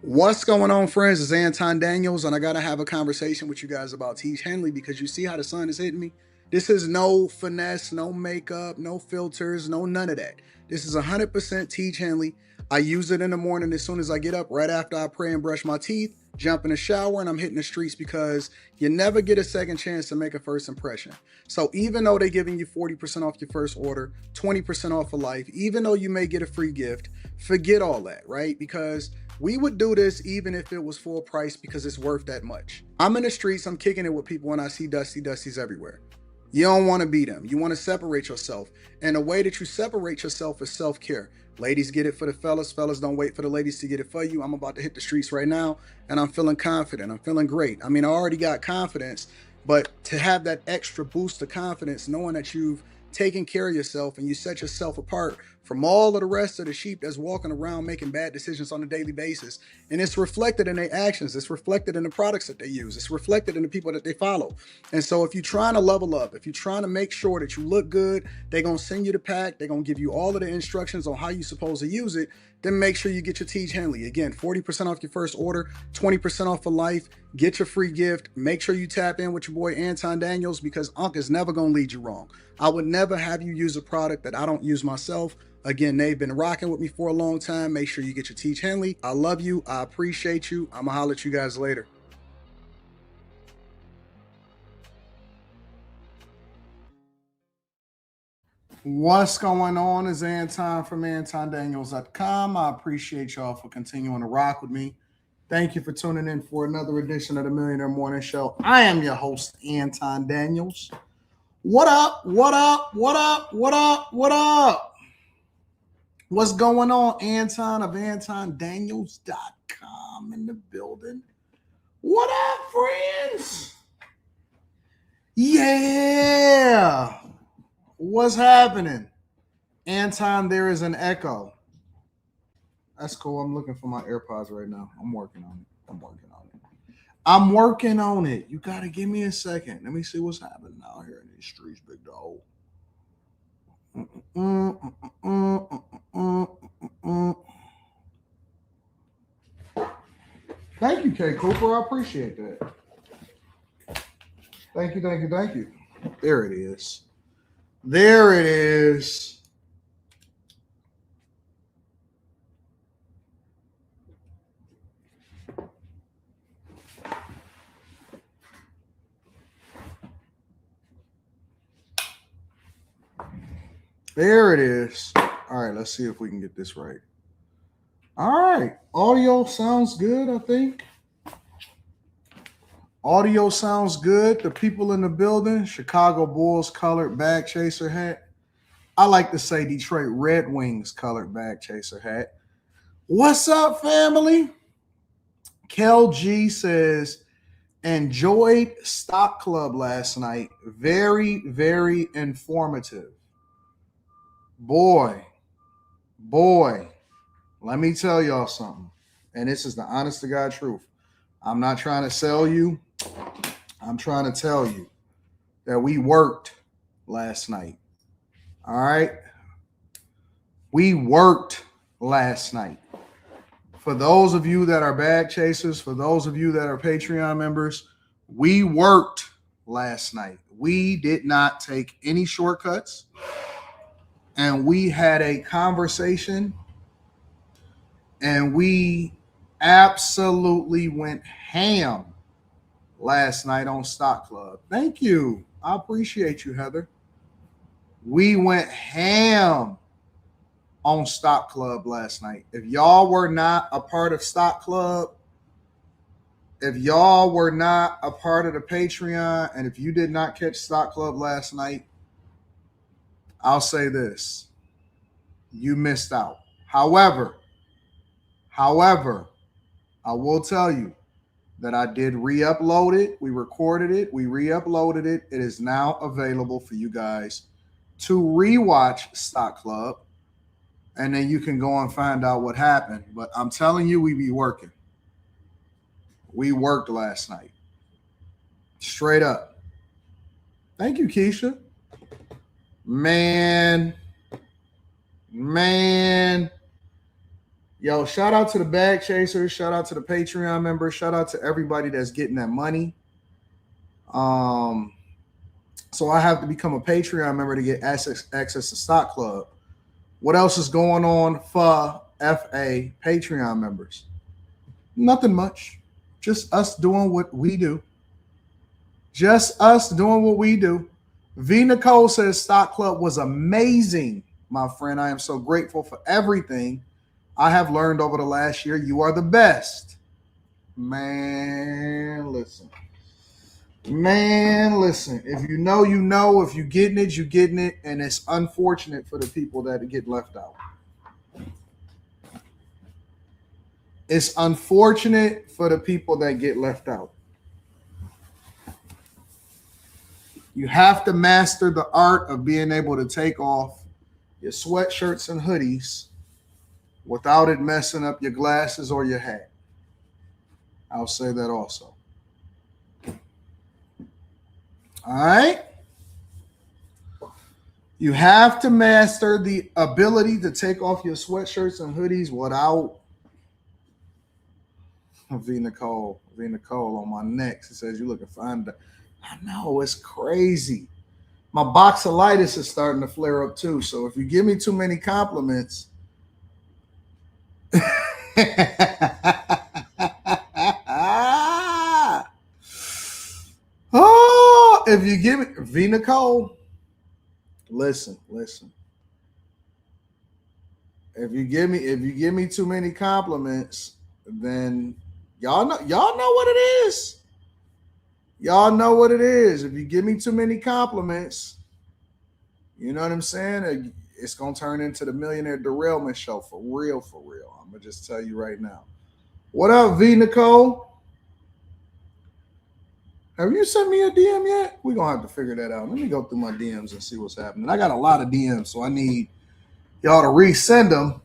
What's going on, friends? It's Anton Daniels, and I got to have a conversation with you guys about Teach Henley because you see how the sun is hitting me? This is no finesse, no makeup, no filters, no none of that. This is 100% Teach Henley. I use it in the morning as soon as I get up, right after I pray and brush my teeth, jump in the shower, and I'm hitting the streets because you never get a second chance to make a first impression. So even though they're giving you 40% off your first order, 20% off for life, even though you may get a free gift, forget all that, right? Because we would do this even if it was full price because it's worth that much. I'm in the streets, I'm kicking it with people, and I see Dusties everywhere. You don't want to be them. You want to separate yourself. And the way that you separate yourself is self-care. Ladies get it for the fellas. Fellas don't wait for the ladies to get it for you. I'm about to hit the streets right now, and I'm feeling confident. I'm feeling great. I mean, I already got confidence, but to have that extra boost of confidence, knowing that you've taken care of yourself and you set yourself apart from all of the rest of the sheep that's walking around making bad decisions on a daily basis. And it's reflected in their actions. It's reflected in the products that they use. It's reflected in the people that they follow. And so if you're trying to level up, if you're trying to make sure that you look good, they're going to send you the pack. They're going to give you all of the instructions on how you're supposed to use it. Then make sure you get your Teach Henley. Again, 40% off your first order, 20% off for life. Get your free gift. Make sure you tap in with your boy Anton Daniels because Unc is never going to lead you wrong. I would never have you use a product that I don't use myself. Again, they've been rocking with me for a long time. Make sure you get your Teach Henley. I love you. I appreciate you. I'm going to holler at you guys later. What's going on is Anton from AntonDaniels.com. I appreciate y'all for continuing to rock with me. Thank you for tuning in for another edition of the Millionaire Morning Show. I am your host, Anton Daniels. What up? What up? What up? What up? What up? What's going on? Anton of AntonDaniels.com in the building. What up, friends? Yeah. What's happening? Anton, there is an echo. That's cool. I'm looking for my AirPods right now. I'm working on it. I'm working on it. You got to give me a second. Let me see what's happening out here in these streets, big dog. Thank you, K. Cooper. I appreciate that. Thank you. There it is. There it is. There it is. All right, let's see if we can get this right. All right. Audio sounds good, I think. Audio sounds good. The people in the building, Chicago Bulls colored bag chaser hat. I like to say Detroit Red Wings colored bag chaser hat. What's up, family? Kel G says, enjoyed Stock Club last night. Very, very informative. Boy, let me tell y'all something. And this is the honest to God truth. I'm not trying to sell you. I'm trying to tell you that we worked last night. All right? We worked last night. For those of you that are bag chasers, for those of you that are Patreon members, we worked last night. We did not take any shortcuts. And we had a conversation. And we absolutely went ham last night on Stock Club. Thank you. I appreciate you, Heather. We went ham on Stock Club last night. If y'all were not a part of Stock Club, if y'all were not a part of the Patreon, and if you did not catch Stock Club last night, I'll say this. You missed out. However, I will tell you that I did re-upload it. We recorded it. We re-uploaded it. It is now available for you guys to rewatch Stock Club. And then you can go and find out what happened. But I'm telling you, we be working. We worked last night. Straight up. Thank you, Keisha. Man. Yo, shout out to the bag chasers. Shout out to the Patreon members. Shout out to everybody that's getting that money. Um, so I have to become a Patreon member to get access to Stock Club. What else is going on for FA Patreon members? Nothing much. Just us doing what we do. Just us doing what we do. V. Nicole says Stock Club was amazing, my friend. I am so grateful for everything I have learned over the last year. You are the best. Man, listen. Man, listen. If you know, you know. If you're getting it, you're getting it. And it's unfortunate for the people that get left out. It's unfortunate for the people that get left out. You have to master the art of being able to take off your sweatshirts and hoodies without it messing up your glasses or your hat. I'll say that also. All right? You have to master the ability to take off your sweatshirts and hoodies without V. Nicole on my neck. She says, you looking fine. I know, it's crazy. My boxolitis is starting to flare up too. So if you give me too many compliments, oh, if you give me V. Nicole, listen. If you give me too many compliments, then y'all know what it is. Y'all know what it is. If you give me too many compliments, you know what I'm saying? It's gonna turn into the Millionaire Derailment Show for real. I'm gonna just tell you right now. What up, V. Nicole? Have you sent me a DM yet? We're gonna have to figure that out. Let me go through my DMs and see what's happening. I got a lot of DMs, so I need y'all to resend them.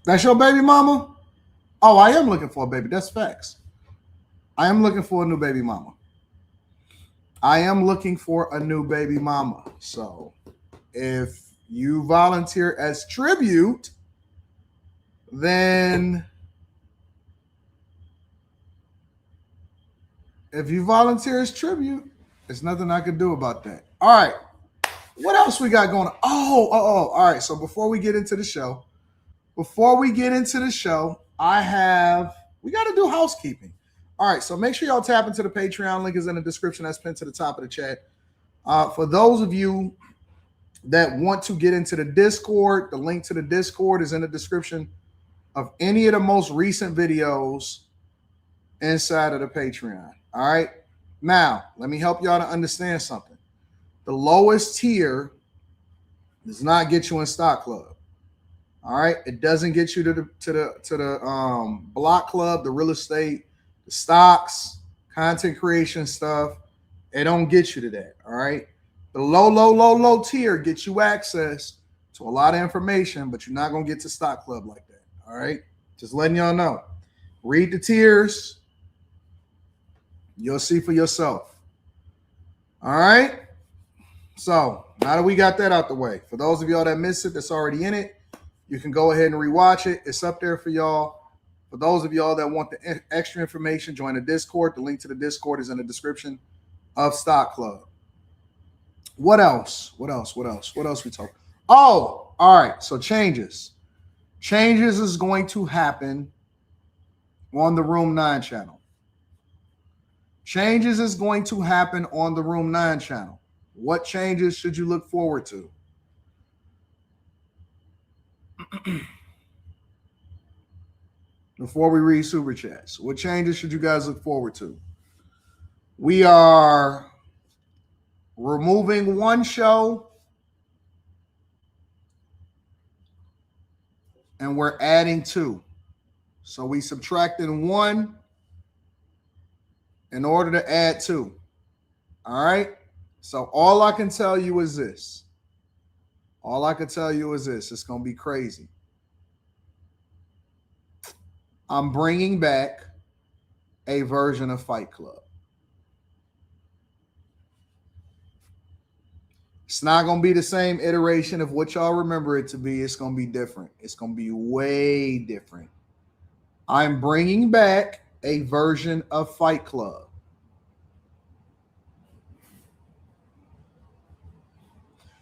That's your baby mama? Oh, I am looking for a baby. That's facts. I am looking for a new baby mama. So if you volunteer as tribute, then there's nothing I can do about that. All right. What else we got going on? Oh. All right. So before we get into the show, we got to do housekeeping. All right. So make sure y'all tap into the Patreon. Link is in the description. That's pinned to the top of the chat. For those of you that want to get into the Discord, the link to the Discord is in the description of any of the most recent videos inside of the Patreon. All right. Now, let me help y'all to understand something. The lowest tier does not get you in Stock Club. All right. It doesn't get you to the block club, the real estate, the stocks, content creation stuff. It don't get you to that. All right. The low tier gets you access to a lot of information, but you're not going to get to Stock Club like that. All right. Just letting y'all know. Read the tiers. You'll see for yourself. All right. So now that we got that out the way, for those of y'all that missed it, that's already in it, you can go ahead and rewatch it. It's up there for y'all. For those of y'all that want the extra information, join the Discord. The link to the Discord is in the description of Stock Club. What else? What else we talk? Oh, all right. So changes is going to happen on the Room 9 channel. Changes is going to happen on the Room 9 channel. What changes should you look forward to? Before we read super chats, what changes should you guys look forward to? We are removing one show and we're adding two. So we subtracting one in order to add two. All right. So all I can tell you is this. It's going to be crazy. I'm bringing back a version of Fight Club. It's not going to be the same iteration of what y'all remember it to be. It's going to be different. It's going to be way different. I'm bringing back a version of Fight Club.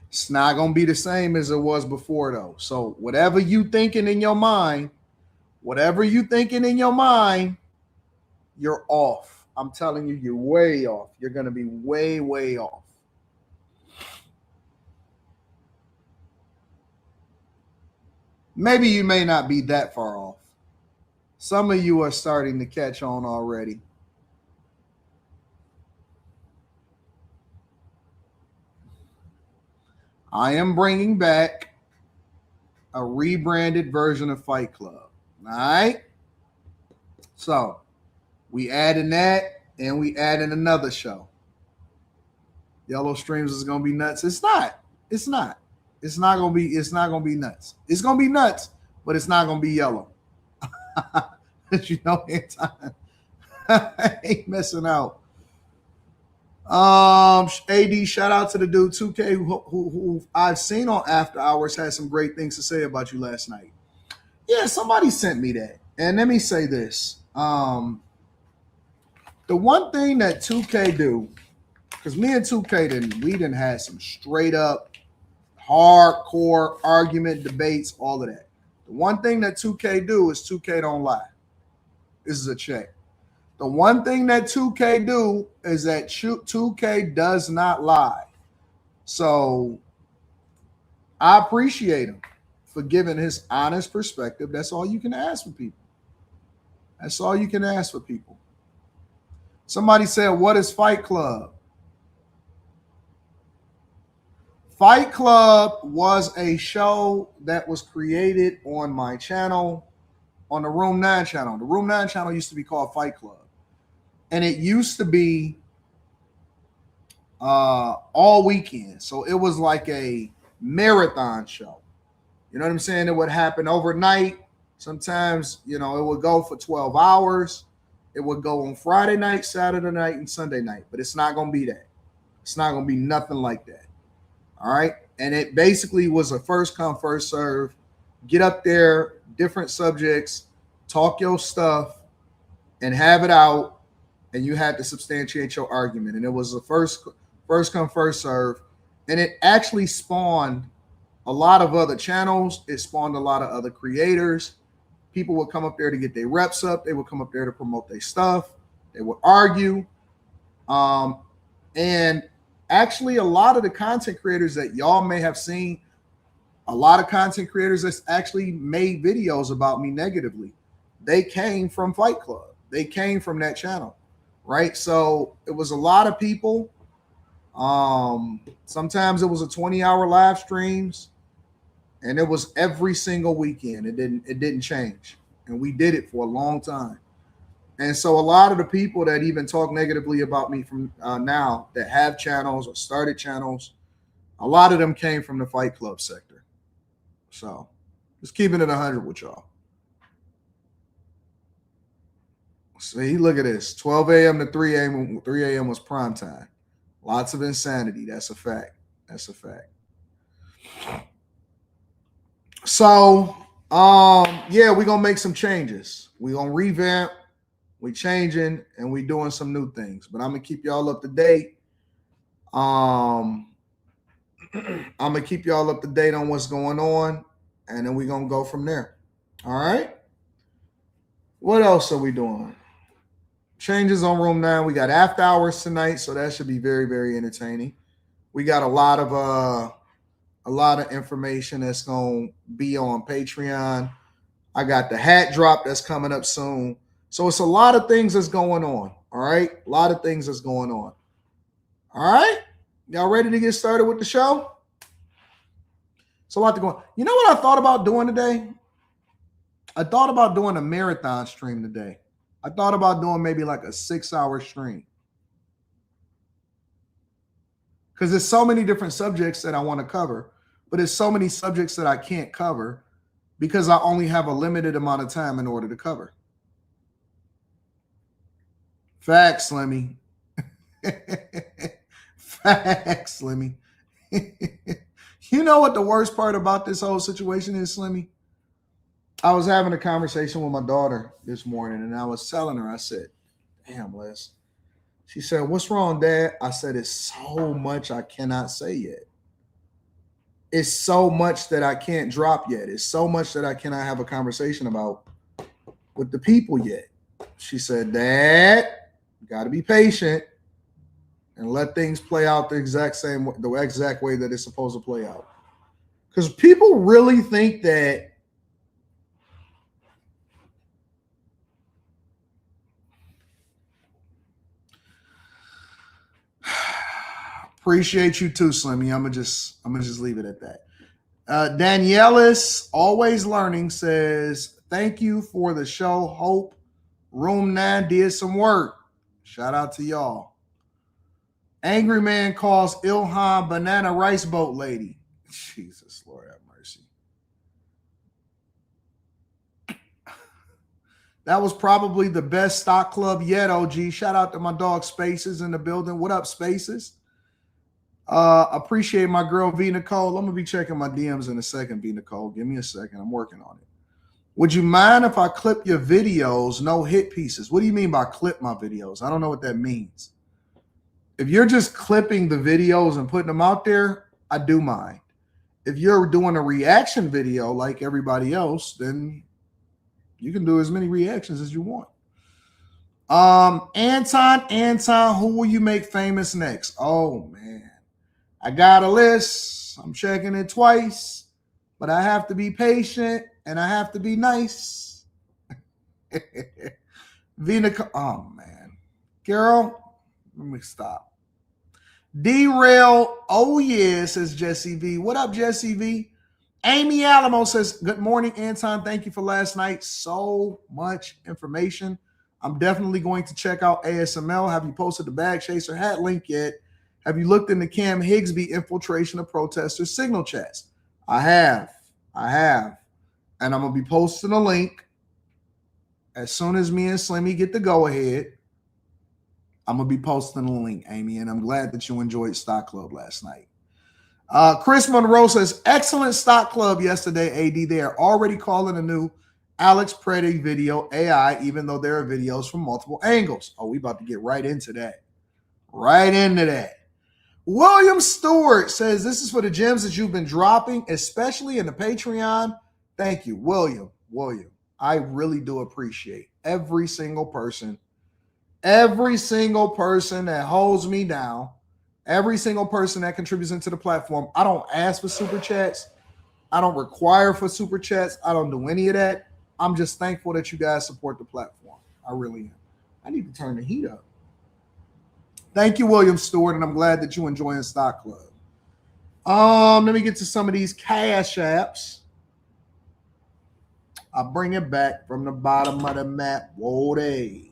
It's not going to be the same as it was before, though. So whatever you thinking in your mind, you're off. I'm telling you, you're way off. You're going to be way, way off. Maybe you may not be that far off. Some of you are starting to catch on already. I am bringing back a rebranded version of Fight Club. All right? So we adding that, and we adding another show. Yellow Streams is gonna be nuts. It's not. It's not. It's not gonna be. It's not gonna be nuts. It's gonna be nuts, but it's not gonna be yellow. You know, Anton, I ain't messing out. AD, shout out to the dude 2K who I've seen on After Hours had some great things to say about you last night. Yeah, somebody sent me that, and let me say this. The one thing that 2K do, because me and 2K didn't have some straight up hardcore argument debates, all of that. The one thing that 2K do is 2K don't lie. This is a check. The one thing that 2K do is that 2K does not lie. So I appreciate him for giving his honest perspective. That's all you can ask for people. That's all you can ask for people. Somebody said, what is Fight Club? Fight Club was a show that was created on my channel, on the Room 9 channel. The Room 9 channel used to be called Fight Club. And it used to be all weekend. So it was like a marathon show. You know what I'm saying? It would happen overnight. Sometimes, you know, it would go for 12 hours. It would go on Friday night, Saturday night, and Sunday night. But it's not going to be that. It's not going to be nothing like that. All right? And it basically was a first come, first serve. Get up there, different subjects, talk your stuff, and have it out. And you had to substantiate your argument. And it was a first come, first serve. And it actually spawned a lot of other channels. It spawned a lot of other creators. People would come up there to get their reps up. They would come up there to promote their stuff. They would argue. And actually, a lot of the content creators that y'all may have seen, a lot of content creators that's actually made videos about me negatively, they came from Fight Club. They came from that channel. Right. So it was a lot of people. Sometimes it was a 20-hour live streams, and it was every single weekend. It didn't change. And we did it for a long time. And so a lot of the people that even talk negatively about me from now that have channels or started channels, a lot of them came from the Fight Club sector. So just keeping it 100 with y'all. See, look at this. 12 a.m. to 3 a.m. 3 a.m. was prime time. Lots of insanity. That's a fact. That's a fact. So, yeah, we're going to make some changes. We're going to revamp. We're changing, and we're doing some new things. But I'm going to keep y'all up to date. I'm going to keep y'all up to date on what's going on, and then we're going to go from there. All right? What else are we doing? Changes on Room 9. We got After Hours tonight, so that should be very, very entertaining. We got a lot of information that's going to be on Patreon. I got the hat drop that's coming up soon. So it's a lot of things that's going on. All right? A lot of things that's going on. All right? Y'all ready to get started with the show? It's a lot to go on. You know what I thought about doing today? I thought about doing a marathon stream today. I thought about doing maybe like a 6-hour stream. Because there's so many different subjects that I want to cover, but there's so many subjects that I can't cover because I only have a limited amount of time in order to cover. Facts, Slimmy. Facts, Slimmy. You know what the worst part about this whole situation is, Slimmy? I was having a conversation with my daughter this morning, and I was telling her, I said, damn, Les. She said, what's wrong, Dad? I said, it's so much I cannot say yet. It's so much that I can't drop yet. It's so much that I cannot have a conversation about with the people yet. She said, Dad, you got to be patient and let things play out the exact way that it's supposed to play out. Because people really think that appreciate you too, Slimmy. I'm gonna just leave it at that. Danielis, always learning, says, thank you for the show. Hope Room 9 did some work. Shout out to y'all. Angry man calls Ilhan banana rice boat lady. Jesus, Lord have mercy. That was probably the best stock club yet, OG. Shout out to my dog Spaces in the building. What up, Spaces? Appreciate my girl V Nicole. I'm gonna be checking my DMs in a second, V Nicole. Give me a second. I'm working on it. Would you mind if I clip your videos, no hit pieces? What do you mean by clip my videos? I don't know what that means. If you're just clipping the videos and putting them out there, I do mind. If you're doing a reaction video like everybody else, then you can do as many reactions as you want. Anton, who will you make famous next? Oh, man. I got a list. I'm checking it twice, but I have to be patient and I have to be nice. Vina, oh, man. Girl, let me stop. Derail, oh yeah, says Jesse V. What up, Jesse V? Amy Alamo says, good morning, Anton. Thank you for last night. So much information. I'm definitely going to check out ASML. Have you posted the Bag Chaser hat link yet? Have you looked into Cam Higsby infiltration of protesters' signal chats? I have. And I'm going to be posting a link as soon as me and Slimmy get the go-ahead. I'm going to be posting a link, Amy, and I'm glad that you enjoyed Stock Club last night. Chris Monroe says, excellent Stock Club yesterday, AD. They are already calling a new Alex Pretti video AI, even though there are videos from multiple angles. Oh, we about to get right into that. William Stewart says, this is for the gems that you've been dropping, especially in the Patreon. Thank you, William. I really do appreciate every single person that holds me down, every single person that contributes into the platform. I don't ask for super chats. I don't require for super chats. I don't do any of that. I'm just thankful that you guys support the platform. I really am. I need to turn the heat up. Thank you, William Stewart, and I'm glad that you're enjoying Stock Club. Let me get to some of these cash apps. I'll bring it back from the bottom of the map. Whoa, day.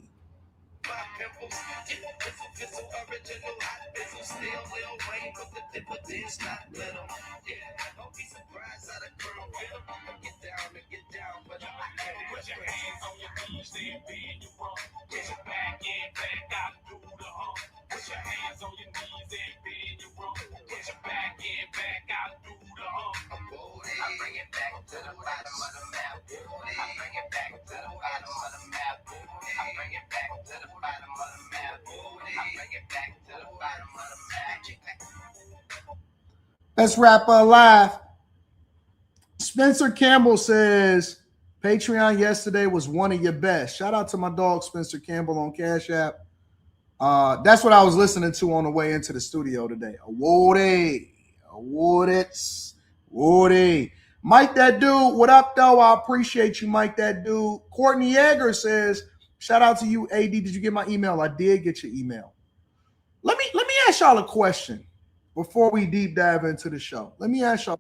Let's wrap up live. Spencer Campbell says, Patreon yesterday was one of your best. Shout out to my dog, Spencer Campbell, on Cash App. That's what I was listening to on the way into the studio today. Awarded. Mike, that dude. What up, though? I appreciate you, Mike, that dude. Courtney Yeager says, shout out to you, AD. Did you get my email? I did get your email. Let me ask y'all a question before we deep dive into the show. Let me ask y'all,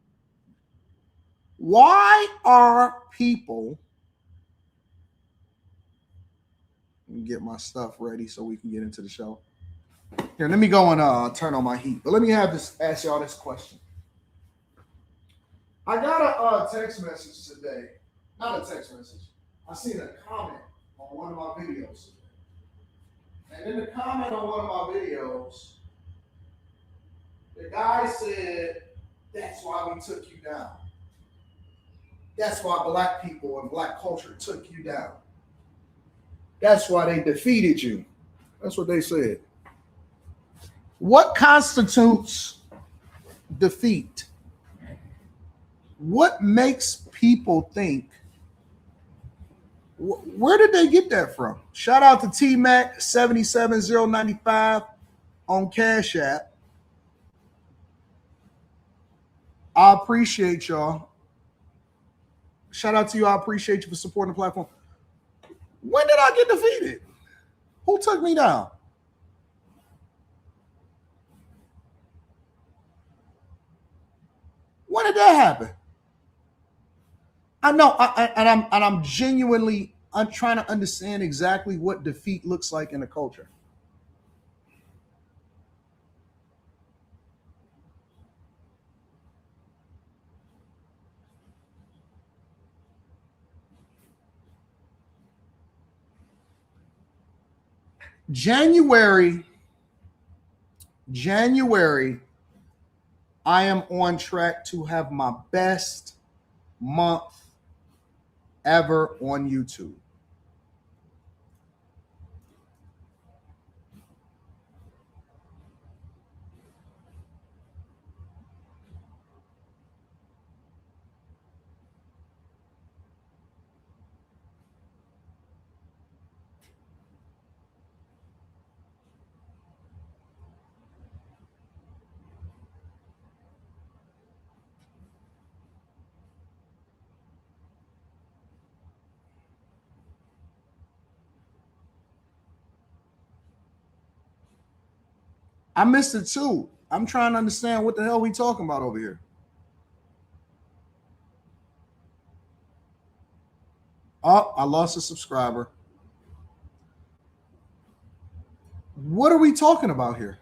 why are people, let me get my stuff ready so we can get into the show. Here, let me go and turn on my heat. But let me ask y'all this question. I got a text message today. Not a text message. I seen a comment on one of my videos today. And in the comment on one of my videos, The guy said, that's why we took you down. That's why black people and black culture took you down. That's why they defeated you. That's what they said. What constitutes defeat? What makes people think? Where did they get that from? Shout out to T Mac 77095 on Cash App. I appreciate y'all. Shout out to you. I appreciate you for supporting the platform. When did I get defeated? Who took me down? When did that happen? I know, I'm genuinely. I'm trying to understand exactly what defeat looks like in a culture. January, I am on track to have my best month ever on YouTube. I missed it too. I'm trying to understand what the hell we talking about over here. Oh, I lost a subscriber. What are we talking about here?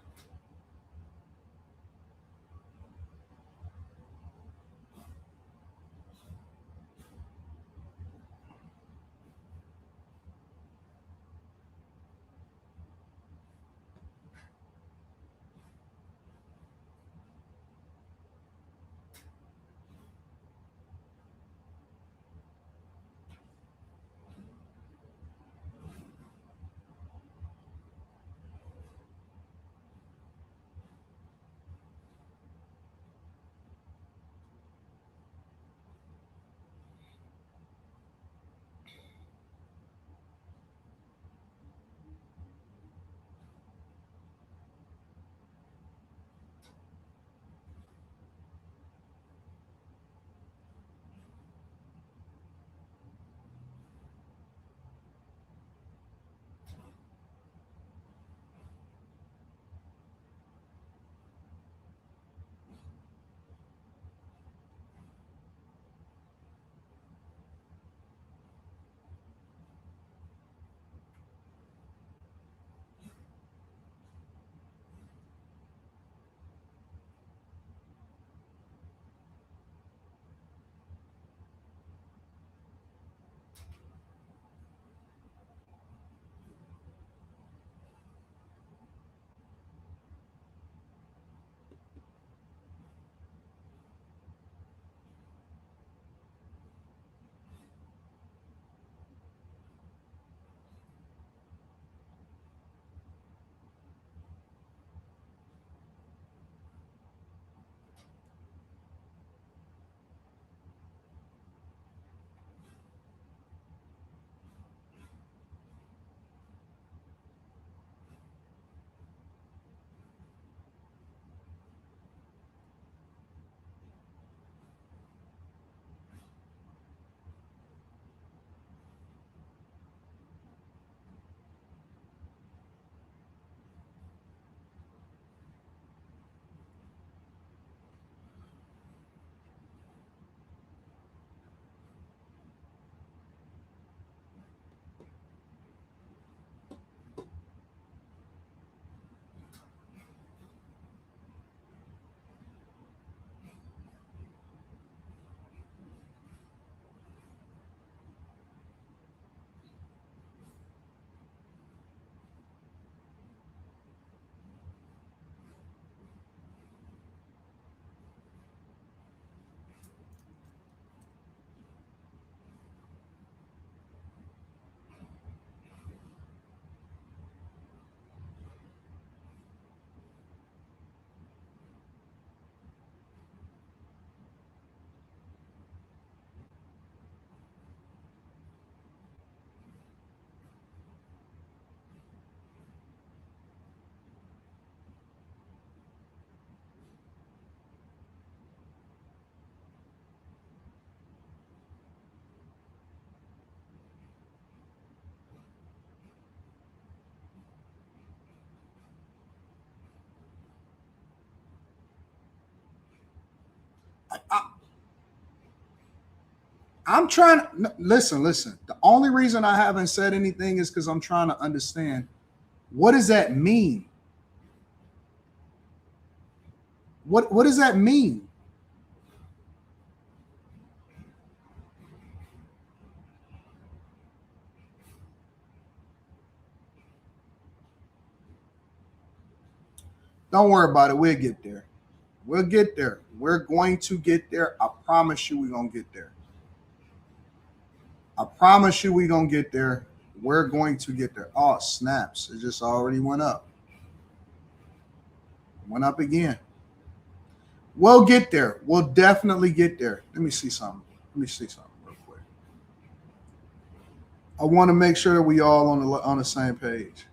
I'm trying to listen. The only reason I haven't said anything is because I'm trying to understand, what does that mean? What does that mean? Don't worry about it. We'll get there. We'll get there. We're going to get there. I promise you we're going to get there. I promise you we're going to get there. We're going to get there. Oh, snaps. It just already went up. Went up again. We'll get there. We'll definitely get there. Let me see something. Real quick. I want to make sure that we all on the same page.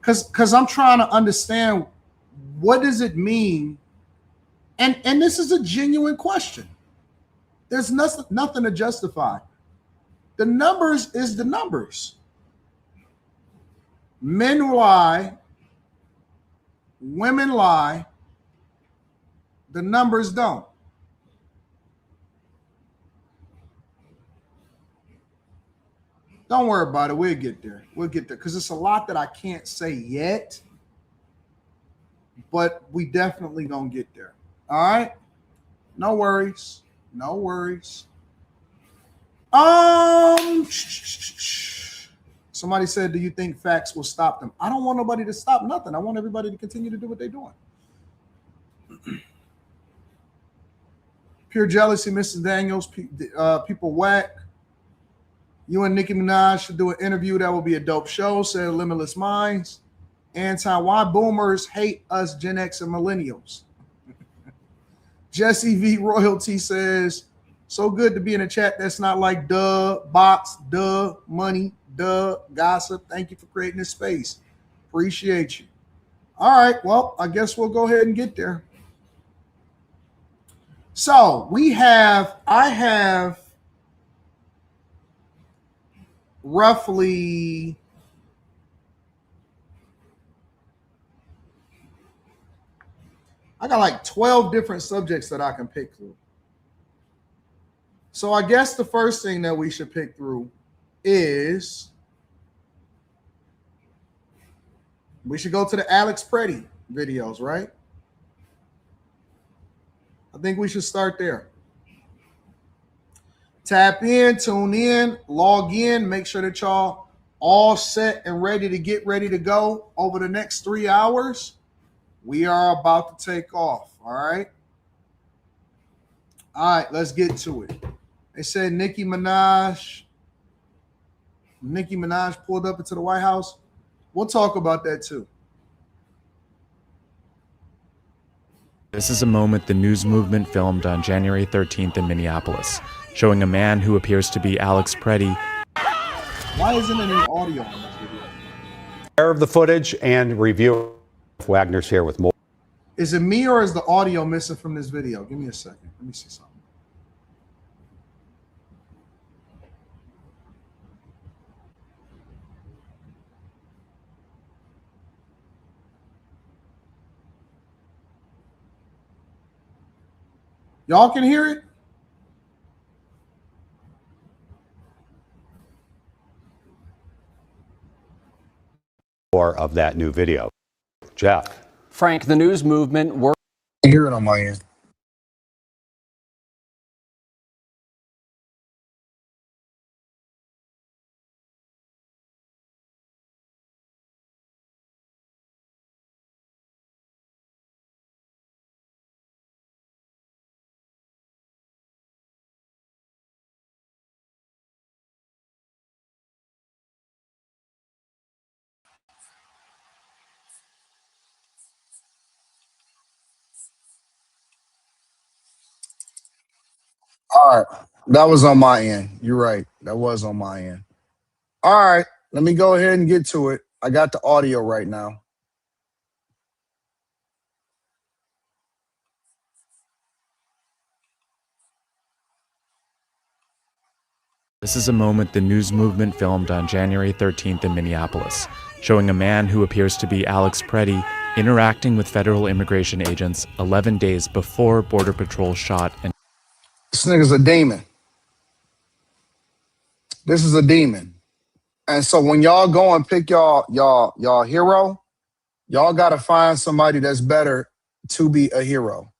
Because I'm trying to understand, what does it mean? And this is a genuine question. There's nothing to justify. The numbers is the numbers. Men lie, women lie, the numbers don't. Don't worry about it. We'll get there. We'll get there, because it's a lot that I can't say yet, but we definitely gonna get there. All right. No worries. No worries. Somebody said, do you think facts will stop them? I don't want nobody to stop nothing. I want everybody to continue to do what they're doing. Pure jealousy, Mrs. Daniels. People whack. You and Nicki Minaj should do an interview. That will be a dope show, said Limitless Minds. Anton, why boomers hate us Gen X and millennials? Jesse V. Royalty says, so good to be in a chat that's not like duh, bots, duh, money, duh, gossip. Thank you for creating this space. Appreciate you. All right, well, I guess we'll go ahead and get there. So I have roughly I got like 12 different subjects that I can pick through. So I guess the first thing that we should pick through is we should go to the Alex Pretti videos, right? I think we should start there. Tap in, tune in, log in, make sure that y'all all set and ready to go over the next 3 hours. We are about to take off, all right? All right, let's get to it. They said Nicki Minaj pulled up into the White House. We'll talk about that too. This is a moment the news movement filmed on January 13th in Minneapolis, showing a man who appears to be Alex Pretti. Why isn't there any audio on this video? Share of the footage and review. Wagner's here with more. Is it me or is the audio missing from this video? Give me a second. Let me see something. Y'all can hear it? More of that new video. Jeff. Frank, the news movement worked. I hear it on my end. All right. That was on my end. You're right. That was on my end. All right. Let me go ahead and get to it. I got the audio right now. This is a moment the news movement filmed on January 13th in Minneapolis, showing a man who appears to be Alex Pretti interacting with federal immigration agents 11 days before Border Patrol shot and... This nigga's a demon. This is a demon. And so when y'all go and pick y'all hero, y'all gotta find somebody that's better to be a hero.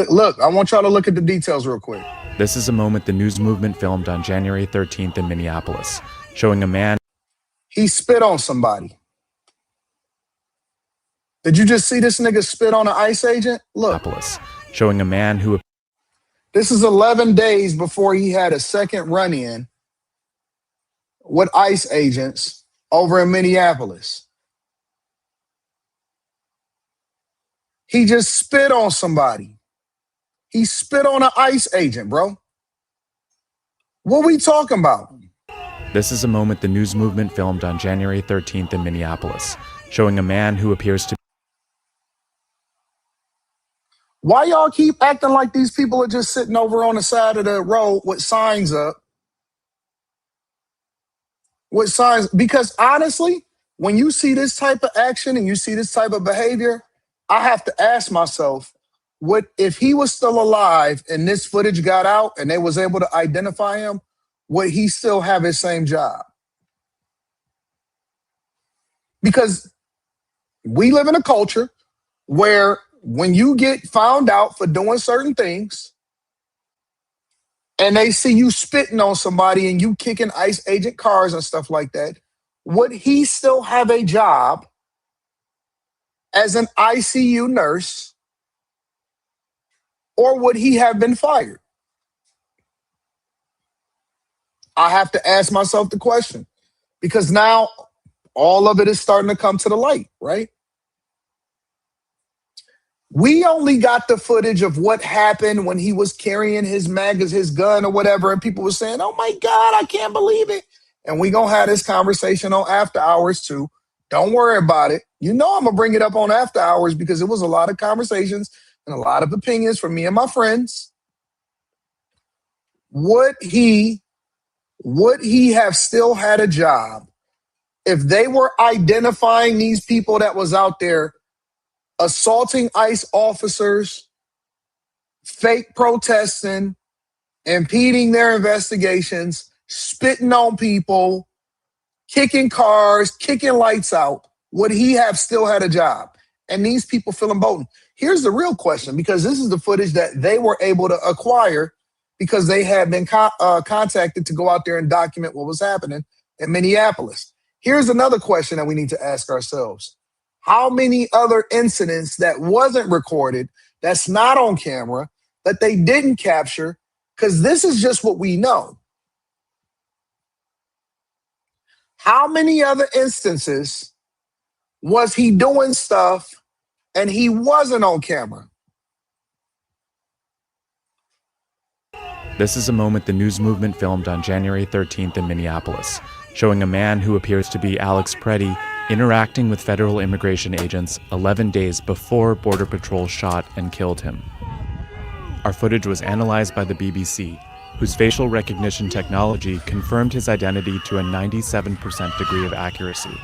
Look, I want y'all to look at the details real quick. This is a moment the news movement filmed on January 13th in Minneapolis, showing a man... He spit on somebody. Did you just see this nigga spit on an ICE agent? Look. Showing a man who... This is 11 days before he had a second run-in with ICE agents over in Minneapolis. He just spit on somebody. He spit on an ICE agent, bro. What we talking about? This is a moment the news movement filmed on January 13th in Minneapolis, showing a man who appears to... Why y'all keep acting like these people are just sitting over on the side of the road with signs up? With signs, because honestly, when you see this type of action and you see this type of behavior, I have to ask myself, what if he was still alive and this footage got out and they was able to identify him, would he still have his same job? Because we live in a culture where when you get found out for doing certain things and they see you spitting on somebody and you kicking ICE agent cars and stuff like that, would he still have a job as an ICU nurse, or would he have been fired? I have to ask myself the question, because now all of it is starting to come to the light, right? We only got the footage of what happened when he was carrying his his gun or whatever, and people were saying, oh my God, I can't believe it. And we gonna have this conversation on After Hours too. Don't worry about it. You know I'm gonna bring it up on After Hours because it was a lot of conversations and a lot of opinions from me and my friends. Would he have still had a job if they were identifying these people that was out there assaulting ICE officers, fake protesting, impeding their investigations, spitting on people, kicking cars, kicking lights out? Would he have still had a job? And these people feel emboldened. Here's the real question, because this is the footage that they were able to acquire because they had been contacted to go out there and document what was happening in Minneapolis. Here's another question that we need to ask ourselves. How many other incidents that wasn't recorded, that's not on camera, that they didn't capture? Because this is just what we know. How many other instances was he doing stuff and he wasn't on camera? This is a moment the news movement filmed on January 13th in Minneapolis, showing a man who appears to be Alex Pretti interacting with federal immigration agents 11 days before Border Patrol shot and killed him. Our footage was analyzed by the BBC, whose facial recognition technology confirmed his identity to a 97% degree of accuracy.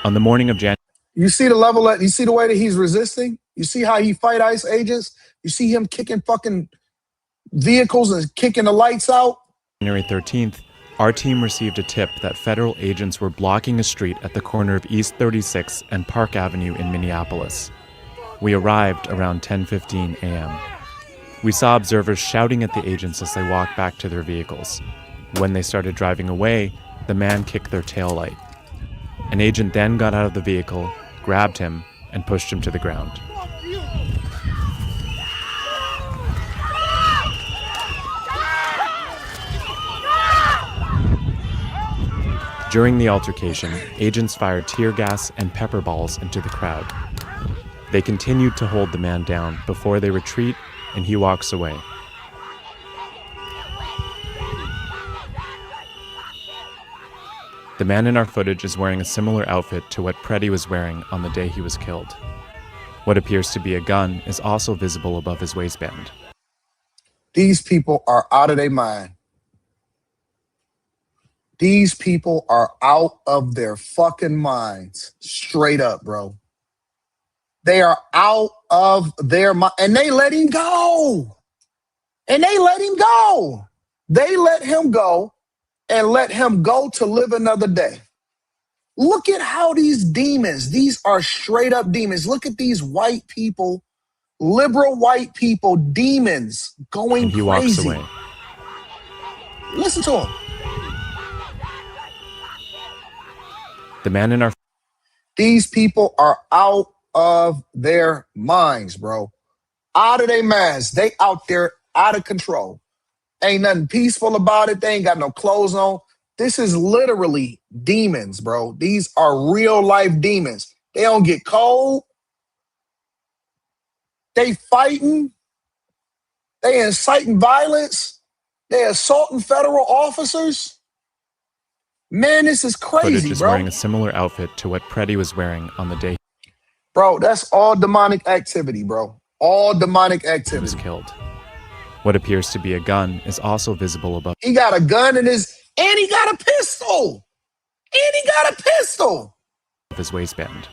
On the morning of January... You see the level that, you see the way that he's resisting? You see how he fight ICE agents? You see him kicking fucking vehicles and kicking the lights out? January 13th, our team received a tip that federal agents were blocking a street at the corner of East 36 and Park Avenue in Minneapolis. We arrived around 10:15 a.m. We saw observers shouting at the agents as they walked back to their vehicles. When they started driving away, the man kicked their taillight. An agent then got out of the vehicle, grabbed him, and pushed him to the ground. During the altercation, agents fired tear gas and pepper balls into the crowd. They continued to hold the man down before they retreat, and he walks away. The man in our footage is wearing a similar outfit to what Pretti was wearing on the day he was killed. What appears to be a gun is also visible above his waistband. These people are out of their mind. These people are out of their fucking minds. Straight up, bro. They are out of their mind. And they let him go. And they let him go. They let him go and let him go to live another day. Look at how these demons, these are straight up demons. Look at these white people, liberal white people, demons going And he crazy. walks away. Listen to him. The man in our These people are out of their minds, bro. Out of their minds. They out there out of control. Ain't nothing peaceful about it. They ain't got no clothes on. This is literally demons, bro. These are real life demons. They don't get cold. They fighting. They inciting violence. They assaulting federal officers. Man, this is crazy, footage is bro. wearing a similar outfit to what Pretti was wearing on the day Bro, that's all demonic activity, bro. All demonic he was activity. killed. What appears to be a gun is also visible above He got a gun in his, and he got a pistol. And he got a pistol. his waistband.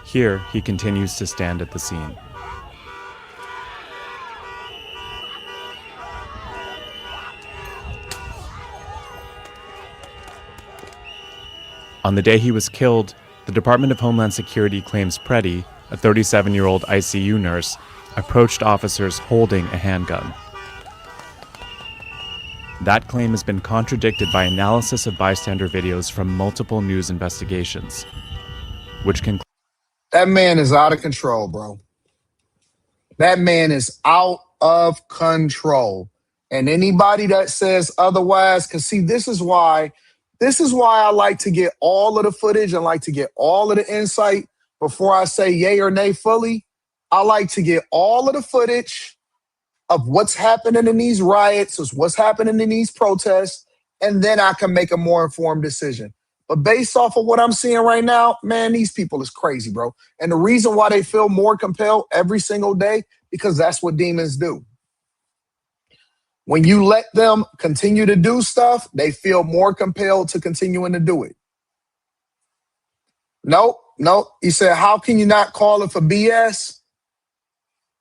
Here, he continues to stand at the scene. On the day he was killed, the Department of Homeland Security claims Pretti, a 37-year-old ICU nurse, approached officers holding a handgun. That claim has been contradicted by analysis of bystander videos from multiple news investigations, which conclude That man is out of control, bro. That man is out of control. And anybody that says otherwise, because see, this is why I like to get all of the footage and like to get all of the insight before I say yay or nay fully. I like to get all of the footage of what's happening in these riots, is what's happening in these protests, and then I can make a more informed decision. But based off of what I'm seeing right now, man, these people is crazy, bro. And the reason why they feel more compelled every single day, because that's what demons do. When you let them continue to do stuff, they feel more compelled to continuing to do it. Nope. He said, how can you not call it for BS?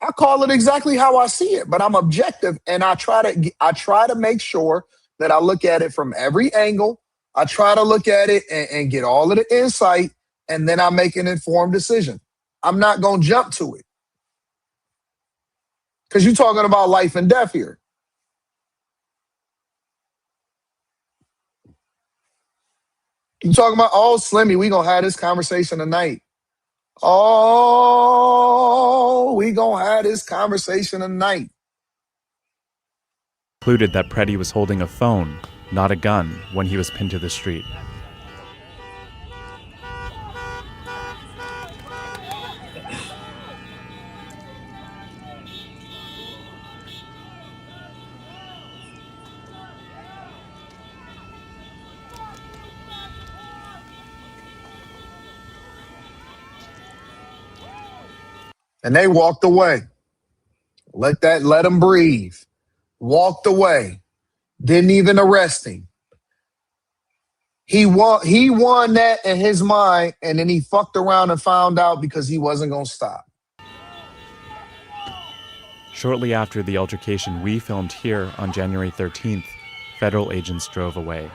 I call it exactly how I see it, but I'm objective, and I try to make sure that I look at it from every angle. I try to look at it and get all of the insight, and then I make an informed decision. I'm not going to jump to it. Because you're talking about life and death here. You talking about, oh, Slimmy, we going to have this conversation tonight. Oh, we going to have this conversation tonight. concluded that Pretti was holding a phone, not a gun, when he was pinned to the street. And they walked away. Let them breathe. Walked away. Didn't even arrest him. He won that in his mind, and then he fucked around and found out because he wasn't going to stop. Shortly after the altercation we filmed here on January 13th, federal agents drove away.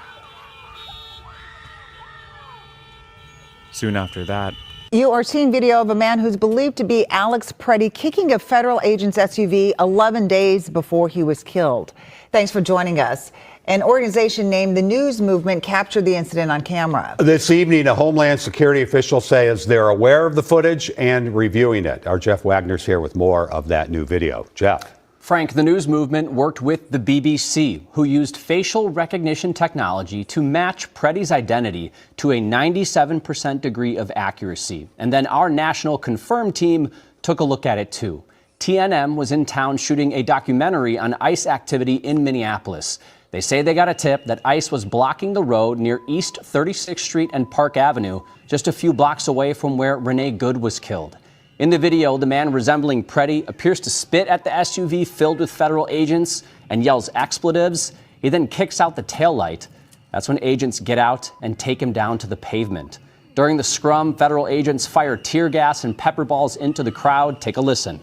Soon after that, you are seeing video of a man who's believed to be Alex Pretti kicking a federal agent's SUV 11 days before he was killed. Thanks for joining us. An organization named the News Movement captured the incident on camera. This evening, a Homeland Security official says they're aware of the footage and reviewing it. Our Jeff Wagner's here with more of that new video. Jeff. Frank, the News Movement worked with the BBC, who used facial recognition technology to match Pretti's identity to a 97% degree of accuracy. And then our national confirmed team took a look at it too. TNM was in town shooting a documentary on ICE activity in Minneapolis. They say they got a tip that ICE was blocking the road near East 36th Street and Park Avenue, just a few blocks away from where Renee Good was killed. In the video, the man resembling Pretti appears to spit at the SUV filled with federal agents and yells expletives. He then kicks out the taillight. That's when agents get out and take him down to the pavement. During the scrum, federal agents fire tear gas and pepper balls into the crowd. Take a listen.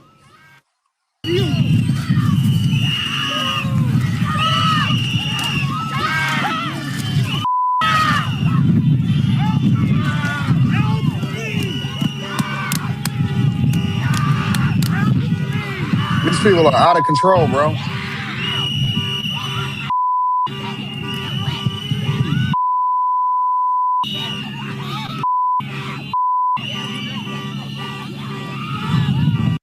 These people are out of control, bro.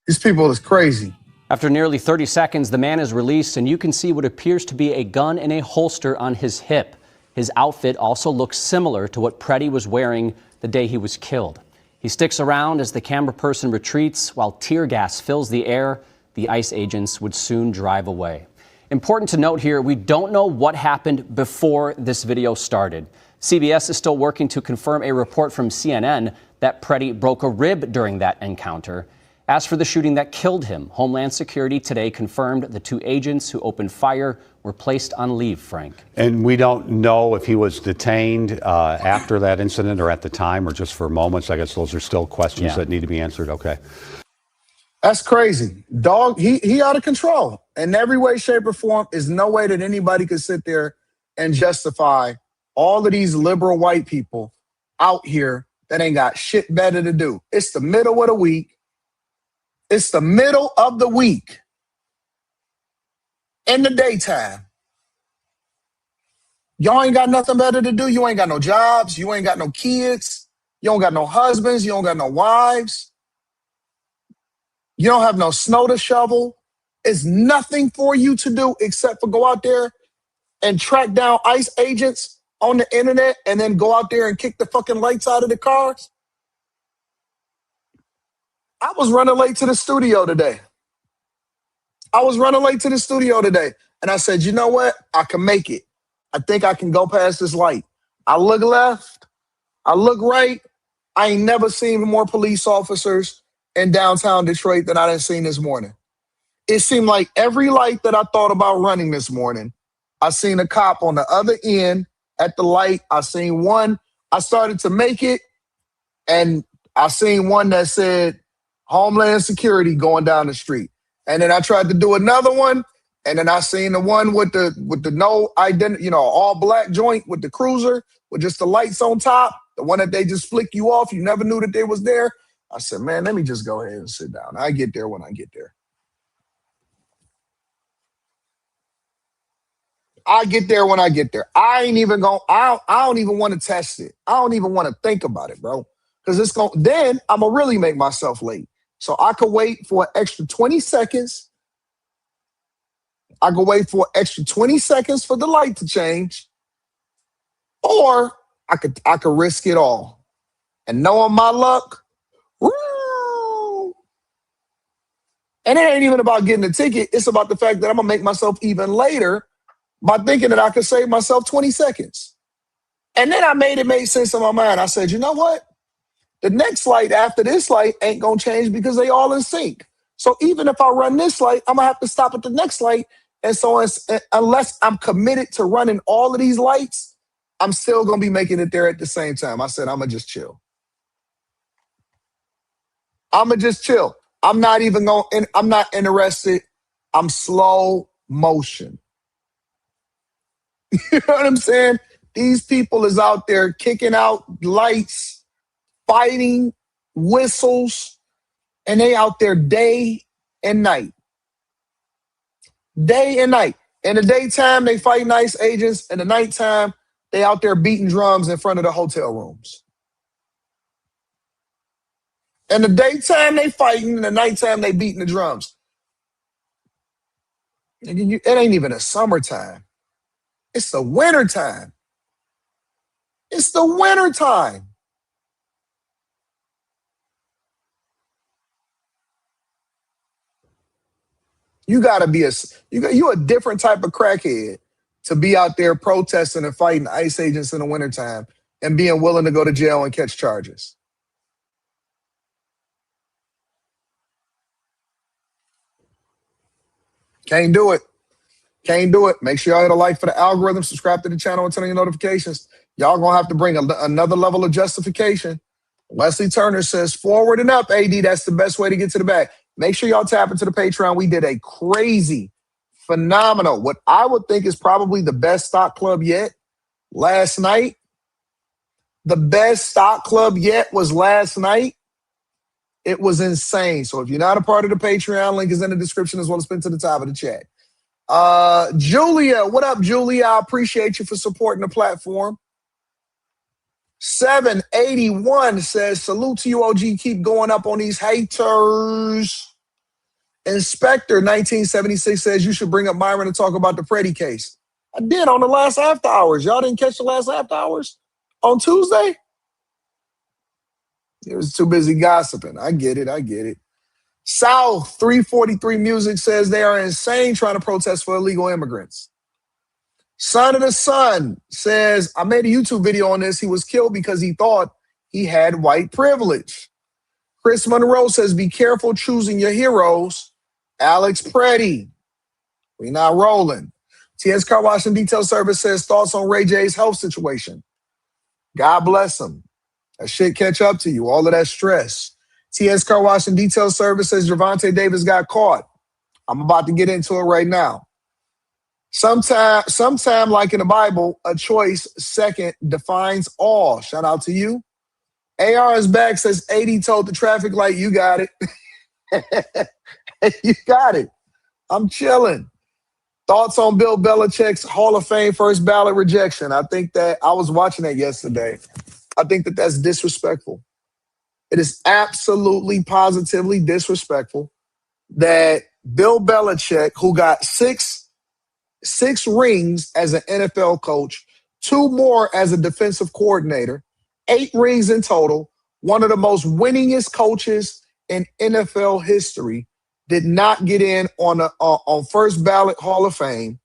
These people is crazy. After nearly 30 seconds, the man is released, and you can see what appears to be a gun in a holster on his hip. His outfit also looks similar to what Pretti was wearing the day he was killed. He sticks around as the camera person retreats while tear gas fills the air. The ICE agents would soon drive away. Important to note here, we don't know what happened before this video started. CBS is still working to confirm a report from CNN that Pretti broke a rib during that encounter. As for the shooting that killed him, Homeland Security today confirmed the two agents who opened fire were placed on leave, Frank. And we don't know if he was detained after that incident or at the time or just for moments. I guess those are still questions that need to be answered. Okay. That's crazy. Dog, he out of control. In every way, shape, or form, is no way that anybody could sit there and justify all of these liberal white people out here that ain't got shit better to do. It's the middle of the week. It's the middle of the week. In the daytime. Y'all ain't got nothing better to do. You ain't got no jobs. You ain't got no kids. You don't got no husbands. You don't got no wives. You don't have no snow to shovel. It's nothing for you to do except for go out there and track down ICE agents on the internet and then go out there and kick the fucking lights out of the cars. I was running late to the studio today. And I said, you know what? I can make it. I think I can go past this light. I look left. I look right. I ain't never seen more police officers in downtown Detroit than I done seen this morning. It seemed like every light that I thought about running this morning, I seen a cop on the other end at the light. I seen one. I started to make it, and I seen one that said Homeland Security going down the street. And then I tried to do another one, and then I seen the one with the no identity, all black joint with the cruiser with just the lights on top, the one that they just flick you off. You never knew that they was there. I said, man, let me just go ahead and sit down. I get there when I get there. I get there when I get there. I don't even want to test it. I don't even want to think about it, bro. Because then I'm going to really make myself late. So I could wait for an extra 20 seconds. I could wait for an extra 20 seconds for the light to change. Or I could risk it all. And knowing my luck, woo! And it ain't even about getting a ticket. It's about the fact that I'm going to make myself even later by thinking that I could save myself 20 seconds. And then I made sense in my mind. I said, you know what? The next light after this light ain't going to change because they all in sync. So even if I run this light, I'm going to have to stop at the next light. And so unless I'm committed to running all of these lights, I'm still going to be making it there at the same time. I said, I'm going to just chill. I'm not interested. I'm slow motion. You know what I'm saying? These people is out there kicking out lights, fighting, whistles, and they out there day and night. Day and night. In the daytime, they fighting ICE agents. In the nighttime, they out there beating drums in front of the hotel rooms. In the daytime, they fighting. In the nighttime, they beating the drums. It ain't even a summertime. It's the wintertime. It's the wintertime. You gotta be you a different type of crackhead to be out there protesting and fighting ICE agents in the wintertime and being willing to go to jail and catch charges. Can't do it. Can't do it. Make sure y'all hit a like for the algorithm, subscribe to the channel, and turn on your notifications. Y'all gonna have to bring another level of justification. Leslie Turner says, forward and up, AD. That's the best way to get to the back. Make sure y'all tap into the Patreon. We did a crazy, phenomenal, what I would think is probably the best stock club yet last night. The best stock club yet was last night. It was insane. So if you're not a part of the Patreon, link is in the description as well as pinned to the top of the chat. Julia, what up, Julia? I appreciate you for supporting the platform. 781 says, salute to you, OG. Keep going up on these haters. Inspector 1976 says, you should bring up Myron to talk about the Pretti case. I did on the last after hours. Y'all didn't catch the last after hours on Tuesday? It was too busy gossiping. I get it. South 343 Music says they are insane trying to protest for illegal immigrants. Son of the Sun says, I made a YouTube video on this. He was killed because he thought he had white privilege. Chris Monroe says, be careful choosing your heroes. Alex Pretti, we not rolling. TS Car Wash and Detail Service says, thoughts on Ray J's health situation. God bless him. That shit catch up to you, all of that stress. TS Car Wash and Detail Service says, Gervonta Davis got caught. I'm about to get into it right now. Sometime, like in the Bible, a choice second defines all. Shout out to you. AR is back, says 80 told the traffic light, you got it. You got it. I'm chilling. Thoughts on Bill Belichick's Hall of Fame first ballot rejection? I think that I was watching that yesterday. I think that that's disrespectful. It is absolutely, positively disrespectful that Bill Belichick, who got six rings as an NFL coach, 2 more as a defensive coordinator, 8 rings in total, one of the most winningest coaches in NFL history, did not get in on first ballot Hall of Fame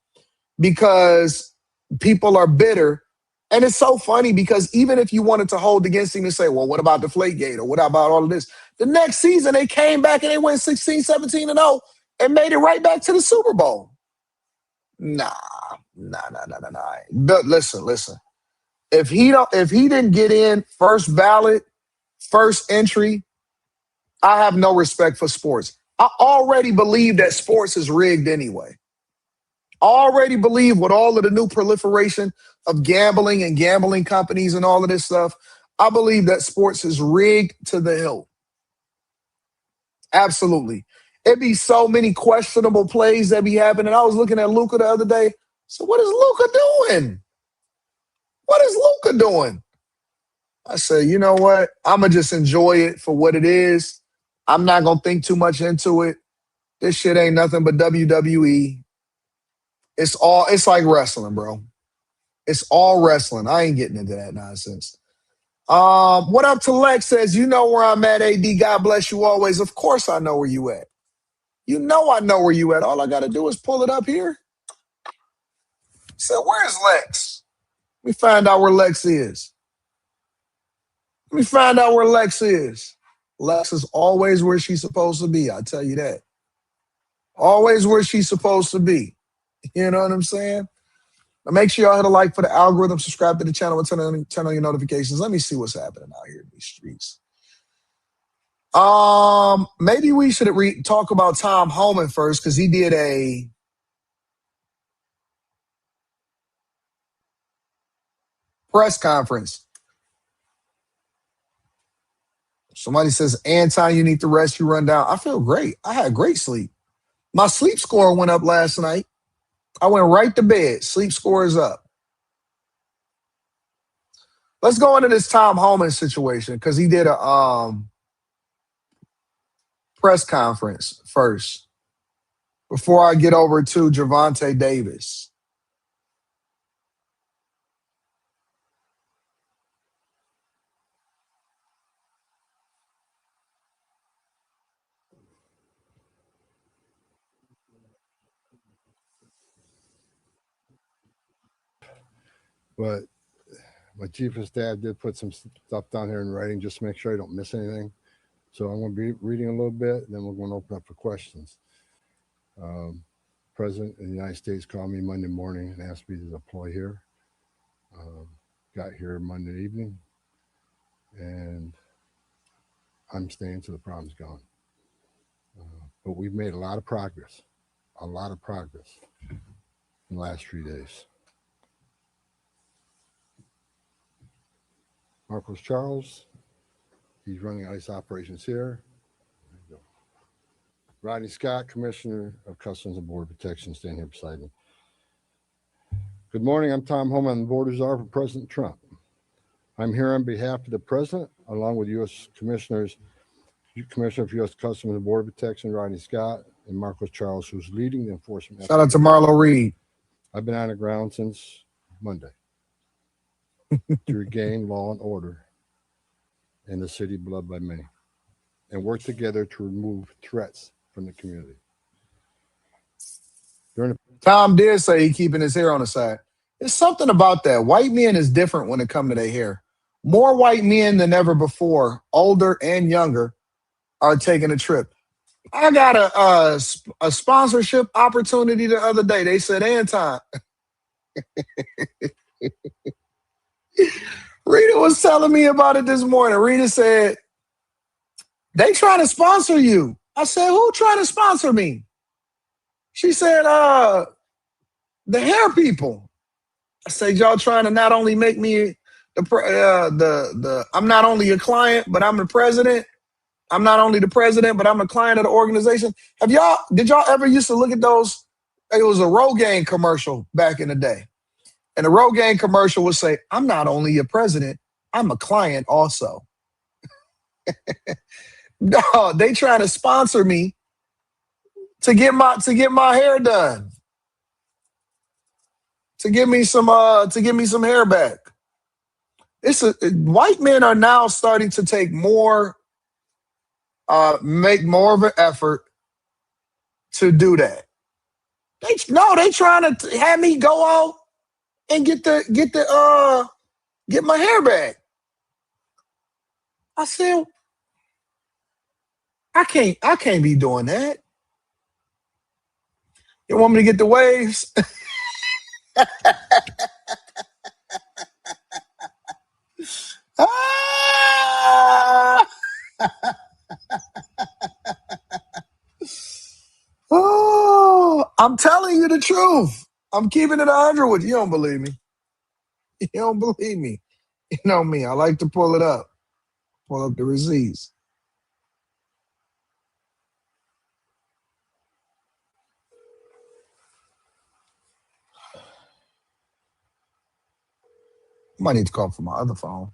because people are bitter. And it's so funny because even if you wanted to hold against him and say, well, what about Deflategate or what about all of this? The next season, they came back and they went 16, 17-0 and made it right back to the Super Bowl. Nah. But listen. If he didn't get in first ballot, first entry, I have no respect for sports. I already believe that sports is rigged anyway. Already believe with all of the new proliferation of gambling and gambling companies and all of this stuff, I believe that sports is rigged to the hilt. Absolutely. It'd be so many questionable plays that be happening. I was looking at Luka the other day. So what is Luka doing? What is Luka doing? I said, you know what? I'm going to just enjoy it for what it is. I'm not going to think too much into it. This shit ain't nothing but WWE. It's like wrestling, bro. It's all wrestling. I ain't getting into that nonsense. What up to Lex says, you know where I'm at, AD. God bless you always. Of course I know where you at. You know I know where you at. All I got to do is pull it up here. So where's Lex? Let me find out where Lex is. Lex is always where she's supposed to be. I tell you that. Always where she's supposed to be. You know what I'm saying? Now make sure y'all hit a like for the algorithm, subscribe to the channel, and turn on your notifications. Let me see what's happening out here in these streets. Maybe we should talk about Tom Homan first because he did a press conference. Somebody says, Anton, you need to rest, you run down. I feel great. I had great sleep. My sleep score went up last night. I went right to bed. Sleep score is up. Let's go into this Tom Homan situation because he did a press conference first before I get over to Gervonta Davis. But my chief of staff did put some stuff down here in writing just to make sure I don't miss anything. So I'm going to be reading a little bit, and then we're going to open up for questions. President of the United States called me Monday morning and asked me to deploy here. Got here Monday evening, and I'm staying till the problem's gone. But we've made a lot of progress in the last 3 days. Marcos Charles, he's running ICE operations here. Rodney Scott, Commissioner of Customs and Border Protection, standing here beside me. Good morning, I'm Tom Homan, on the Border Czar for President Trump. I'm here on behalf of the President, along with U.S. Commissioner of U.S. Customs and Border Protection, Rodney Scott, and Marcos Charles, who's leading the enforcement. Shout out to Marlo Reed. I've been on the ground since Monday to regain law and order in the city beloved by many and work together to remove threats from the community. Tom did say he keeping his hair on the side. There's something about that. White men is different when it comes to their hair. More white men than ever before, older and younger, are taking a trip. I got a sponsorship opportunity the other day. They said, Anton, Rita was telling me about it this morning. Rita said, they trying to sponsor you. I said, who trying to sponsor me? She said, the hair people. I said, y'all trying to not only make me I'm not only a client, but I'm the president. I'm not only the president, but I'm a client of the organization. Did y'all ever used to look at those? It was a Rogaine commercial back in the day. And the Rogaine commercial would say, I'm not only a president, I'm a client also. No, they trying to sponsor me to get my hair done. To give me some hair back. White men are now starting to take make more of an effort to do that. They trying to have me go out and get my hair back. I said, I can't be doing that. You want me to get the waves? Ah! Oh, I'm telling you the truth. I'm keeping it 100 with you. You don't believe me. You don't believe me. You know me. I like to pull it up. Pull up the receipts. I might need to call from my other phone.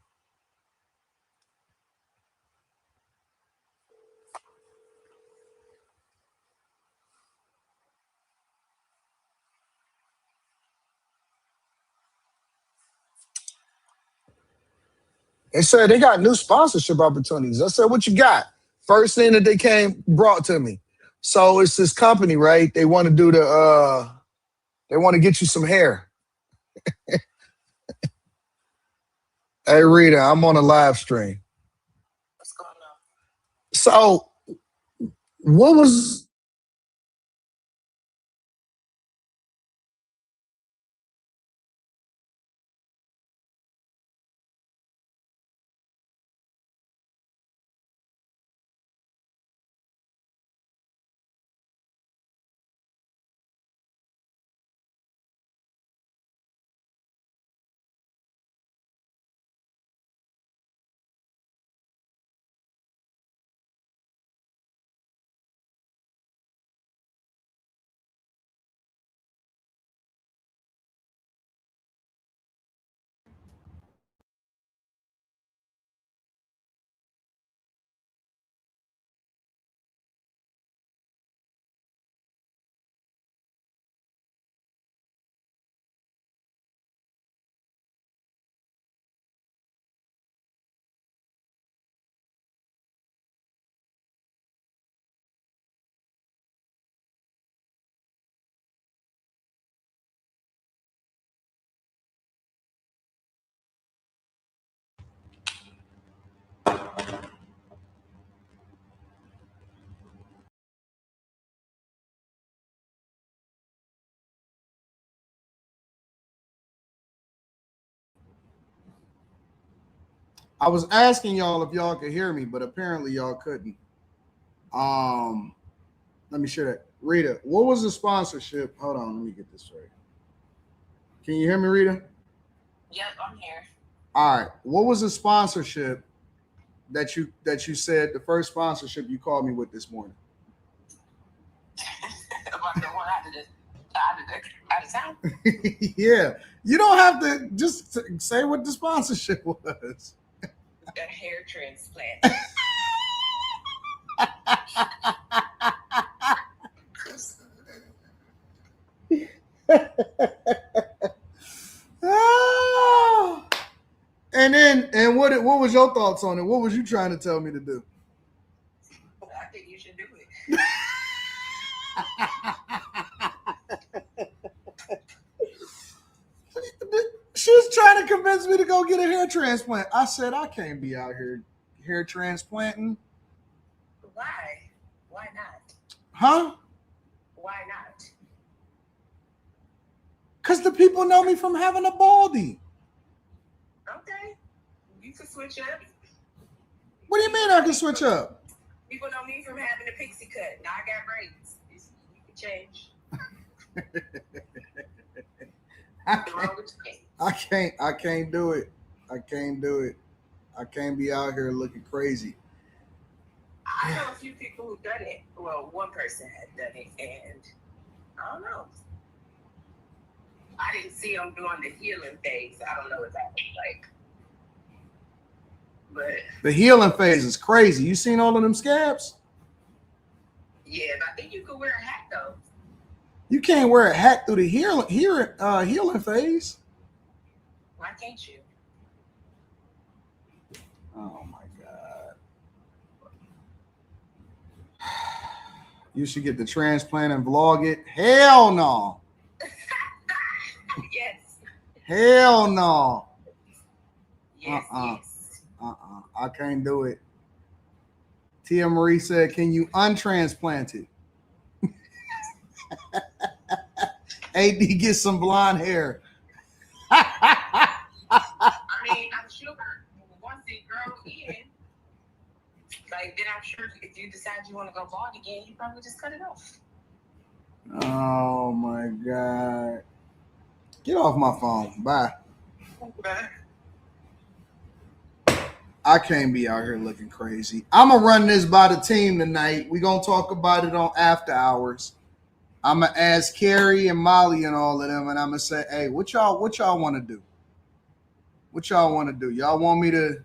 They said they got new sponsorship opportunities. I said, what you got? First thing that they brought to me. So it's this company, right? They want to do they want to get you some hair. Hey Rita, I'm on a live stream. What's going on? So what was I was asking y'all if y'all could hear me, but apparently y'all couldn't. Let me share that. Rita, what was the sponsorship? Hold on, let me get this right. Can you hear me, Rita? Yep, I'm here. All right. What was the sponsorship that you said, the first sponsorship you called me with this morning? About the one out of town? Yeah. You don't have to just say what the sponsorship was. A hair transplant. Ah. And what was your thoughts on it? What was you trying to tell me to do? I think you should do it. She was trying to convince me to go get a hair transplant. I said I can't be out here hair transplanting. Why? Why not? Huh? Why not? Because the people know me from having a baldy. Okay. You can switch up. What do you mean I can switch up? People know me from having a pixie cut. Now I got braids. You can change. I can't do it. I can't do it. I can't be out here looking crazy. I know a few people who've done it. Well, one person had done it, and I don't know. I didn't see them doing the healing phase. I don't know what that was like. But the healing phase is crazy. You seen all of them scabs? Yeah, I think you could wear a hat though. You can't wear a hat through the healing phase. Why can't you? Oh my God. You should get the transplant and vlog it. Hell no. Yes. Hell no. Yes, yes. I can't do it. Tia Marie said, can you untransplant it? AD, get some blonde hair. I mean, I'm sure once it grows in, like then I'm sure if you decide you want to go bald again, you probably just cut it off. Oh my God. Get off my phone. Bye. Bye. I can't be out here looking crazy. I'm going to run this by the team tonight. We're going to talk about it on After Hours. I'm going to ask Carrie and Molly and all of them, and I'm going to say, hey, what y'all want to do? What y'all want to do? Y'all want me to...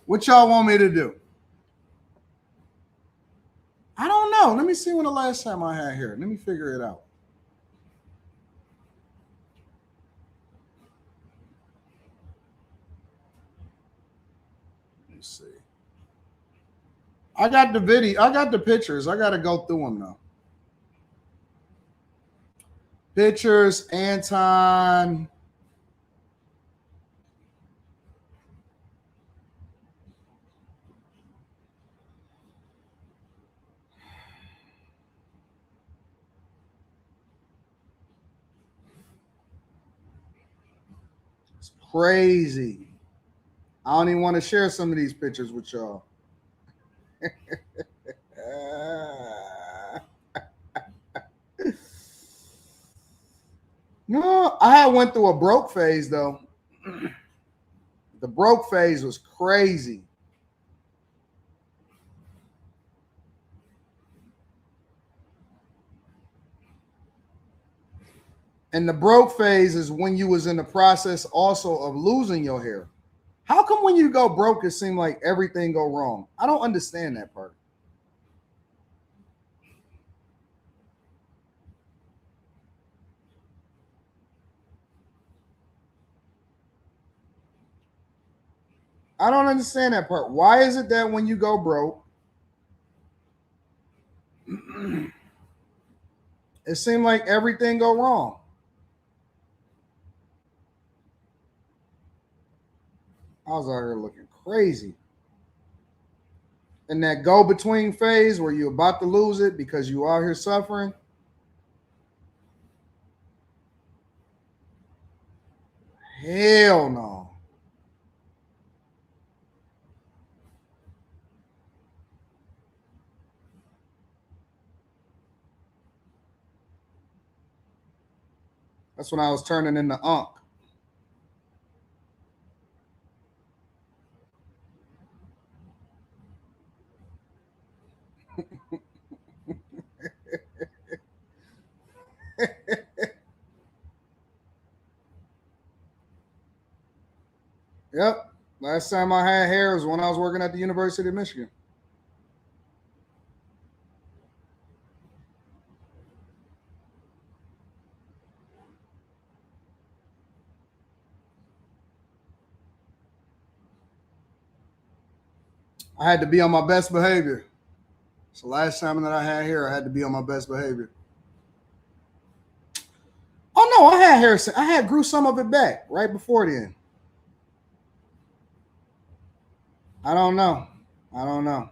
What y'all want me to do? I don't know. Let me see when the last time I had hair. Let me figure it out. Let me see. I got the video. I got the pictures. I got to go through them now. Pictures, Anton. It's crazy. I don't even want to share some of these pictures with y'all. No, I went through a broke phase though. The broke phase was crazy. And the broke phase is when you was in the process also of losing your hair. How come when you go broke, it seems like everything go wrong? I don't understand that part. I don't understand that part. Why is it that when you go broke, it seemed like everything go wrong? I was out here looking crazy. In that go-between phase where you're about to lose it because you are here suffering. Hell no. That's when I was turning into Unk. Yep. Last time I had hair was when I was working at the University of Michigan. I had to be on my best behavior. So last time that I had hair, I had to be on my best behavior. Oh no, I had hair. I had grew some of it back right before then. I don't know. I don't know.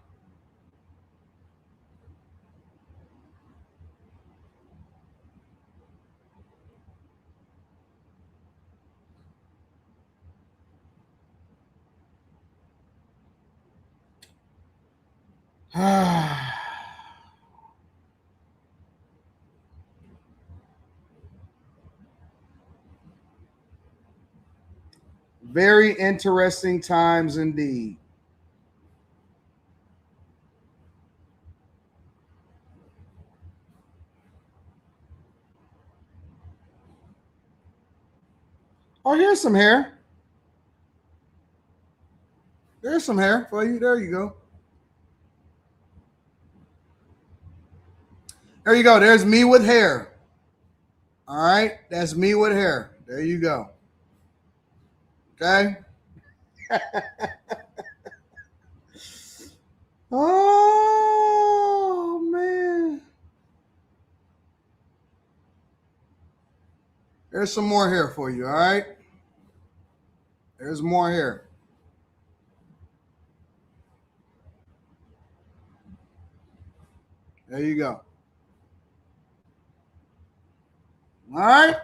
Very interesting times indeed. Oh, here's some hair. There's some hair for you. There you go. There you go. There's me with hair. All right. That's me with hair. There you go. Okay. Oh, man. There's some more hair for you. All right. There's more hair. There you go. All right.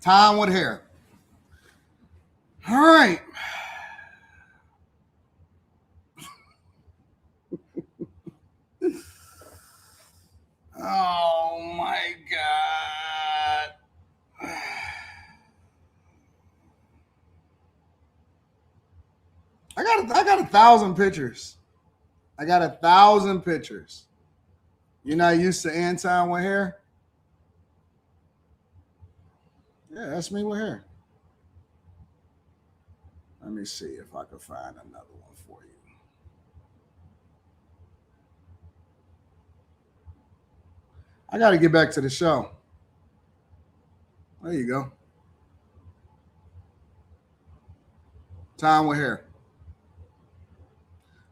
Time with hair. All right. Oh my God. I got 1,000 pictures. I got 1,000 pictures. You're not used to Anton with hair? Yeah, that's me with hair. Let me see if I can find another one for you. I got to get back to the show. There you go. Time with hair.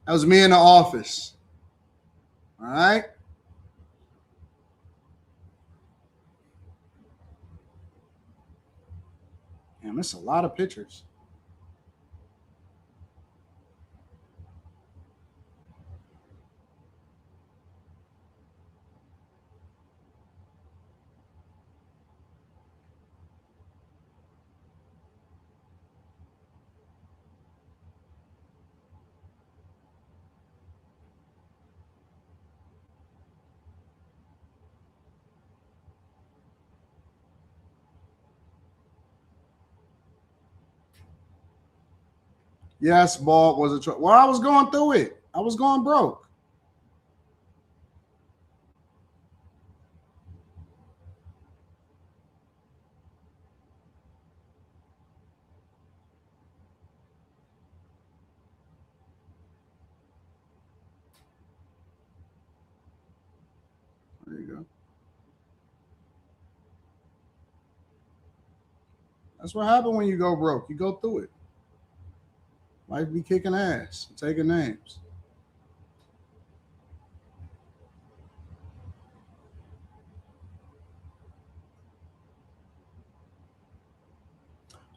That was me in the office. All right. Damn, that's a lot of pictures. Yes, bald was a choice. Well, I was going through it. I was going broke. There you go. That's what happened when you go broke. You go through it. Life be kicking ass, taking names.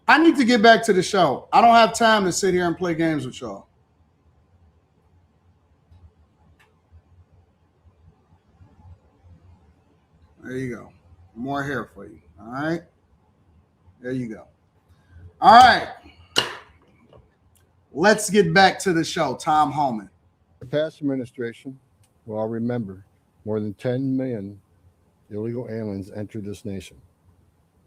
I need to get back to the show. I don't have time to sit here and play games with y'all. There you go. More hair for you. All right. There you go. All right. Let's get back to the show. Tom Homan. The past administration will all remember more than 10 million illegal aliens entered this nation.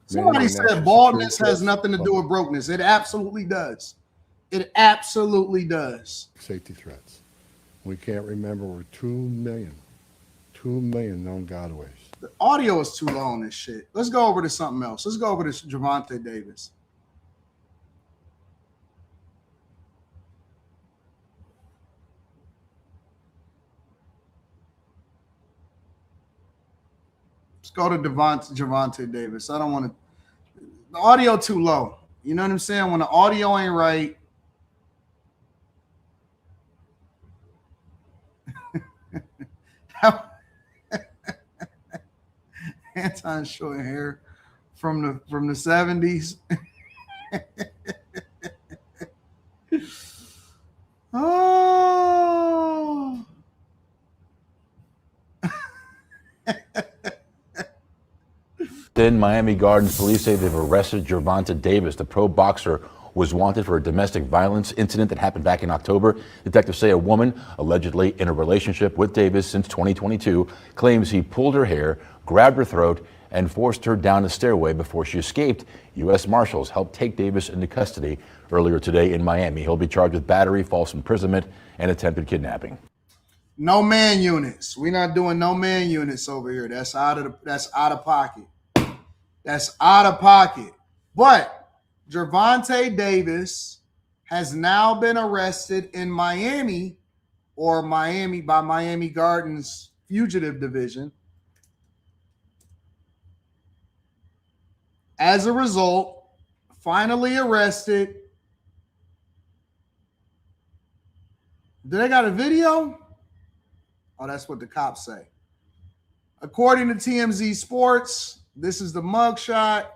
Somebody said baldness has nothing to do with brokenness. It absolutely does. It absolutely does. Safety threats. We can't remember over 2 million known gotaways. The audio is too low on this shit. Let's go over to something else. Let's go over to Gervonta Davis. Let's go to Gervonta Davis. I don't want to. The audio too low. You know what I'm saying? When the audio ain't right. Anton short hair from the 70s. Oh. In Miami Gardens, police say they've arrested Gervonta Davis. The pro boxer was wanted for a domestic violence incident that happened back in October. Detectives say a woman, allegedly in a relationship with Davis since 2022, claims he pulled her hair, grabbed her throat, and forced her down a stairway before she escaped. U.S. Marshals helped take Davis into custody earlier today in Miami. He'll be charged with battery, false imprisonment, and attempted kidnapping. No man units. We're not doing no man units over here. That's out of pocket. That's out of pocket. But Gervonta Davis has now been arrested in Miami by Miami Gardens Fugitive Division. As a result, finally arrested. Do they got a video? Oh, that's what the cops say. According to TMZ Sports, this is the mugshot.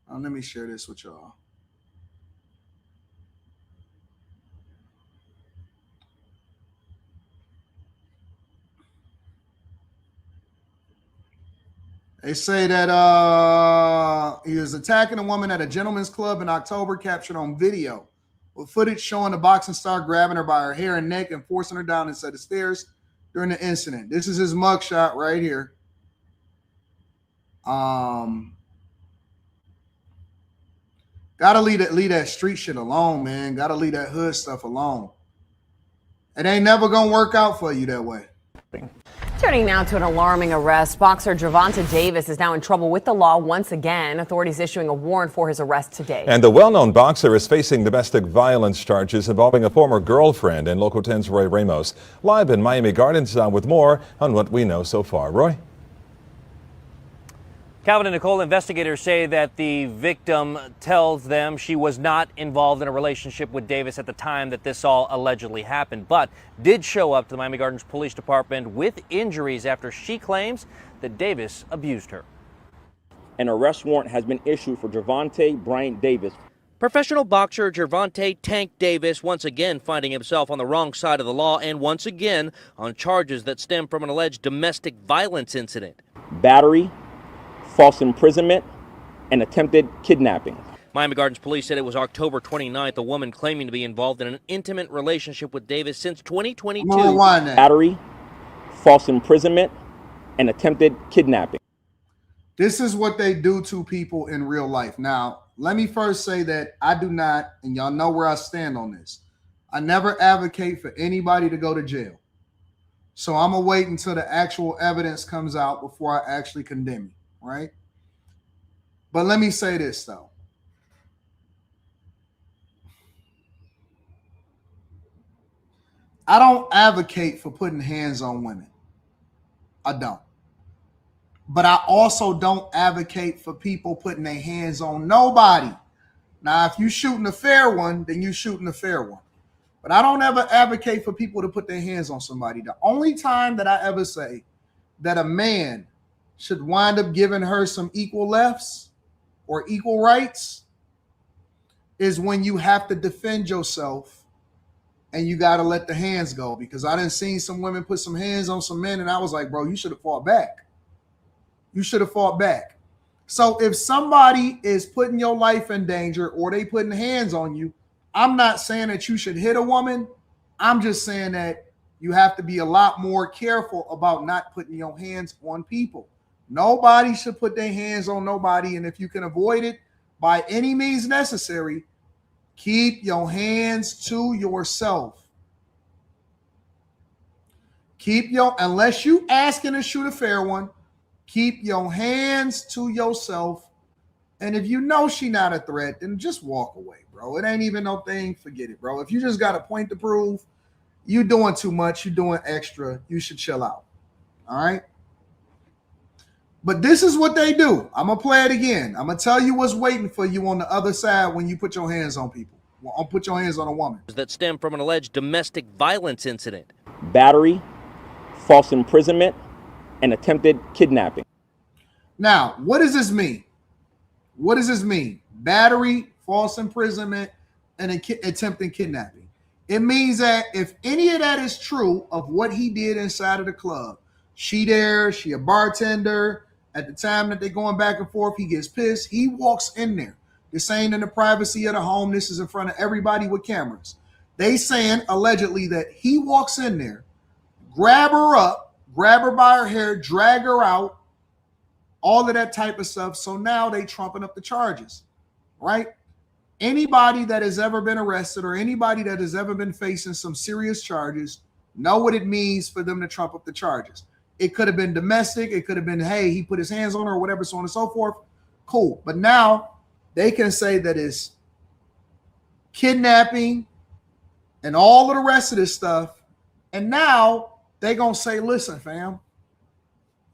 Let me share this with y'all. They say that he was attacking a woman at a gentleman's club in October, captured on video, with footage showing the boxing star grabbing her by her hair and neck and forcing her down a set of stairs during the incident. This is his mugshot right here. Gotta leave that street shit alone, man. Gotta leave that hood stuff alone. It ain't never gonna work out for you that way. Turning now to an alarming arrest. Boxer Gervonta Davis is now in trouble with the law once again. Authorities issuing a warrant for his arrest today. And the well-known boxer is facing domestic violence charges involving a former girlfriend. And Local 10's Roy Ramos live in Miami Gardens with more on what we know so far. Roy? Calvin and Nicole, investigators say that the victim tells them she was not involved in a relationship with Davis at the time that this all allegedly happened, but did show up to the Miami Gardens Police Department with injuries after she claims that Davis abused her. An arrest warrant has been issued for Gervonta Bryant Davis. Professional boxer Gervonta Tank Davis once again finding himself on the wrong side of the law and once again on charges that stem from an alleged domestic violence incident. Battery, false imprisonment, and attempted kidnapping. Miami Gardens police said it was October 29th, a woman claiming to be involved in an intimate relationship with Davis since 2022. Battery, false imprisonment, and attempted kidnapping. This is what they do to people in real life. Now, let me first say that I do not, and y'all know where I stand on this, I never advocate for anybody to go to jail. So I'm going to wait until the actual evidence comes out before I actually condemn you. Right? But let me say this, though. I don't advocate for putting hands on women. I don't. But I also don't advocate for people putting their hands on nobody. Now, if you're shooting a fair one, then you're shooting a fair one. But I don't ever advocate for people to put their hands on somebody. The only time that I ever say that a man should wind up giving her some equal lefts or equal rights is when you have to defend yourself and you got to let the hands go. Because I done seen some women put some hands on some men and I was like, bro, you should have fought back. You should have fought back. So if somebody is putting your life in danger or they putting hands on you, I'm not saying that you should hit a woman. I'm just saying that you have to be a lot more careful about not putting your hands on people. Nobody should put their hands on nobody. And if you can avoid it by any means necessary, keep your hands to yourself. Unless you asking to shoot a fair one, keep your hands to yourself. And if you know she not a threat, then just walk away, bro. It ain't even no thing. Forget it, bro. If you just got a point to prove, you doing too much, you doing extra, you should chill out. All right? But this is what they do. I'm going to play it again. I'm going to tell you what's waiting for you on the other side when you put your hands on people. Put your hands on a woman. That stem from an alleged domestic violence incident. Battery, false imprisonment, and attempted kidnapping. Now, what does this mean? What does this mean? Battery, false imprisonment, and attempted kidnapping. It means that if any of that is true of what he did inside of the club, she a bartender. At the time that they're going back and forth, he gets pissed. He walks in there. This ain't in the privacy of the home. This is in front of everybody with cameras. They saying allegedly that he walks in there, grab her up, grab her by her hair, drag her out, all of that type of stuff. So now they trumping up the charges, right? Anybody that has ever been arrested or anybody that has ever been facing some serious charges know what it means for them to trump up the charges. It could have been domestic. It could have been, hey, he put his hands on her or whatever, so on and so forth. Cool. But now they can say that it's kidnapping and all of the rest of this stuff. And now they're going to say, listen, fam,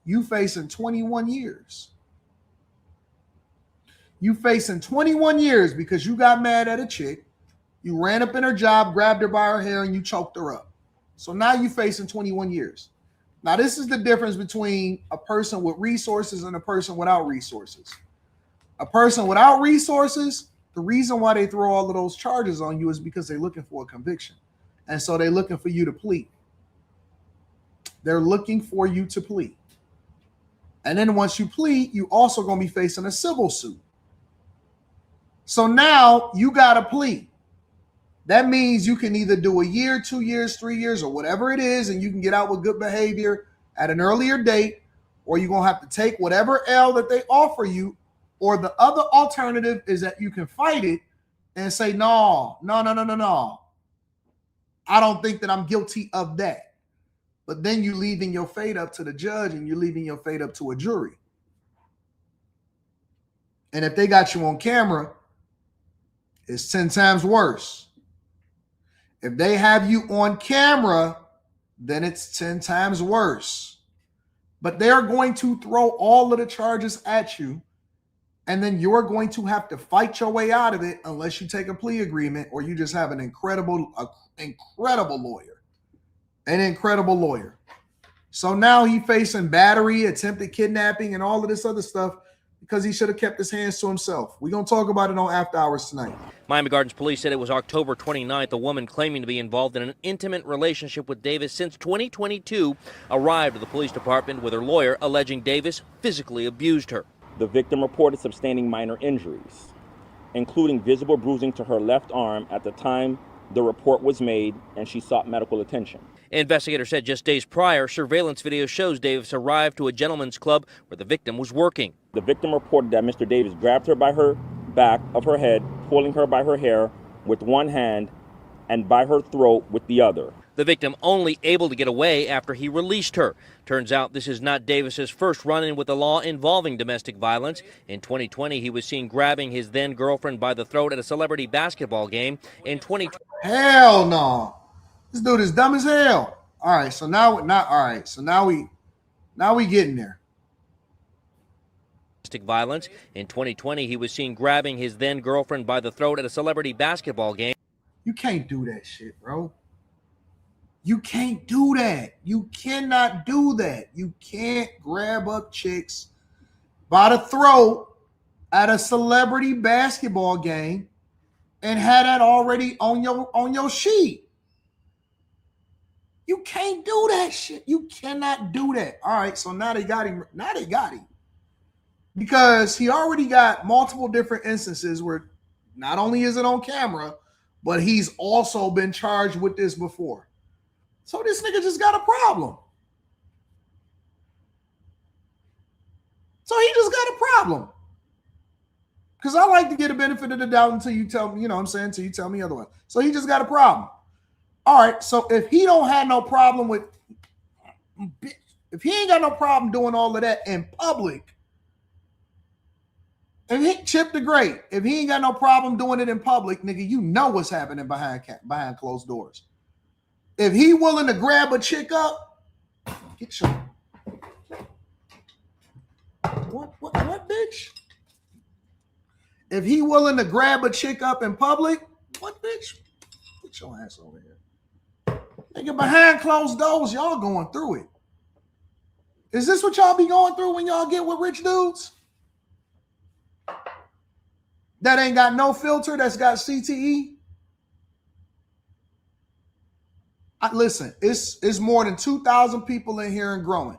you facing 21 years. You facing 21 years because you got mad at a chick. You ran up in her job, grabbed her by her hair, and you choked her up. So now you facing 21 years. Now, this is the difference between a person with resources and a person without resources. A person without resources, the reason why they throw all of those charges on you is because they're looking for a conviction. And so they're looking for you to plead. They're looking for you to plead. And then once you plead, you also going to be facing a civil suit. So now you got to plead. That means you can either do a year, 2 years, 3 years, or whatever it is, and you can get out with good behavior at an earlier date, or you're going to have to take whatever L that they offer you, or the other alternative is that you can fight it and say, no. I don't think that I'm guilty of that. But then you're leaving your fate up to the judge and you're leaving your fate up to a jury. And if they got you on camera, it's 10 times worse. If they have you on camera, then it's 10 times worse. But they're going to throw all of the charges at you, and then you're going to have to fight your way out of it unless you take a plea agreement or you just have an incredible lawyer. An incredible lawyer. So now he's facing battery, attempted kidnapping, and all of this other stuff because he should have kept his hands to himself. We're going to talk about it on After Hours tonight. Miami Gardens police said it was October 29th. A woman claiming to be involved in an intimate relationship with Davis since 2022 arrived at the police department with her lawyer alleging Davis physically abused her. The victim reported sustaining minor injuries, including visible bruising to her left arm at the time the report was made, and she sought medical attention. Investigators said just days prior, surveillance video shows Davis arrived to a gentleman's club where the victim was working. The victim reported that Mr. Davis grabbed her by her back of her head, pulling her by her hair with one hand and by her throat with the other. The victim only able to get away after he released her. Turns out this is not Davis's first run-in with the law involving domestic violence. In 2020, he was seen grabbing his then-girlfriend by the throat at a celebrity basketball game. In 2020, hell no. This dude is dumb as hell. All right, so now we getting there. Domestic violence. In 2020, he was seen grabbing his then-girlfriend by the throat at a celebrity basketball game. You can't do that shit, bro. You can't do that. You cannot do that. You can't grab up chicks by the throat at a celebrity basketball game and have that already on your sheet. You can't do that shit. You cannot do that. All right, so now they got him. because he already got multiple different instances where not only is it on camera, but he's also been charged with this before. So this nigga just got a problem. So he just got a problem. Because I like to get a benefit of the doubt until you tell me, you know what I'm saying, until you tell me otherwise. So he just got a problem. All right, so if he don't have no problem with, if he ain't got no problem doing all of that in public, if he Chip the Great, if he ain't got no problem doing it in public, nigga, you know what's happening behind closed doors. If he willing to grab a chick up, get your what bitch? If he willing to grab a chick up in public, what bitch? Get your ass over here. Nigga, behind closed doors, y'all going through it. Is this what y'all be going through when y'all get with rich dudes? That ain't got no filter, that's got CTE? Listen, it's more than 2,000 people in here and growing.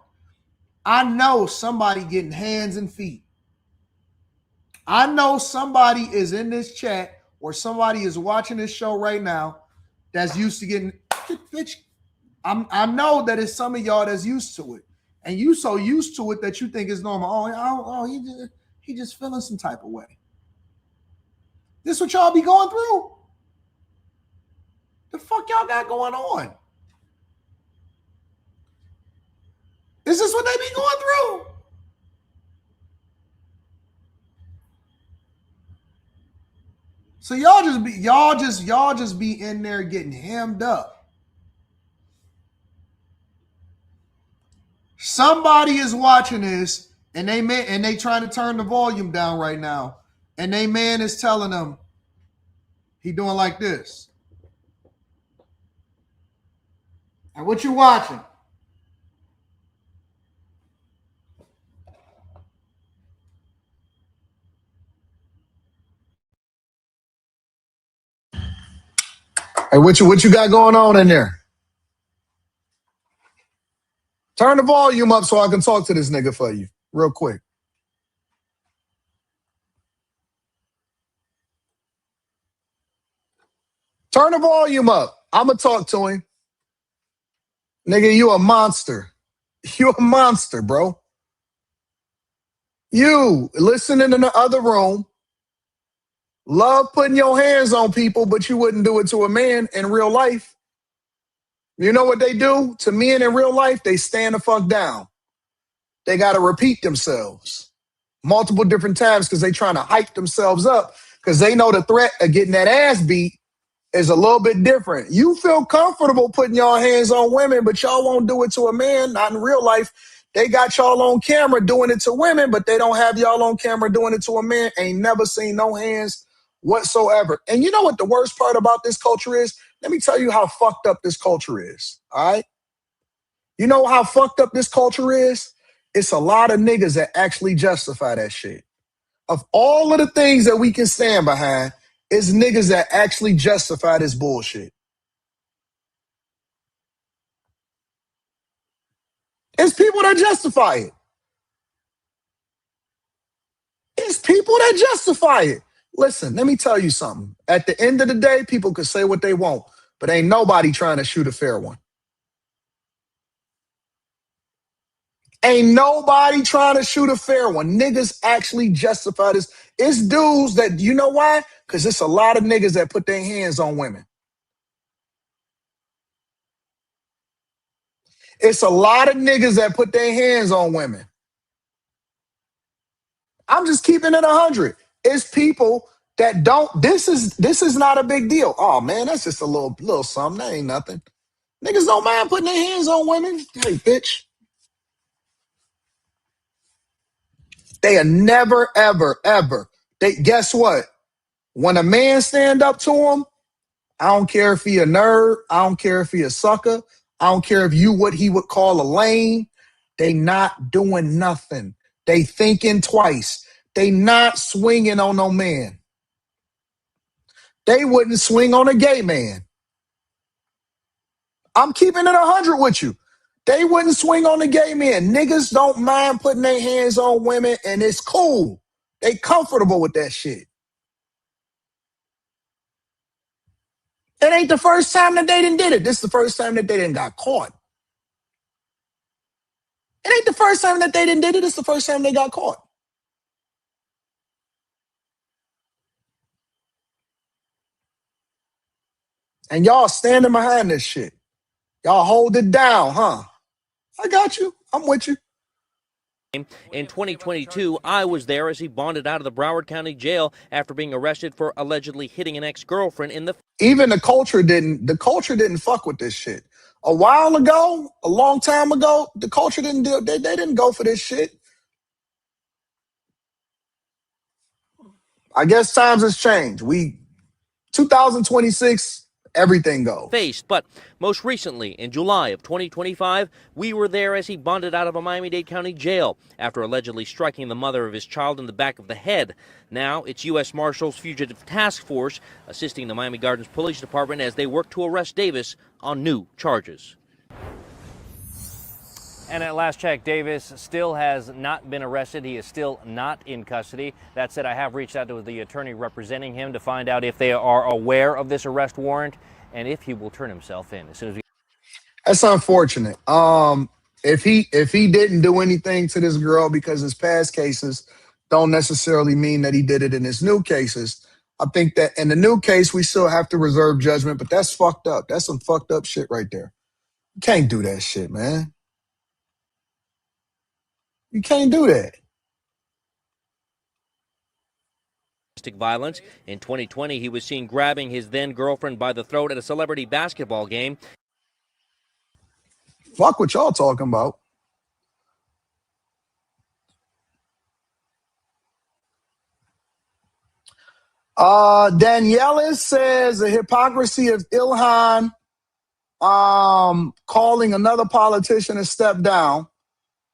I know somebody getting hands and feet. I know somebody is in this chat or somebody is watching this show right now that's used to getting, bitch, I know that it's some of y'all that's used to it. And you so used to it that you think it's normal. He just feeling some type of way. This what y'all be going through? The fuck y'all got going on? Is this what they be going through? So y'all just be in there getting hemmed up. Somebody is watching this and they trying to turn the volume down right now. And they man is telling them he doing like this. And what you watching? Hey, what you got going on in there? Turn the volume up so I can talk to this nigga for you real quick. Turn the volume up. I'm going to talk to him. Nigga, you a monster. You a monster, bro. You listening in the other room, love putting your hands on people, but you wouldn't do it to a man in real life. You know what they do to men in real life? They stand the fuck down. They got to repeat themselves multiple different times because they trying to hype themselves up because they know the threat of getting that ass beat is a little bit different. You feel comfortable putting your hands on women, but y'all won't do it to a man, not in real life. They got y'all on camera doing it to women, but they don't have y'all on camera doing it to a man. Ain't never seen no hands whatsoever. And you know what the worst part about this culture is? Let me tell you how fucked up this culture is, all right? You know how fucked up this culture is? It's a lot of niggas that actually justify that shit. Of all of the things that we can stand behind, it's niggas that actually justify this bullshit. It's people that justify it. It's people that justify it. Listen, let me tell you something. At the end of the day, people can say what they want, but ain't nobody trying to shoot a fair one. Ain't nobody trying to shoot a fair one. Niggas actually justify this. It's dudes that, you know why? Because it's a lot of niggas that put their hands on women. It's a lot of niggas that put their hands on women. I'm just keeping it 100. It's people that don't. This is not a big deal. Oh man, that's just a little something. That ain't nothing. Niggas don't mind putting their hands on women. Hey, bitch. They are never, ever, ever. Guess what? When a man stand up to him, I don't care if he a nerd. I don't care if he a sucker. I don't care if you what he would call a lame. They not doing nothing. They thinking twice. They not swinging on no man. They wouldn't swing on a gay man. I'm keeping it 100 with you. They wouldn't swing on the gay men. Niggas don't mind putting their hands on women, and it's cool. They comfortable with that shit. It ain't the first time that they done did it. This is the first time that they done got caught. It ain't the first time that they done did it. It's the first time they got caught. And y'all standing behind this shit. Y'all hold it down, huh? I got you. I'm with you. In 2022, I was there as he bonded out of the Broward County Jail after being arrested for allegedly hitting an ex-girlfriend in the... Even the culture didn't fuck with this shit. A while ago, a long time ago, the culture didn't do they didn't go for this shit. I guess times has changed. 2026, everything goes. Faced, but most recently, in July of 2025, we were there as he bonded out of a Miami-Dade County jail after allegedly striking the mother of his child in the back of the head. Now, it's U.S. Marshals Fugitive Task Force assisting the Miami Gardens Police Department as they work to arrest Davis on new charges. And at last check, Davis still has not been arrested. He is still not in custody. That said, I have reached out to the attorney representing him to find out if they are aware of this arrest warrant and if he will turn himself in as soon as we... That's unfortunate. If he didn't do anything to this girl because his past cases don't necessarily mean that he did it in his new cases. I think that in the new case, we still have to reserve judgment, but that's fucked up. That's some fucked up shit right there. You can't do that shit, man. You can't do that. Violence. In 2020, he was seen grabbing his then girlfriend by the throat at a celebrity basketball game. Fuck what y'all talking about. Daniela says the hypocrisy of Ilhan calling another politician to step down.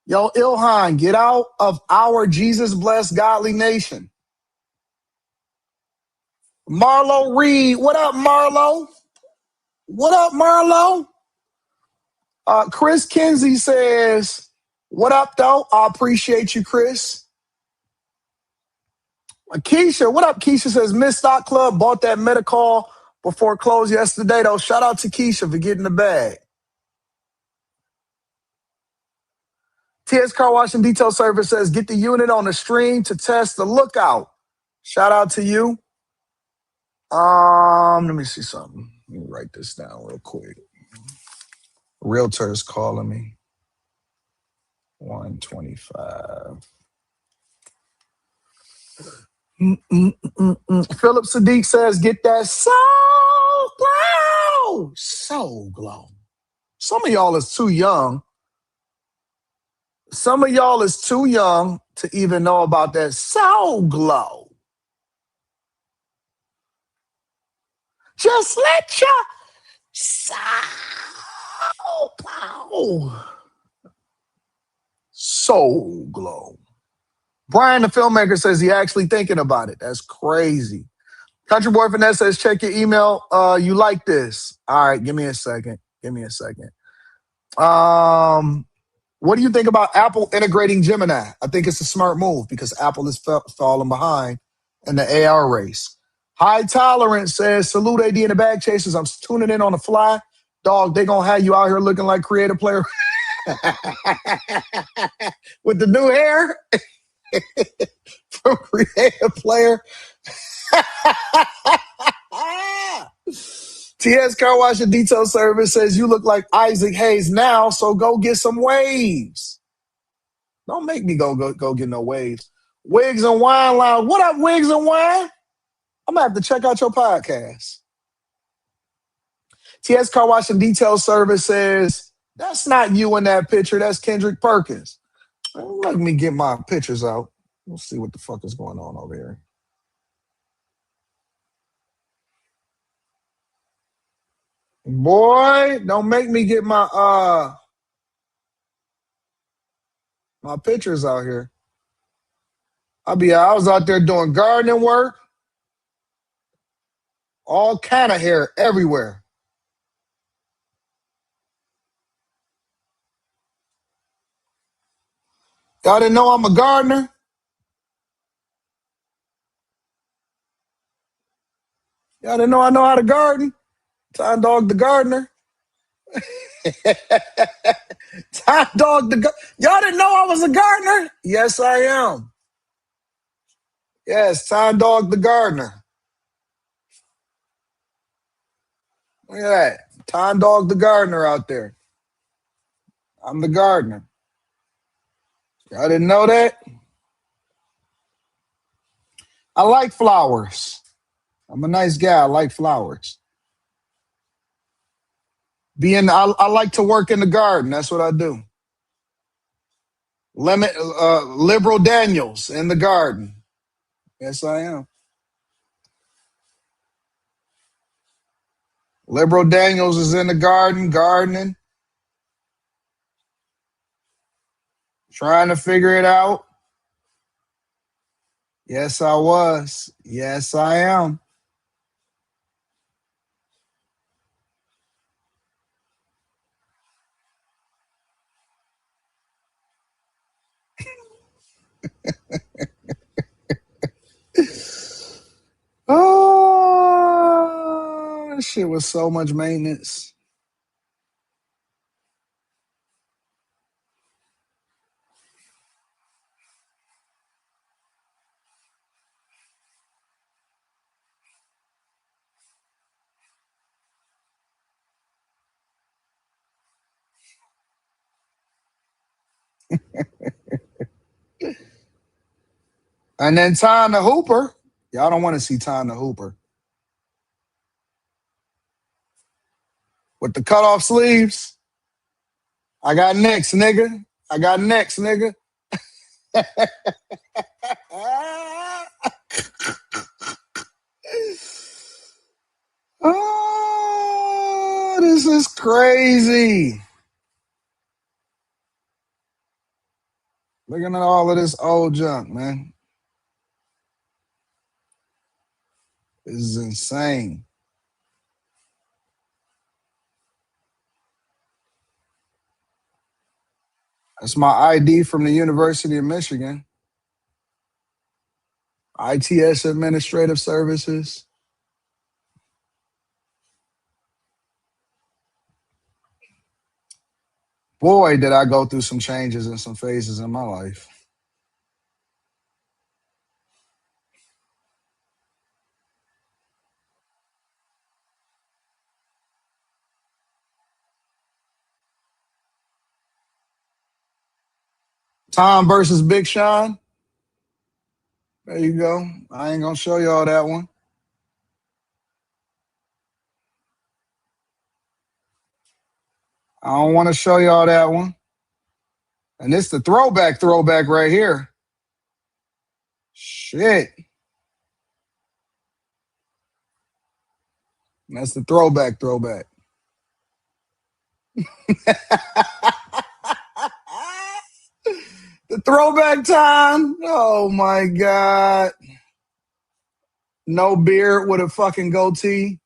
Yo, Ilhan, get out of our Jesus-blessed godly nation. Marlo Reed, what up, Marlo? What up, Marlo? Chris Kinsey says, what up, though? I appreciate you, Chris. Keisha, what up? Keisha says, Miss Stock Club bought that Metacall before it closed yesterday, though. Shout out to Keisha for getting the bag. TS Car Wash and Detail Service says, get the unit on the stream to test the lookout. Shout out to you. Let me see something. Let me write this down real quick. Realtor's calling me. 125. Philip Sadiq says, get that soul glow. Soul glow. Some of y'all is too young. Some of y'all is too young to even know about that soul glow. Just let your soul glow. Soul glow. Brian, the filmmaker, says he actually thinking about it. That's crazy. Country Boy Finesse says, check your email. You like this. All right, give me a second. What do you think about Apple integrating Gemini? I think it's a smart move because Apple is falling behind in the AR race. High Tolerance says, salute AD and the Bag Chasers. I'm tuning in on the fly. Dog, they going to have you out here looking like Creative Player with the new hair from Creative Player. TS Car Wash and Detail Service says, you look like Isaac Hayes now, so go get some waves. Don't make me go get no waves. Wigs and Wine Lounge. What up, Wigs and Wine? I'm going to have to check out your podcast. TS Car Wash and Detail Service says, that's not you in that picture. That's Kendrick Perkins. Let me get my pictures out. We'll see what the fuck is going on over here. Boy, don't make me get my my pictures out here. I was out there doing gardening work. All kind of hair everywhere. Y'all didn't know I'm a gardener? Y'all didn't know I know how to garden? Time Dog the gardener. Time Dog the Y'all didn't know I was a gardener? Yes, I am. Yes, Time Dog the gardener. Look at that. Time Dog the gardener out there. I'm the gardener. Y'all didn't know that? I like flowers. I'm a nice guy. I like flowers. I like to work in the garden. That's what I do. Liberal Daniels in the garden. Yes, I am. Liberal Daniels is in the garden, gardening, trying to figure it out. Yes, I was. Yes, I am. Oh, that shit was so much maintenance. And then Time the Hooper. Y'all don't want to see Time the Hooper. With the cutoff sleeves. I got next, nigga. I got next, nigga. Oh, this is crazy. Looking at all of this old junk, man. This is insane. That's my ID from the University of Michigan. ITS Administrative Services. Boy, did I go through some changes and some phases in my life. Tom versus Big Sean. There you go. I ain't gonna show y'all that one. I don't want to show y'all that one. And it's the throwback right here. Shit. That's the throwback. The throwback time. Oh my God. No beard with a fucking goatee.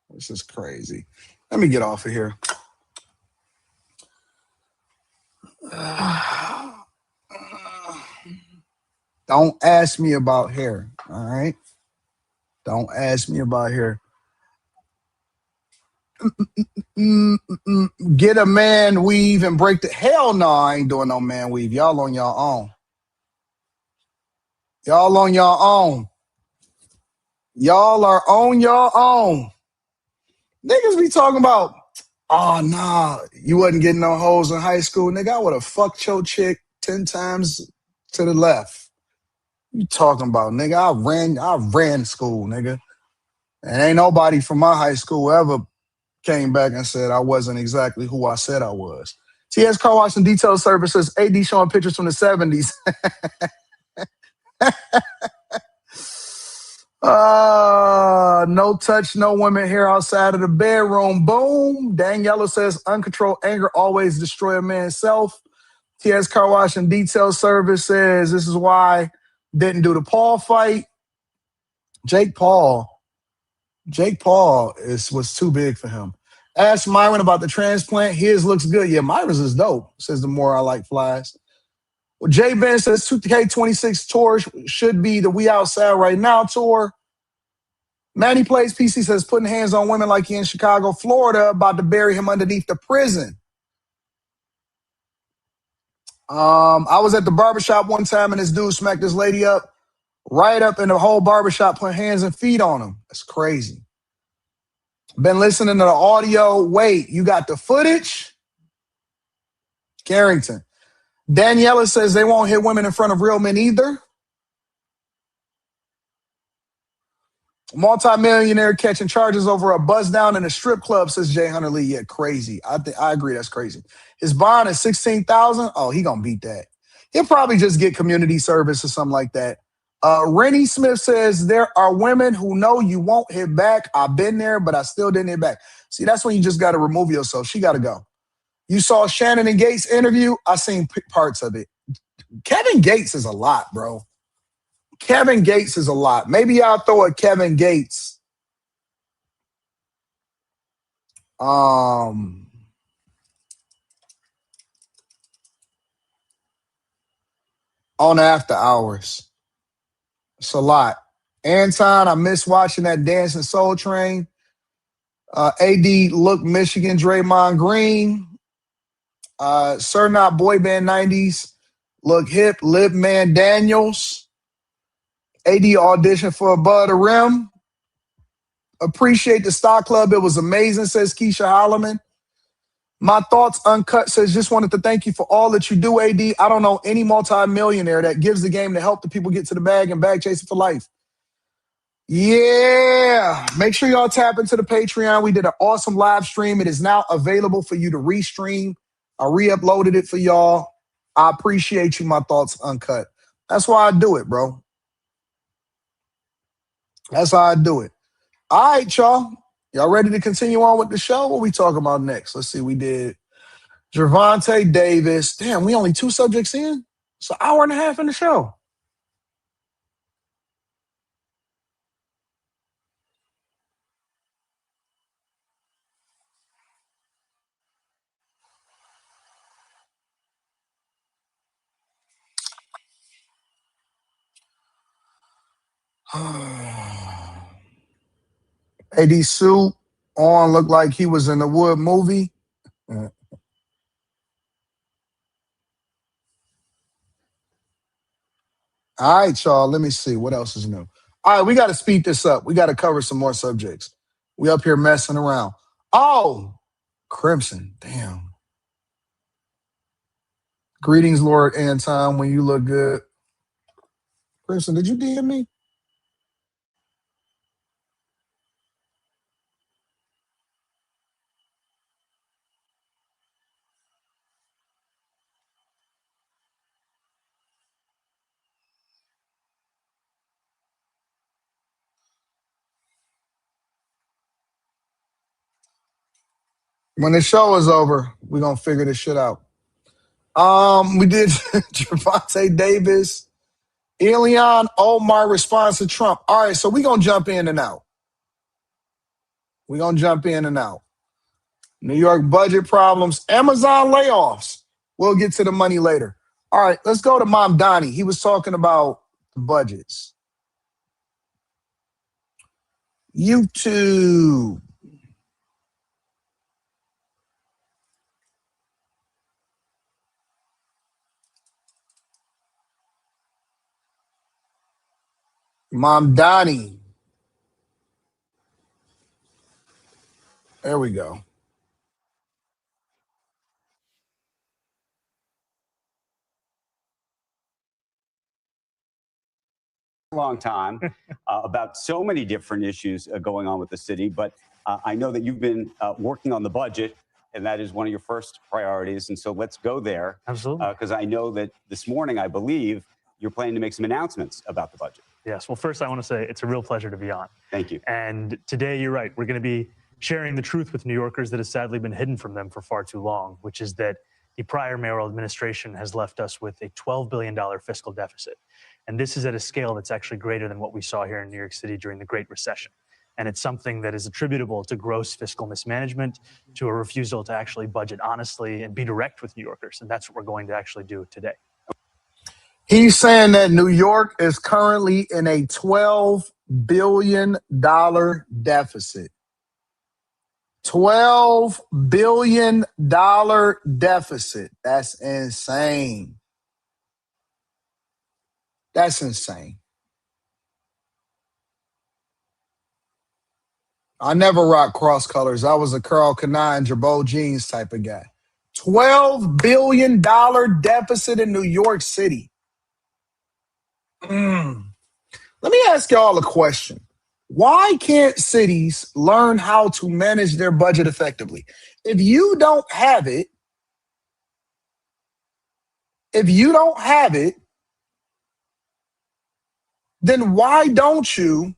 This is crazy. Let me get off of here. Don't ask me about hair. All right. Don't ask me about hair. Get a man weave and break the hell no, I ain't doing no man weave. Y'all on your own. Y'all on your own. Y'all are on your own. Niggas be talking about, oh nah, you wasn't getting no hoes in high school. Nigga, I would have fucked your chick 10 times to the left. You talking about, nigga? I ran school, nigga. And ain't nobody from my high school ever came back and said I wasn't exactly who I said I was. TS Car Wash and Detail Services, AD showing pictures from the 70s. No touch, no women here outside of the bedroom. Boom. Daniela says uncontrolled anger always destroy a man's self. TS Car Wash and Detail Service says this is why didn't do the Paul fight. Jake Paul was too big for him. Ask Myron about the transplant. His looks good. Yeah, Myron's is dope, says the more I like flies. Well, Jay Ben says 2K26 tour should be the We Outside Right Now tour. Manny Plays PC says putting hands on women like he in Chicago, Florida, about to bury him underneath the prison. I was at the barbershop one time and this dude smacked this lady up right up in the whole barbershop, put hands and feet on him. That's crazy. Been listening to the audio. Wait, you got the footage? Carrington. Daniela says they won't hit women in front of real men either. Multi-millionaire catching charges over a buzz down in a strip club, says Jay Hunter Lee. Yeah, crazy. I agree, that's crazy. His bond is $16,000. Oh, he gonna beat that. He'll probably just get community service or something like that. Rennie Smith says there are women who know you won't hit back. I've been there, but I still didn't hit back. See, that's when you just got to remove yourself. She got to go. You saw Shannon and Gates interview. I seen parts of it. Kevin Gates is a lot, bro. Kevin Gates is a lot. Maybe I'll throw a Kevin Gates. On After Hours. It's a lot. Anton, I miss watching that Dancing Soul Train. AD Look Michigan, Draymond Green. Sir Not Boy Band 90s. Look Hip, Lip Man Daniels. AD audition for Above the Rim. Appreciate the Stock Club. It was amazing, says Keisha Holloman. My Thoughts Uncut says, just wanted to thank you for all that you do, AD. I don't know any multi-millionaire that gives the game to help the people get to the bag and bag chasing for life. Yeah. Make sure y'all tap into the Patreon. We did an awesome live stream. It is now available for you to restream. I re-uploaded it for y'all. I appreciate you, My Thoughts Uncut. That's why I do it, bro. That's how I do it. All right, y'all. Y'all ready to continue on with the show? What we talking about next? Let's see. We did Gervonta Davis. Damn, we only 2 subjects in? It's an hour and a half in the show. AD suit on looked like he was in the Wood movie. All right, y'all. Let me see. What else is new? All right, we got to speed this up. We got to cover some more subjects. We up here messing around. Oh, Crimson. Damn. Greetings, Lord Anton, when you look good. Crimson, did you DM me? When the show is over, we're going to figure this shit out. We did Gervonta Davis. Ilhan Omar response to Trump. All right, so we're going to jump in and out. We're going to jump in and out. New York budget problems. Amazon layoffs. We'll get to the money later. All right, let's go to Mom Donnie. He was talking about budgets. YouTube. Mom Donnie. There we go. Long time about so many different issues going on with the city, but I know that you've been working on the budget, and that is one of your first priorities. And so let's go there. Absolutely. Because I know that this morning, I believe, you're planning to make some announcements about the budget. Yes. Well, first, I want to say it's a real pleasure to be on. Thank you. And today, you're right. We're going to be sharing the truth with New Yorkers that has sadly been hidden from them for far too long, which is that the prior mayoral administration has left us with a $12 billion fiscal deficit. And this is at a scale that's actually greater than what we saw here in New York City during the Great Recession. And it's something that is attributable to gross fiscal mismanagement, to a refusal to actually budget honestly and be direct with New Yorkers. And that's what we're going to actually do today. He's saying that New York is currently in a $12 billion deficit. $12 billion deficit. That's insane. That's insane. I never rocked cross colors. I was a Karl Kani and Jabot jeans type of guy. $12 billion deficit in New York City. Let me ask y'all a question. Why can't cities learn how to manage their budget effectively? If you don't have it, then why don't you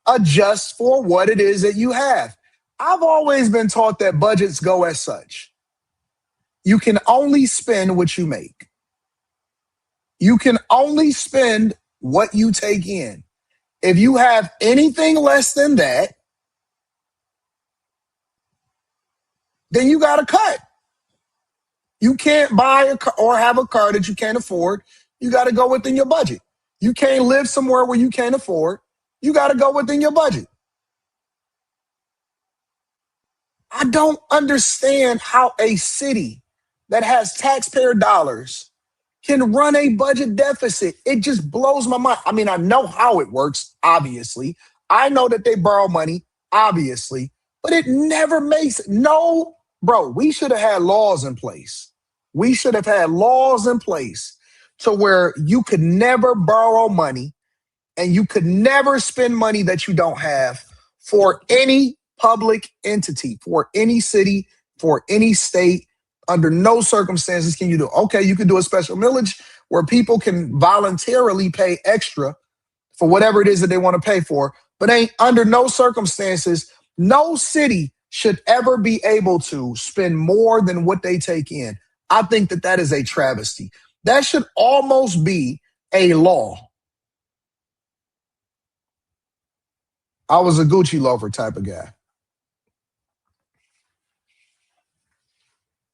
adjust for what it is that you have? I've always been taught that budgets go as such. You can only spend what you make. You can only spend what you take in. If you have anything less than that, then you got to cut. You can't buy a car or have a car that you can't afford. You got to go within your budget. You can't live somewhere where you can't afford. You got to go within your budget. I don't understand how a city that has taxpayer dollars can run a budget deficit. It just blows my mind. I mean, I know how it works, obviously. I know that they borrow money, obviously, but it never makes no, bro, we should have had laws in place. We should have had laws in place to where you could never borrow money and you could never spend money that you don't have for any public entity, for any city, for any state. Under no circumstances can you do. Okay, you can do a special millage where people can voluntarily pay extra for whatever it is that they want to pay for, but ain't under no circumstances, no city should ever be able to spend more than what they take in. I think that that is a travesty. That should almost be a law. I was a Gucci loafer type of guy.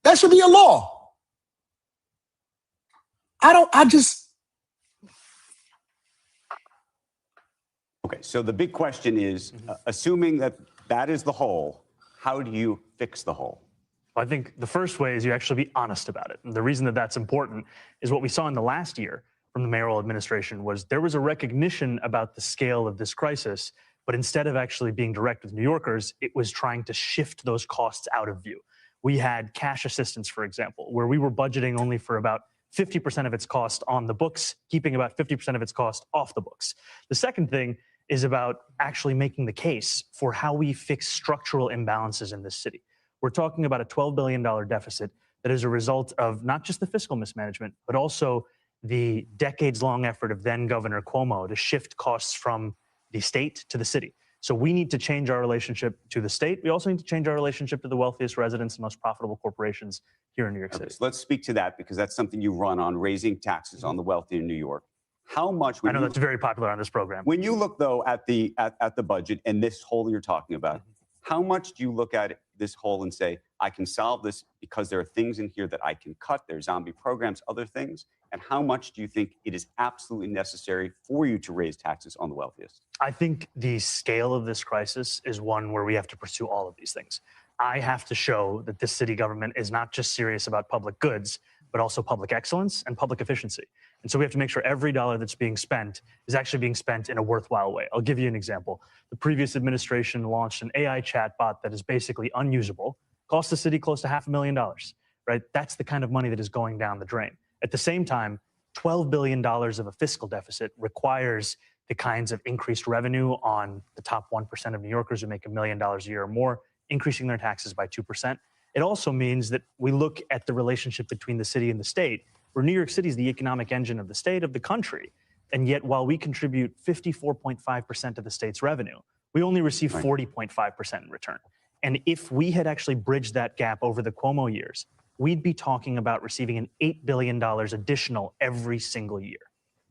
That should be a law. Okay, so the big question is, assuming that that is the hole, how do you fix the hole? I think the first way is you actually be honest about it. And the reason that that's important is what we saw in the last year from the mayoral administration was there was a recognition about the scale of this crisis, but instead of actually being direct with New Yorkers, it was trying to shift those costs out of view. We had cash assistance, for example, where we were budgeting only for about 50% of its cost on the books, keeping about 50% of its cost off the books. The second thing is about actually making the case for how we fix structural imbalances in this city. We're talking about a $12 billion deficit that is a result of not just the fiscal mismanagement, but also the decades-long effort of then Governor Cuomo to shift costs from the state to the city. So we need to change our relationship to the state. We also need to change our relationship to the wealthiest residents and most profitable corporations here in New York City. So let's speak to that because that's something you run on, raising taxes on the wealthy in New York. How much? I know that's very popular on this program. When you look, though, at the budget and this hole you're talking about, how much do you look at this hole and say, I can solve this because there are things in here that I can cut, there's zombie programs, other things? And how much do you think it is absolutely necessary for you to raise taxes on the wealthiest? I think the scale of this crisis is one where we have to pursue all of these things. I have to show that this city government is not just serious about public goods, but also public excellence and public efficiency. And so we have to make sure every dollar that's being spent is actually being spent in a worthwhile way. I'll give you an example. The previous administration launched an AI chatbot that is basically unusable, cost the city close to $500,000, right? That's the kind of money that is going down the drain. At the same time, $12 billion of a fiscal deficit requires the kinds of increased revenue on the top 1% of New Yorkers who make $1 million a year or more, increasing their taxes by 2%. It also means that we look at the relationship between the city and the state, where New York City is the economic engine of the state, of the country. And yet, while we contribute 54.5% of the state's revenue, we only receive 40.5% in return. And if we had actually bridged that gap over the Cuomo years, we'd be talking about receiving an $8 billion additional every single year.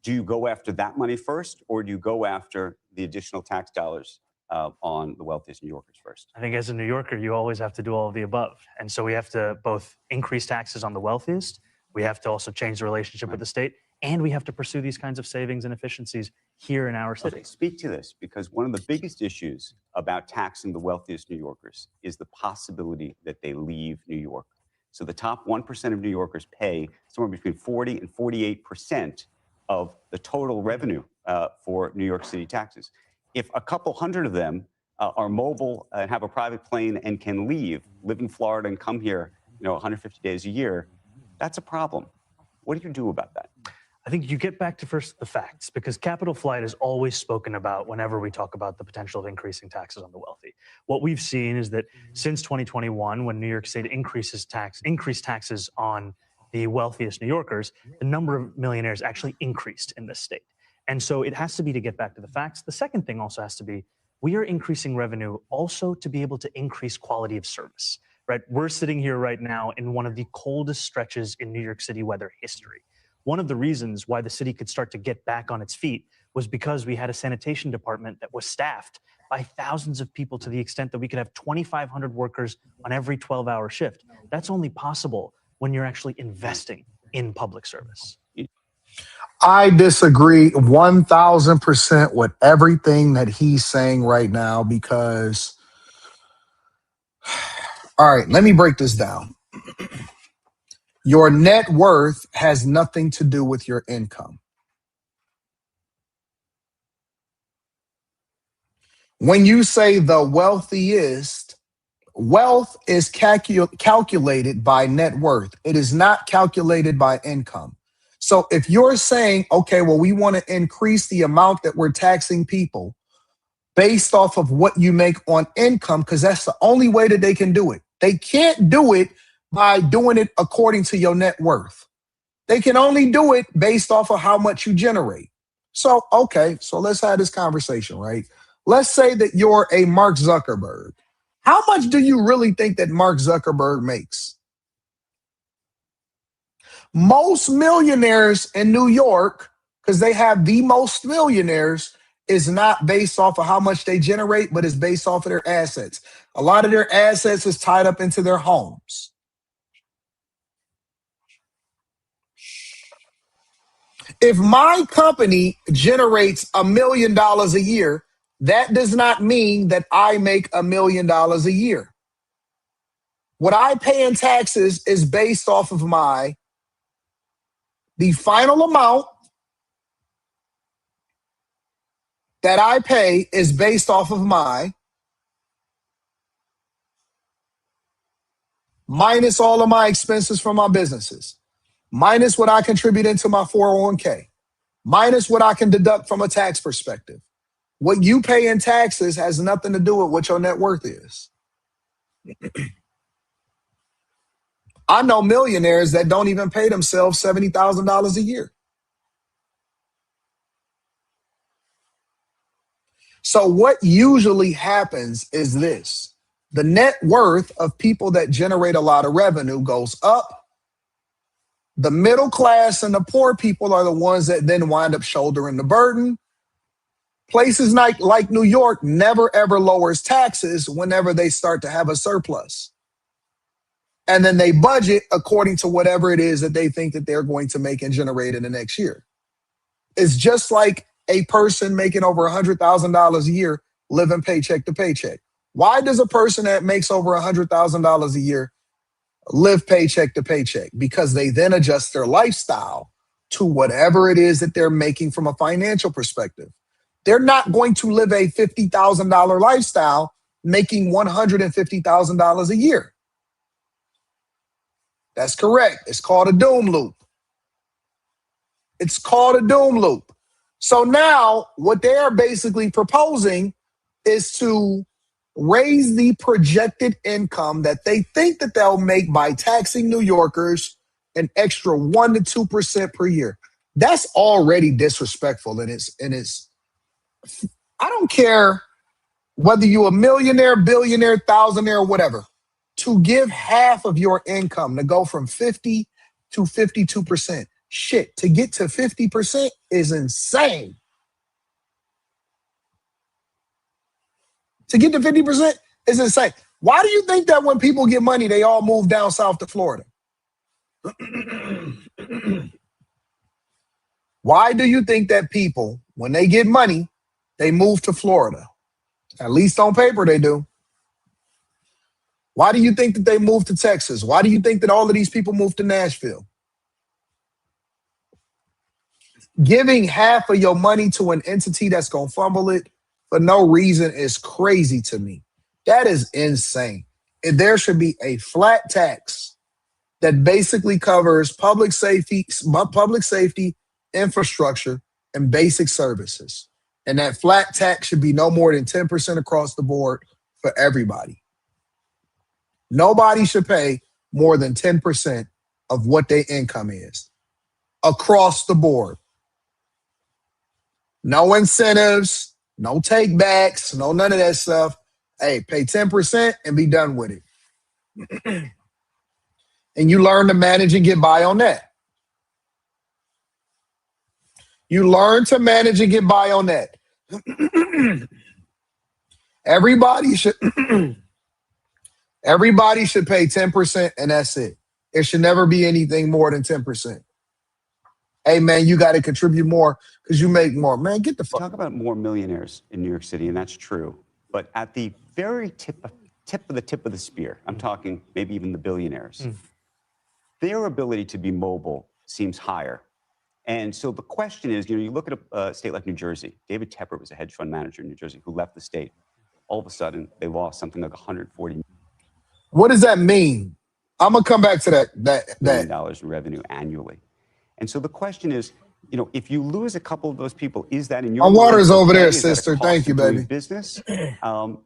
Do you go after that money first, or do you go after the additional tax dollars on the wealthiest New Yorkers first? I think as a New Yorker, you always have to do all of the above. And so we have to both increase taxes on the wealthiest, we have to also change the relationship with the state, and we have to pursue these kinds of savings and efficiencies here in our city. Okay, speak to this, because one of the biggest issues about taxing the wealthiest New Yorkers is the possibility that they leave New York. So the top 1% of New Yorkers pay somewhere between 40 and 48% of the total revenue for New York City taxes. If a couple hundred of them are mobile and have a private plane and can leave, live in Florida and come here, 150 days a year, that's a problem. What do you do about that? I think you get back to first the facts, because capital flight is always spoken about whenever we talk about the potential of increasing taxes on the wealthy. What we've seen is that since 2021, when New York State increased taxes on the wealthiest New Yorkers, the number of millionaires actually increased in this state. And so it has to be to get back to the facts. The second thing also has to be, we are increasing revenue also to be able to increase quality of service, right? We're sitting here right now in one of the coldest stretches in New York City weather history. One of the reasons why the city could start to get back on its feet was because we had a sanitation department that was staffed by thousands of people, to the extent that we could have 2,500 workers on every 12-hour shift. That's only possible when you're actually investing in public service. I disagree 1,000% with everything that he's saying right now, because, all right, let me break this down. Your net worth has nothing to do with your income. When you say the wealthiest, wealth is calculated by net worth. It is not calculated by income. So if you're saying, okay, well, we want to increase the amount that we're taxing people based off of what you make on income, because that's the only way that they can do it. They can't do it by doing it according to your net worth. They can only do it based off of how much you generate. So, okay, so let's have this conversation, right? Let's say that you're a Mark Zuckerberg. How much do you really think that Mark Zuckerberg makes? Most millionaires in New York, because they have the most millionaires, is not based off of how much they generate, but is based off of their assets. A lot of their assets is tied up into their homes. If my company generates $1 million a year, that does not mean that I make $1 million a year. What I pay in taxes is based off of the final amount that I pay is based off of minus all of my expenses from my businesses, minus what I contribute into my 401k, minus what I can deduct from a tax perspective. What you pay in taxes has nothing to do with what your net worth is. I know millionaires that don't even pay themselves $70,000 a year. So what usually happens is this. The net worth of people that generate a lot of revenue goes up. The middle class and the poor people are the ones that then wind up shouldering the burden. Places like New York never ever lowers taxes whenever they start to have a surplus. And then they budget according to whatever it is that they think that they're going to make and generate in the next year. It's just like a person making over $100,000 a year living paycheck to paycheck. Why does a person that makes over $100,000 a year live paycheck to paycheck? Because they then adjust their lifestyle to whatever it is that they're making from a financial perspective. They're not going to live a $50,000 lifestyle making $150,000 a year. That's correct. It's called a doom loop. It's called a doom loop. So now what they are basically proposing is to raise the projected income that they think that they'll make by taxing New Yorkers an extra 1% to 2% per year. That's already disrespectful. And it's I don't care whether you're a millionaire, billionaire, thousandaire, whatever, to give half of your income to go from 50 to 52% Shit, to get to 50% is insane. To get to 50% is insane. Why do you think that when people get money, they all move down south to Florida? Why do you think that people, when they get money, they move to Florida? At least on paper, they do. Why do you think that they move to Texas? Why do you think that all of these people move to Nashville? Giving half of your money to an entity that's going to fumble it for no reason is crazy to me. That is insane. There should be a flat tax that basically covers public safety, infrastructure, and basic services. And that flat tax should be no more than 10% across the board for everybody. Nobody should pay more than 10% of what their income is across the board. No incentives, no takebacks, no none of that stuff. Hey, pay 10% and be done with it. And you learn to manage and get by on that. You learn to manage and get by on that. Everybody should pay 10% and that's it. It should never be anything more than 10%. Hey, man, you got to contribute more because you make more. Man, get the fuck. Talk about more millionaires in New York City, and that's true. But at the very tip of the spear, I'm talking maybe even the billionaires, their ability to be mobile seems higher. And so the question is, you look at a state like New Jersey. David Tepper was a hedge fund manager in New Jersey who left the state. All of a sudden, they lost something like $140 million. What does that mean? I'm going to come back to that. $1 million in revenue annually. And so the question is, if you lose a couple of those people, is that in your My water's mind, over there, is that a sister. cost Thank you, of doing baby. Business,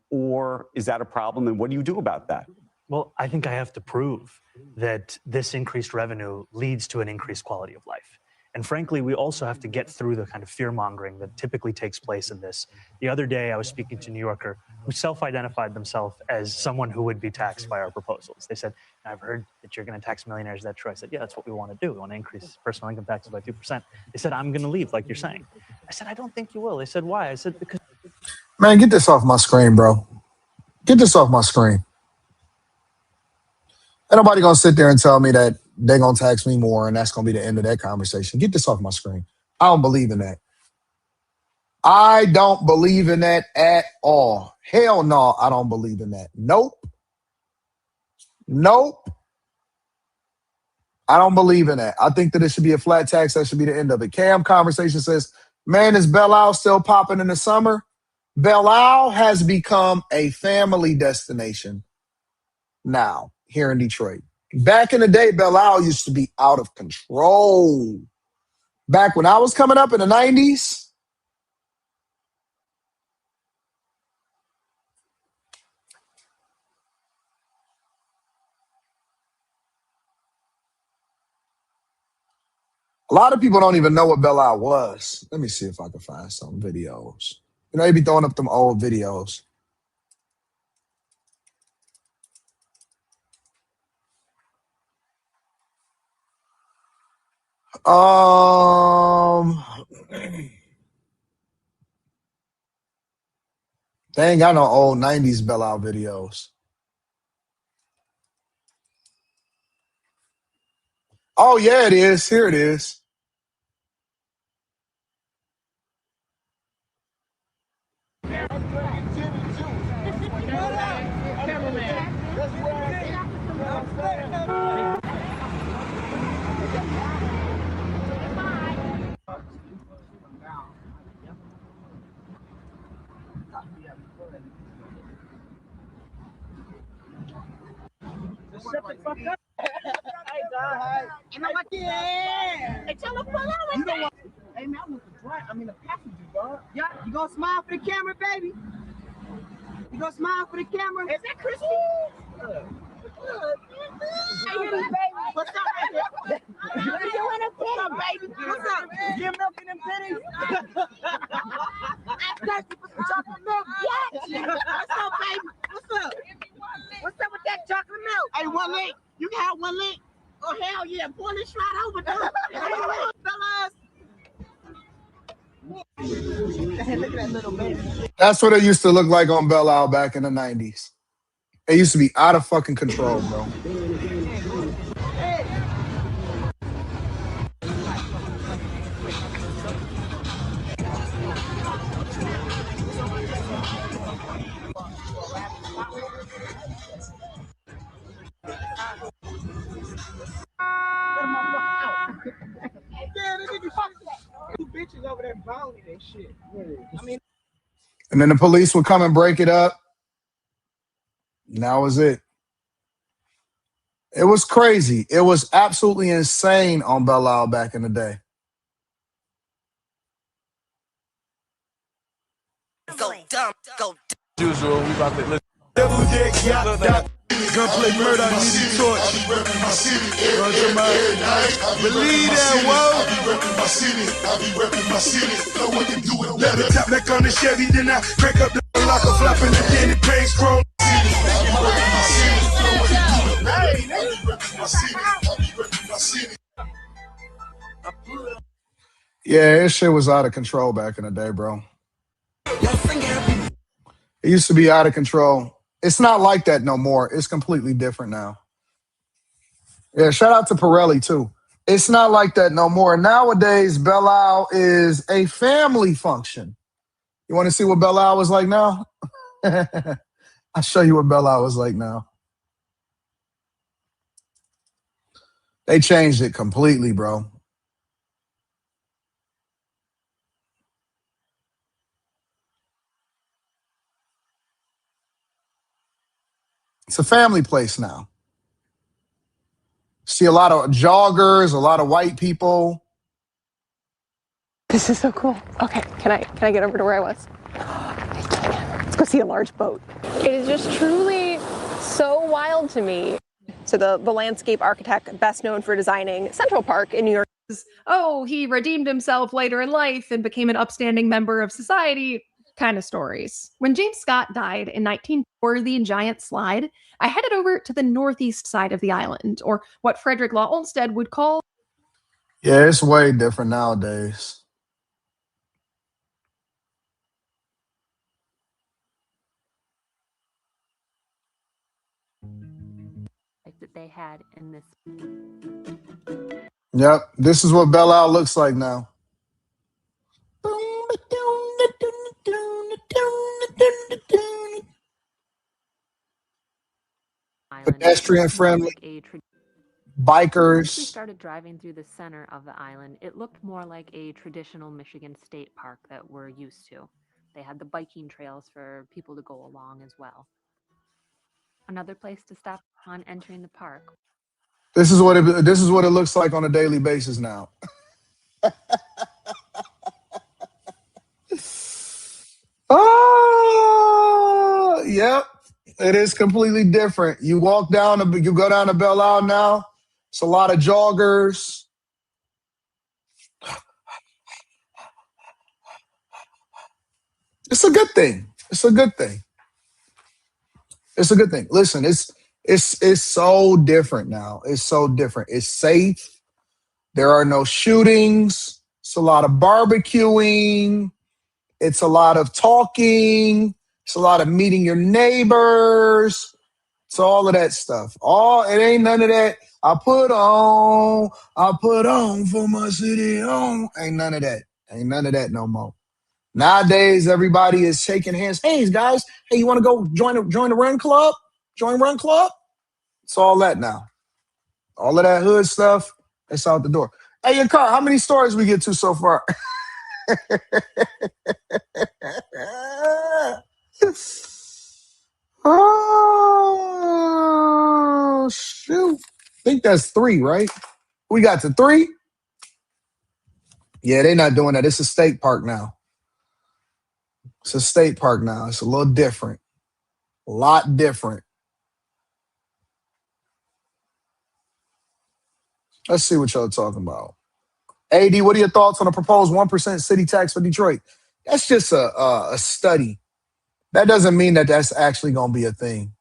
or is that a problem? And what do you do about that? Well, I think I have to prove that this increased revenue leads to an increased quality of life. And frankly, we also have to get through the kind of fear-mongering that typically takes place in this. The other day, I was speaking to a New Yorker who self-identified themselves as someone who would be taxed by our proposals. They said, I've heard that you're going to tax millionaires. Is that true? I said, yeah, that's what we want to do. We want to increase personal income taxes by 2%. They said, I'm going to leave, like you're saying. I said, I don't think you will. They said, why? I said, because... Man, get this off my screen, bro. Get this off my screen. Ain't nobody going to sit there and tell me that they're going to tax me more and that's going to be the end of that conversation. Get this off my screen. I don't believe in that. I don't believe in that at all. Hell no, I don't believe in that. Nope. I don't believe in that. I think that it should be a flat tax. That should be the end of it. Cam Conversation says, man, is Belle Isle still popping in the summer? Belle Isle has become a family destination now here in Detroit. Back in the day, Belle Isle used to be out of control. Back when I was coming up in the 90s, a lot of people don't even know what Belle Isle was. Let me see if I can find some videos. They be throwing up them old videos. They ain't got no old 90s Belle Isle videos. Oh, yeah, it is. Here it is. Shut the fuck up. Hey, dog. You know what? Yeah. Hey, tell him pull over. You don't want. Hey, man, I want the drive. I mean, the passenger, dog. Yeah, you gonna smile for the camera, baby? You gonna smile for the camera? Is that Christy? Hey, baby. What's up, baby? What you want to What's up, baby? What's up? Your milk in them titties? I'm thirsty for some chocolate milk. Yes. What's up, baby? What's up? What's up with that chocolate milk? Hey, 1 lick. You can have 1 lick. Oh, hell yeah. Pull this right over, dude. Fellas. Look at that little baby. That's what it used to look like on Belle Isle back in the 90s. It used to be out of fucking control, bro. Yeah, the nigga fuck that. Two bitches over there bounding and shit. I mean, And then the police would come and break it up. And that was it. It was crazy. It was absolutely insane on Belle Isle back in the day. go dumb, go Usual, we about to listen. Double dick, gunplay murder in Detroit. Believe that, whoa. I be repping my city. No one can do it. Let it tap back on the Chevy, then I crank up the lock a flap in the candy paint chrome. I be repping my city. Yeah, this shit was out of control back in the day, bro. It used to be out of control. It's not like that no more. It's completely different now. Yeah, shout out to Pirelli, too. It's not like that no more. Nowadays, Belle Isle is a family function. You want to see what Belle Isle was like now? I'll show you what Belle Isle was like now. They changed it completely, bro. It's a family place now. See a lot of joggers, a lot of white people. This is so cool. Okay, can I get over to where I was? I can. Let's go see a large boat. It is just truly so wild to me. So the landscape architect best known for designing Central Park in New York. Oh, he redeemed himself later in life and became an upstanding member of society kind of stories. When James Scott died in 1904, the giant slide, I headed over to the northeast side of the island, or what Frederick Law Olmsted would call... Yeah, it's way different nowadays. that they had in this. Yep, this is what Belle Isle looks like now. Pedestrian friendly, bikers. We started driving through the center of the island. It looked more like a traditional Michigan state park that we're used to. They had the biking trails for people to go along as well. Another place to stop on entering the park. This is what it looks like on a daily basis now. Oh, yep. It is completely different. You go down to Belle Isle now. It's a lot of joggers. It's a good thing. It's a good thing. It's a good thing. Listen, it's so different now. It's so different. It's safe. There are no shootings. It's a lot of barbecuing. It's a lot of talking. It's a lot of meeting your neighbors. It's all of that stuff. It ain't none of that. I put on for my city on. Ain't none of that. Ain't none of that no more. Nowadays, everybody is shaking hands. Hey, guys. Hey, you want to go join the run club? Join run club? It's all that now. All of that hood stuff, it's out the door. Hey, your car, how many stories we get to so far? Oh, shoot. I think that's 3, right? We got to 3? Yeah, they're not doing that. It's a state park now. It's a state park now. It's a little different. A lot different. Let's see what y'all talking about. AD, what are your thoughts on the proposed 1% city tax for Detroit? That's just a study. That doesn't mean that that's actually going to be a thing.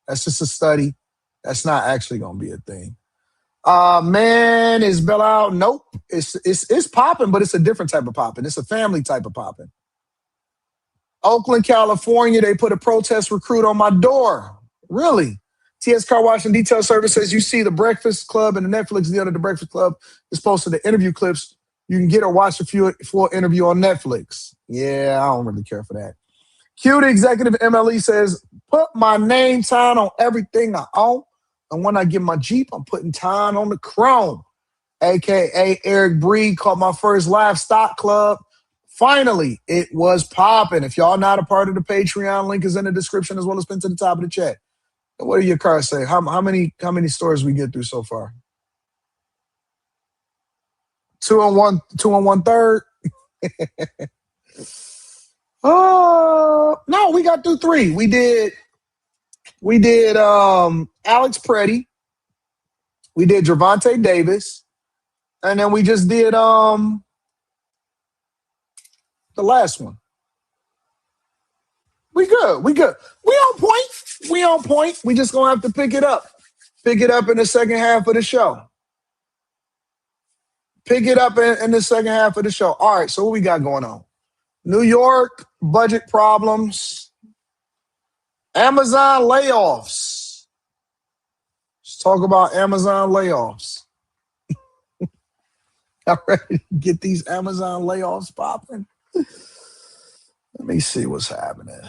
That's just a study. That's not actually going to be a thing. Man, is Bella out? Nope. It's popping, but it's a different type of popping. It's a family type of popping. Oakland, California, they put a protest recruit on my door. Really? TS Car Wash and Detail Service says you see the Breakfast Club and the Netflix deal at the Breakfast Club is posted the interview clips. You can get or watch the full interview on Netflix. Yeah, I don't really care for that. Q, the executive MLE, says, put my name sign on everything I own. And when I get my Jeep, I'm putting time on the chrome. AKA Eric Breed called my first livestock club. Finally, it was popping. If y'all not a part of the Patreon, link is in the description as well as pinned to the top of the chat. What do your cards say? How many stores we get through so far? 2 and 1/3. Oh no, we got through 3. We did Alex Pretti, we did Gervonta Davis, and then we just did the last one. We good. We on point. We just gonna have to pick it up in the second half of the show. Pick it up in the second half of the show. All right, so what we got going on? New York, budget problems. Amazon layoffs. Let's talk about Amazon layoffs. Y'all ready to get these Amazon layoffs popping? Let me see what's happening.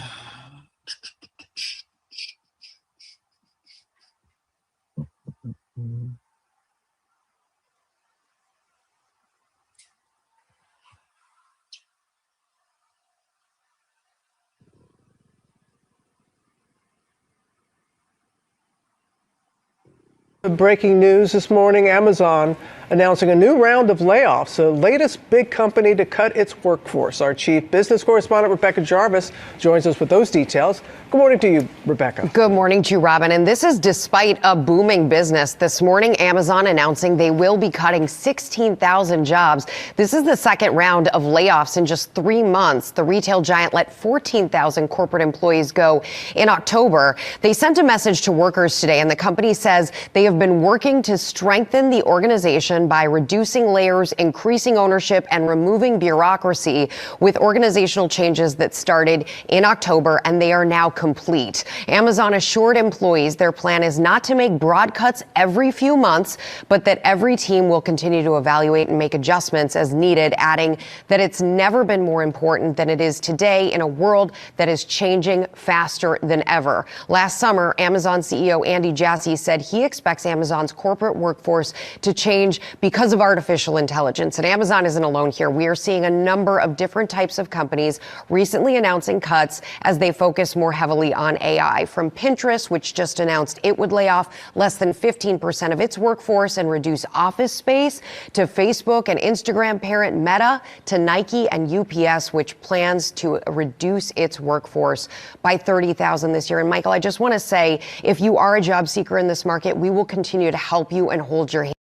Breaking news this morning, Amazon announcing a new round of layoffs, the latest big company to cut its workforce. Our chief business correspondent, Rebecca Jarvis, joins us with those details. Good morning to you, Rebecca. Good morning to you, Robin. And this is despite a booming business. This morning, Amazon announcing they will be cutting 16,000 jobs. This is the second round of layoffs in just 3 months. The retail giant let 14,000 corporate employees go in October. They sent a message to workers today, and the company says they have been working to strengthen the organization by reducing layers, increasing ownership, and removing bureaucracy with organizational changes that started in October, and they are now complete. Amazon assured employees their plan is not to make broad cuts every few months, but that every team will continue to evaluate and make adjustments as needed, adding that it's never been more important than it is today in a world that is changing faster than ever. Last summer, Amazon CEO Andy Jassy said he expects Amazon's corporate workforce to change because of artificial intelligence. And Amazon isn't alone here. We are seeing a number of different types of companies recently announcing cuts as they focus more heavily on AI. From Pinterest, which just announced it would lay off less than 15% of its workforce and reduce office space, to Facebook and Instagram parent Meta, to Nike and UPS, which plans to reduce its workforce by 30,000 this year. And Michael, I just want to say, if you are a job seeker in this market, we will continue to help you and hold your hand.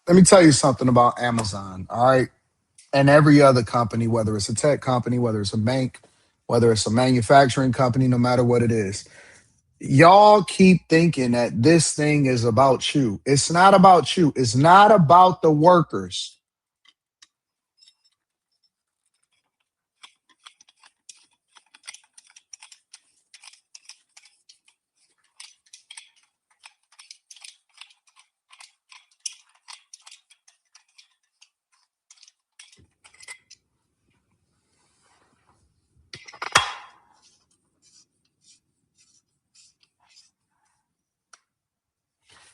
Let me tell you something about Amazon, all right? And every other company, whether it's a tech company, whether it's a bank, whether it's a manufacturing company, no matter what it is. Y'all keep thinking that this thing is about you. It's not about you. It's not about the workers.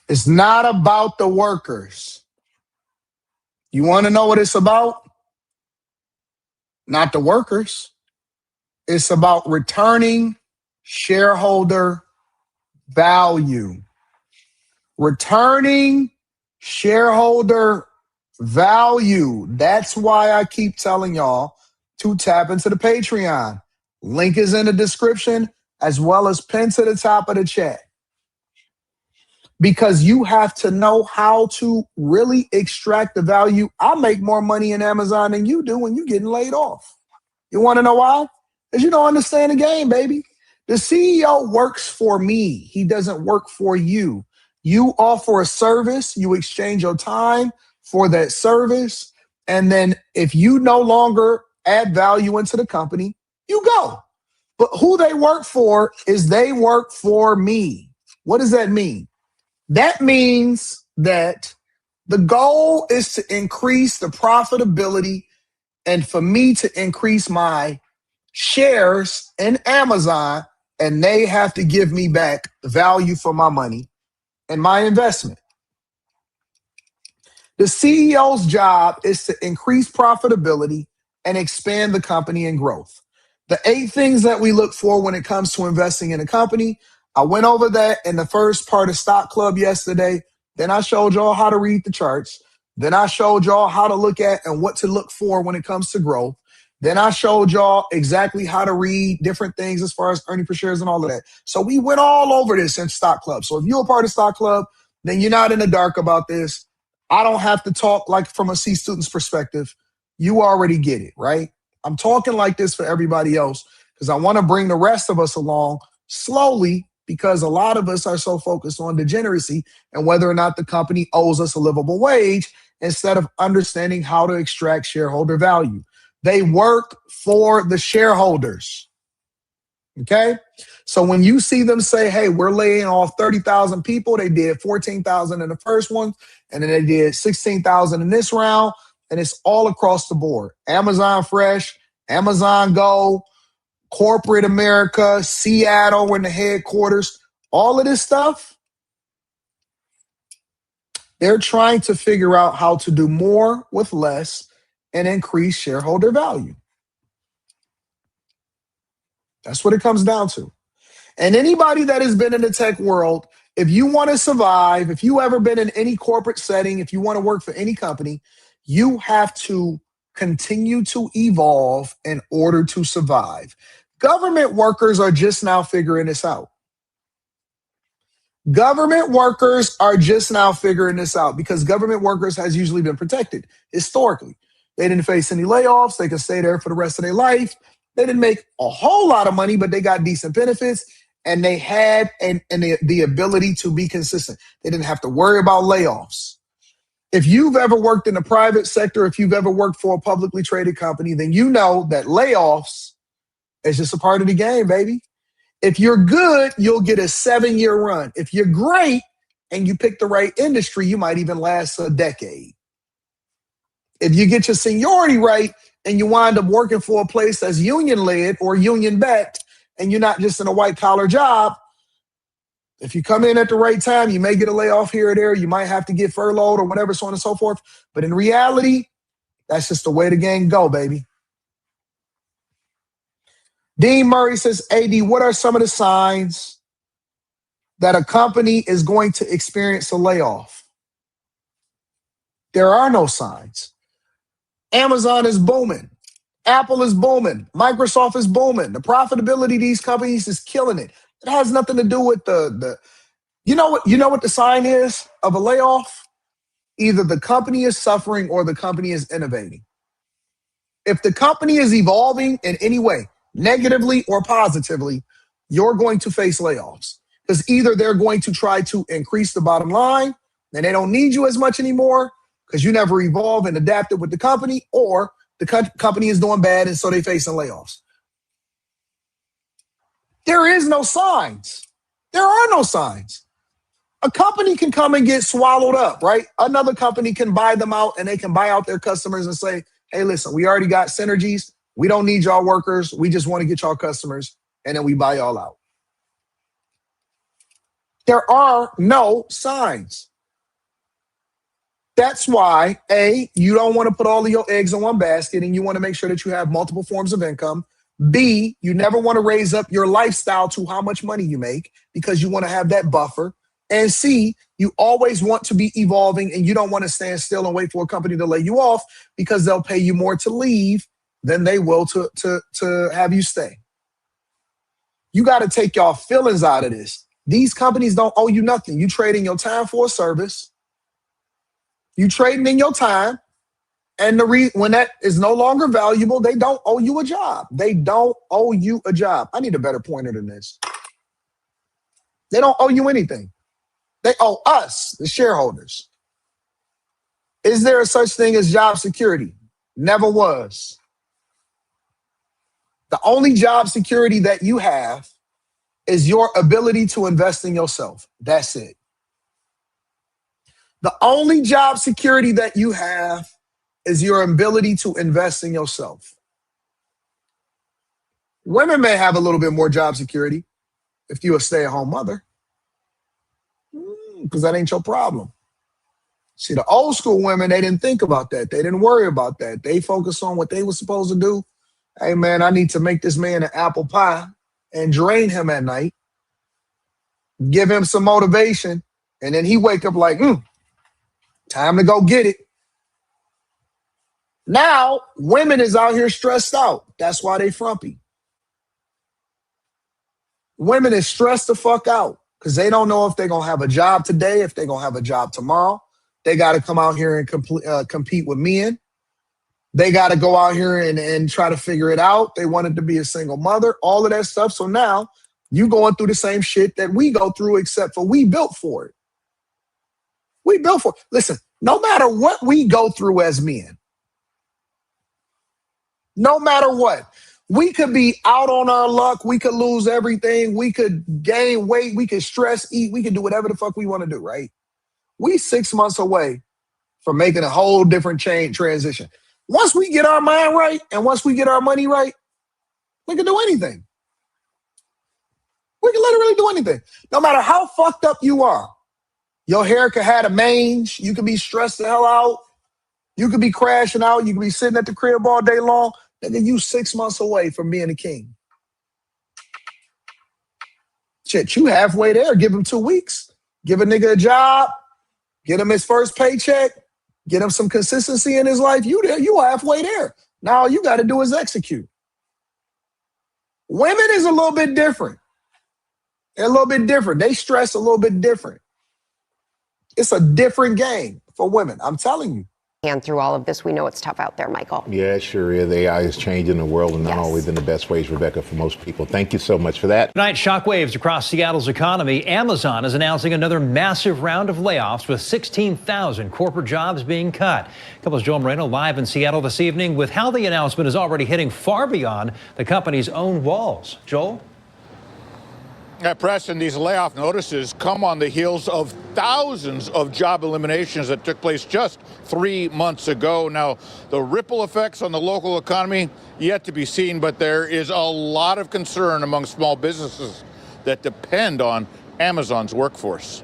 It's not about the workers. You want to know what it's about? Not the workers. It's about returning shareholder value. Returning shareholder value. That's why I keep telling y'all to tap into the Patreon. Link is in the description as well as pinned to the top of the chat. Because you have to know how to really extract the value. I make more money in Amazon than you do when you're getting laid off. You want to know why? Because you don't understand the game, baby. The CEO works for me. He doesn't work for you. You offer a service, you exchange your time for that service, and then if you no longer add value into the company, you go. But who they work for is they work for me. What does that mean? That means that the goal is to increase the profitability and for me to increase my shares in Amazon, and they have to give me back value for my money and my investment. The CEO's job is to increase profitability and expand the company and growth. The 8 things that we look for when it comes to investing in a company, I went over that in the first part of Stock Club yesterday. Then I showed y'all how to read the charts. Then I showed y'all how to look at and what to look for when it comes to growth. Then I showed y'all exactly how to read different things as far as earning per shares and all of that. So we went all over this in Stock Club. So if you're a part of Stock Club, then you're not in the dark about this. I don't have to talk like from a C student's perspective. You already get it, right? I'm talking like this for everybody else because I want to bring the rest of us along slowly because a lot of us are so focused on degeneracy and whether or not the company owes us a livable wage instead of understanding how to extract shareholder value. They work for the shareholders. Okay? So when you see them say, hey, we're laying off 30,000 people, they did 14,000 in the first one, and then they did 16,000 in this round, and it's all across the board. Amazon Fresh, Amazon Go, corporate America, Seattle in the headquarters, all of this stuff, they're trying to figure out how to do more with less and increase shareholder value. That's what it comes down to. And anybody that has been in the tech world, if you want to survive, if you ever been in any corporate setting, if you want to work for any company, you have to continue to evolve in order to survive. Government workers are just now figuring this out. Government workers are just now figuring this out because government workers has usually been protected historically. They didn't face any layoffs. They could stay there for the rest of their life. They didn't make a whole lot of money, but they got decent benefits, and they had the ability to be consistent. They didn't have to worry about layoffs. If you've ever worked in the private sector, if you've ever worked for a publicly traded company, then you know that layoffs is just a part of the game, baby. If you're good, you'll get a 7-year run. If you're great and you pick the right industry, you might even last a decade. If you get your seniority right and you wind up working for a place that's union-led or union-backed and you're not just in a white-collar job, if you come in at the right time, you may get a layoff here or there. You might have to get furloughed or whatever, so on and so forth. But in reality, that's just the way the game go, baby. Dean Murray says, AD, what are some of the signs that a company is going to experience a layoff? There are no signs. Amazon is booming. Apple is booming. Microsoft is booming. The profitability of these companies is killing it. It has nothing to do with you know what the sign is of a layoff? Either the company is suffering or the company is innovating. If the company is evolving in any way, negatively or positively, you're going to face layoffs. Because either they're going to try to increase the bottom line and they don't need you as much anymore because you never evolved and adapted with the company, or the company is doing bad and so they're facing layoffs. There is no signs. There are no signs. A company can come and get swallowed up, right? Another company can buy them out and they can buy out their customers and say, hey, listen, we already got synergies. We don't need y'all workers. We just want to get y'all customers. And then we buy y'all out. There are no signs. That's why, A, you don't want to put all of your eggs in one basket and you want to make sure that you have multiple forms of income. B, you never want to raise up your lifestyle to how much money you make because you want to have that buffer. And C, you always want to be evolving and you don't want to stand still and wait for a company to lay you off because they'll pay you more to leave than they will to have you stay. You got to take y'all feelings out of this. These companies don't owe you nothing. You trading your time for a service. You trading in your time. And when that is no longer valuable, they don't owe you a job. They don't owe you a job. I need a better pointer than this. They don't owe you anything. They owe us, the shareholders. Is there a such thing as job security? Never was. The only job security that you have is your ability to invest in yourself. That's it. The only job security that you have is your ability to invest in yourself. Women may have a little bit more job security if you're a stay-at-home mother, because that ain't your problem. See, the old school women, they didn't think about that. They didn't worry about that. They focused on what they were supposed to do. Hey, man, I need to make this man an apple pie and drain him at night, give him some motivation, and then he wake up like, time to go get it. Now, women is out here stressed out. That's why they frumpy. Women is stressed the fuck out because they don't know if they're going to have a job today, if they're going to have a job tomorrow. They got to come out here and compete with men. They got to go out here and try to figure it out. They wanted to be a single mother, all of that stuff. So now you going through the same shit that we go through, except for we built for it. We built for it. Listen, no matter what we go through as men, no matter what, we could be out on our luck. We could lose everything. We could gain weight. We could stress eat. We could do whatever the fuck we want to do, right? We 6 months away from making a whole different transition. Once we get our mind right and once we get our money right, we can do anything. We can literally do anything. No matter how fucked up you are. Your hair could have a mange. You could be stressed the hell out. You could be crashing out. You could be sitting at the crib all day long. Nigga, you 6 months away from being a king. Shit, you halfway there. Give him 2 weeks. Give a nigga a job. Get him his first paycheck. Get him some consistency in his life. You there, you halfway there. Now all you got to do is execute. Women is a little bit different. They're a little bit different. They stress a little bit different. It's a different game for women. I'm telling you. And through all of this, we know it's tough out there, Michael. Yeah, it sure is. AI is changing the world and not always in the best ways, Rebecca, for most people. Thank you so much for that. Tonight, shockwaves across Seattle's economy. Amazon is announcing another massive round of layoffs with 16,000 corporate jobs being cut. Couples Joel Moreno live in Seattle this evening with how the announcement is already hitting far beyond the company's own walls. Joel? Preston, these layoff notices come on the heels of thousands of job eliminations that took place just 3 months ago. Now, the ripple effects on the local economy yet to be seen, but there is a lot of concern among small businesses that depend on Amazon's workforce.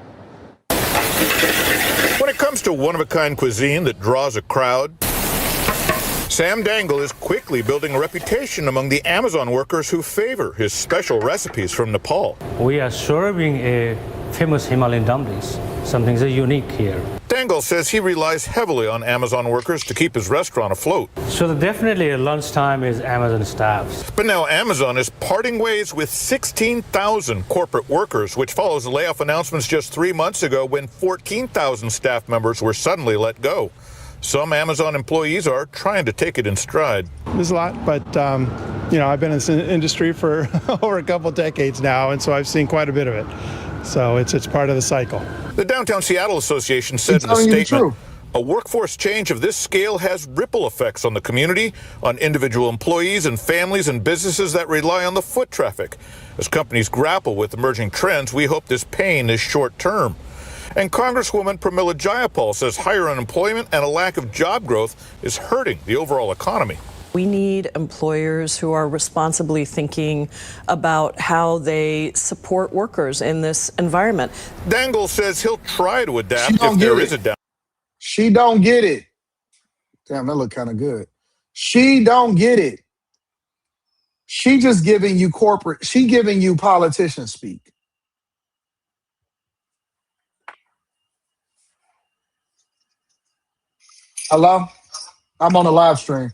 When it comes to one-of-a-kind cuisine that draws a crowd, Sam Dangle is quickly building a reputation among the Amazon workers who favor his special recipes from Nepal. We are serving a famous Himalayan dumplings. Something so unique here. Dangle says he relies heavily on Amazon workers to keep his restaurant afloat. So definitely at lunchtime is Amazon staffs. But now Amazon is parting ways with 16,000 corporate workers, which follows the layoff announcements just 3 months ago when 14,000 staff members were suddenly let go. Some Amazon employees are trying to take it in stride. There's a lot, but I've been in this industry for over a couple decades now, and so I've seen quite a bit of it. So it's part of the cycle. The Downtown Seattle Association said in a statement, a workforce change of this scale has ripple effects on the community, on individual employees and families and businesses that rely on the foot traffic. As companies grapple with emerging trends, we hope this pain is short term. And Congresswoman Pramila Jayapal says higher unemployment and a lack of job growth is hurting the overall economy. We need employers who are responsibly thinking about how they support workers in this environment. Dangle says he'll try to adapt if there is a down. She don't get it. Damn, that look kind of good. She don't get it. She just giving you politician speak. Hello? I'm on a live stream.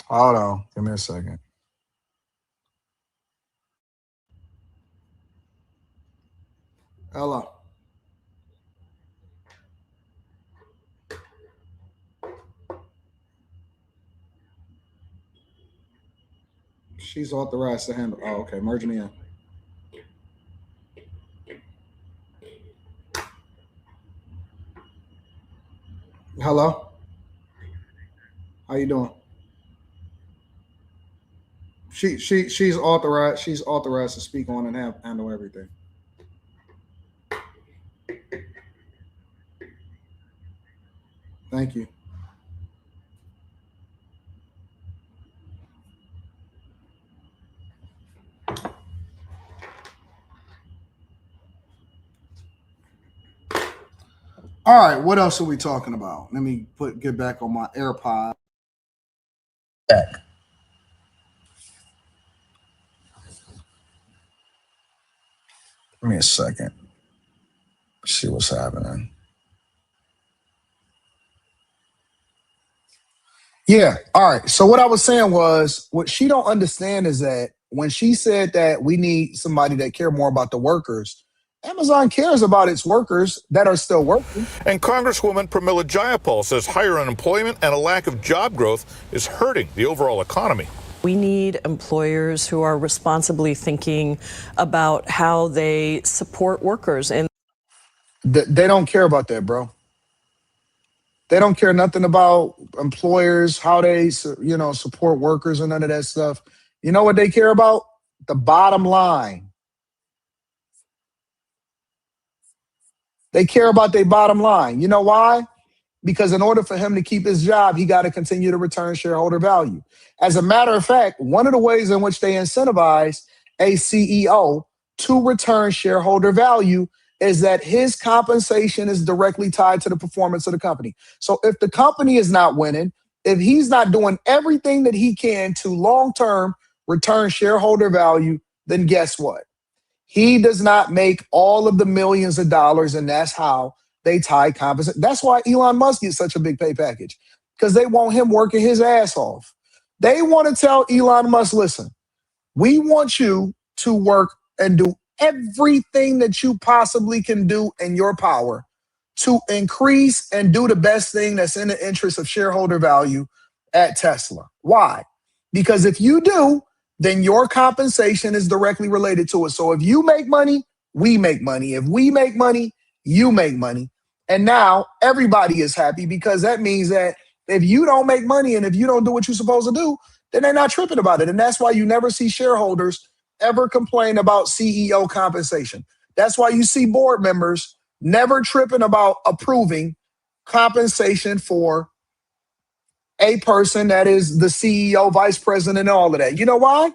Hold on. Give me a second. Hello. She's authorized to handle. Oh, okay. Merge me in. Hello. How you doing? She's authorized. She's authorized to speak on and handle everything. Thank you. All right, what else are we talking about? Let me get back on my AirPod. Back. Give me a second. See what's happening. Yeah. All right. So what I was saying was, what she don't understand is that when she said that we need somebody that care more about the workers, Amazon cares about its workers that are still working. And Congresswoman Pramila Jayapal says higher unemployment and a lack of job growth is hurting the overall economy. We need employers who are responsibly thinking about how they support workers. And They don't care about that, bro. They don't care nothing about employers, how they, support workers and none of that stuff. You know what they care about? The bottom line. They care about their bottom line. You know why? Because in order for him to keep his job, he got to continue to return shareholder value. As a matter of fact, one of the ways in which they incentivize a CEO to return shareholder value is that his compensation is directly tied to the performance of the company. So if the company is not winning, if he's not doing everything that he can to long-term return shareholder value, then guess what? He does not make all of the millions of dollars, and that's how they tie compensation. That's why Elon Musk gets such a big pay package, because they want him working his ass off. They want to tell Elon Musk, listen, we want you to work and do everything that you possibly can do in your power to increase and do the best thing that's in the interest of shareholder value at Tesla. Why? Because if you do, then your compensation is directly related to it. So if you make money, we make money. If we make money, you make money. And now everybody is happy, because that means that if you don't make money and if you don't do what you're supposed to do, then they're not tripping about it. And that's why you never see shareholders ever complain about CEO compensation. That's why you see board members never tripping about approving compensation for a person that is the CEO, vice president, and all of that. You know why?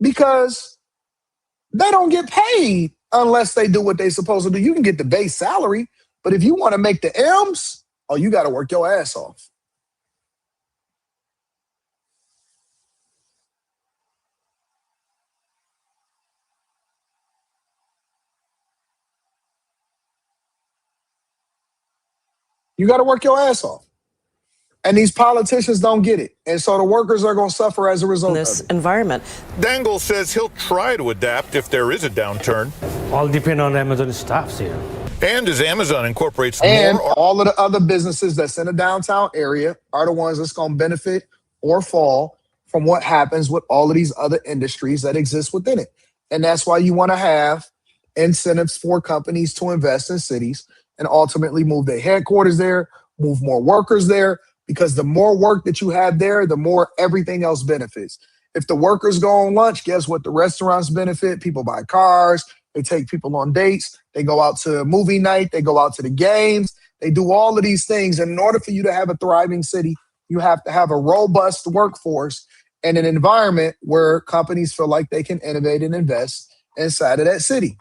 Because they don't get paid unless they do what they're supposed to do. You can get the base salary, but if you want to make the M's, oh, you got to work your ass off. You got to work your ass off. And these politicians don't get it. And so the workers are going to suffer as a result of this it. environment. Dangle says he'll try to adapt if there is a downturn. All depend on Amazon staffs here. And as Amazon incorporates And more, all of the other businesses that's in the downtown area are the ones that's going to benefit or fall from what happens with all of these other industries that exist within it. And that's why you want to have incentives for companies to invest in cities and ultimately move their headquarters there, move more workers there, because the more work that you have there, the more everything else benefits. If the workers go on lunch, guess what? The restaurants benefit. People buy cars. They take people on dates. They go out to a movie night. They go out to the games. They do all of these things. And in order for you to have a thriving city, you have to have a robust workforce and an environment where companies feel like they can innovate and invest inside of that city.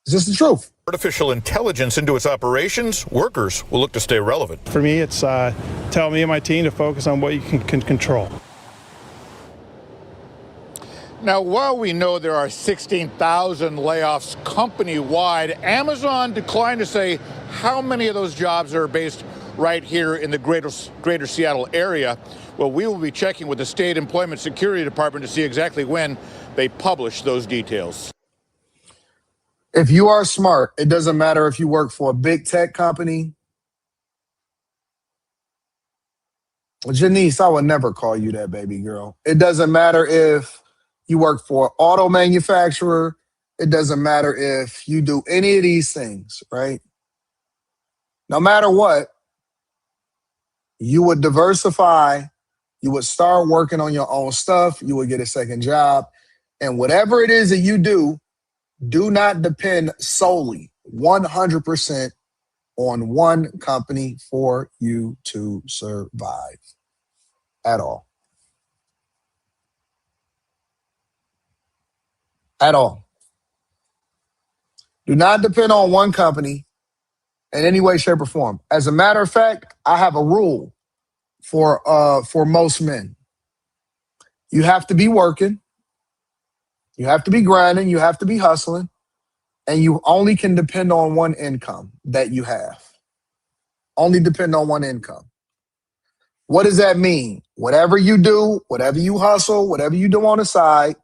It's just the truth. Artificial intelligence into its operations, workers will look to stay relevant. For me, it's tell me and my team to focus on what you can control. Now, while we know there are 16,000 layoffs company-wide, Amazon declined to say how many of those jobs are based right here in the greater Seattle area. Well, we will be checking with the State Employment Security Department to see exactly when they publish those details. If you are smart, it doesn't matter if you work for a big tech company. Janice, I would never call you that, baby girl. It doesn't matter if you work for an auto manufacturer. It doesn't matter if you do any of these things, right? No matter what, you would diversify. You would start working on your own stuff. You would get a second job. And whatever it is that you do not depend solely 100% on one company for you to survive at all. At all. Do not depend on one company in any way, shape, or form. As a matter of fact, I have a rule for most men. You have to be working, you have to be grinding, you have to be hustling, and you only can depend on one income that you have. Only depend on one income. What does that mean? Whatever you do, whatever you hustle, whatever you do on the side,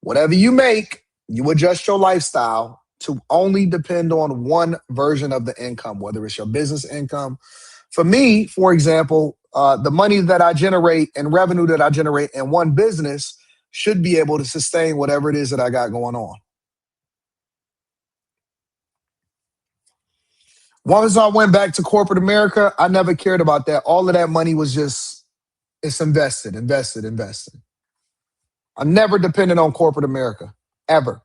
whatever you make, you adjust your lifestyle to only depend on one version of the income, whether it's your business income. For me, for example, the money that I generate and revenue that I generate in one business should be able to sustain whatever it is that I got going on. Once I went back to corporate America, I never cared about that. All of that money was just, it's invested. I never depended on corporate America, ever.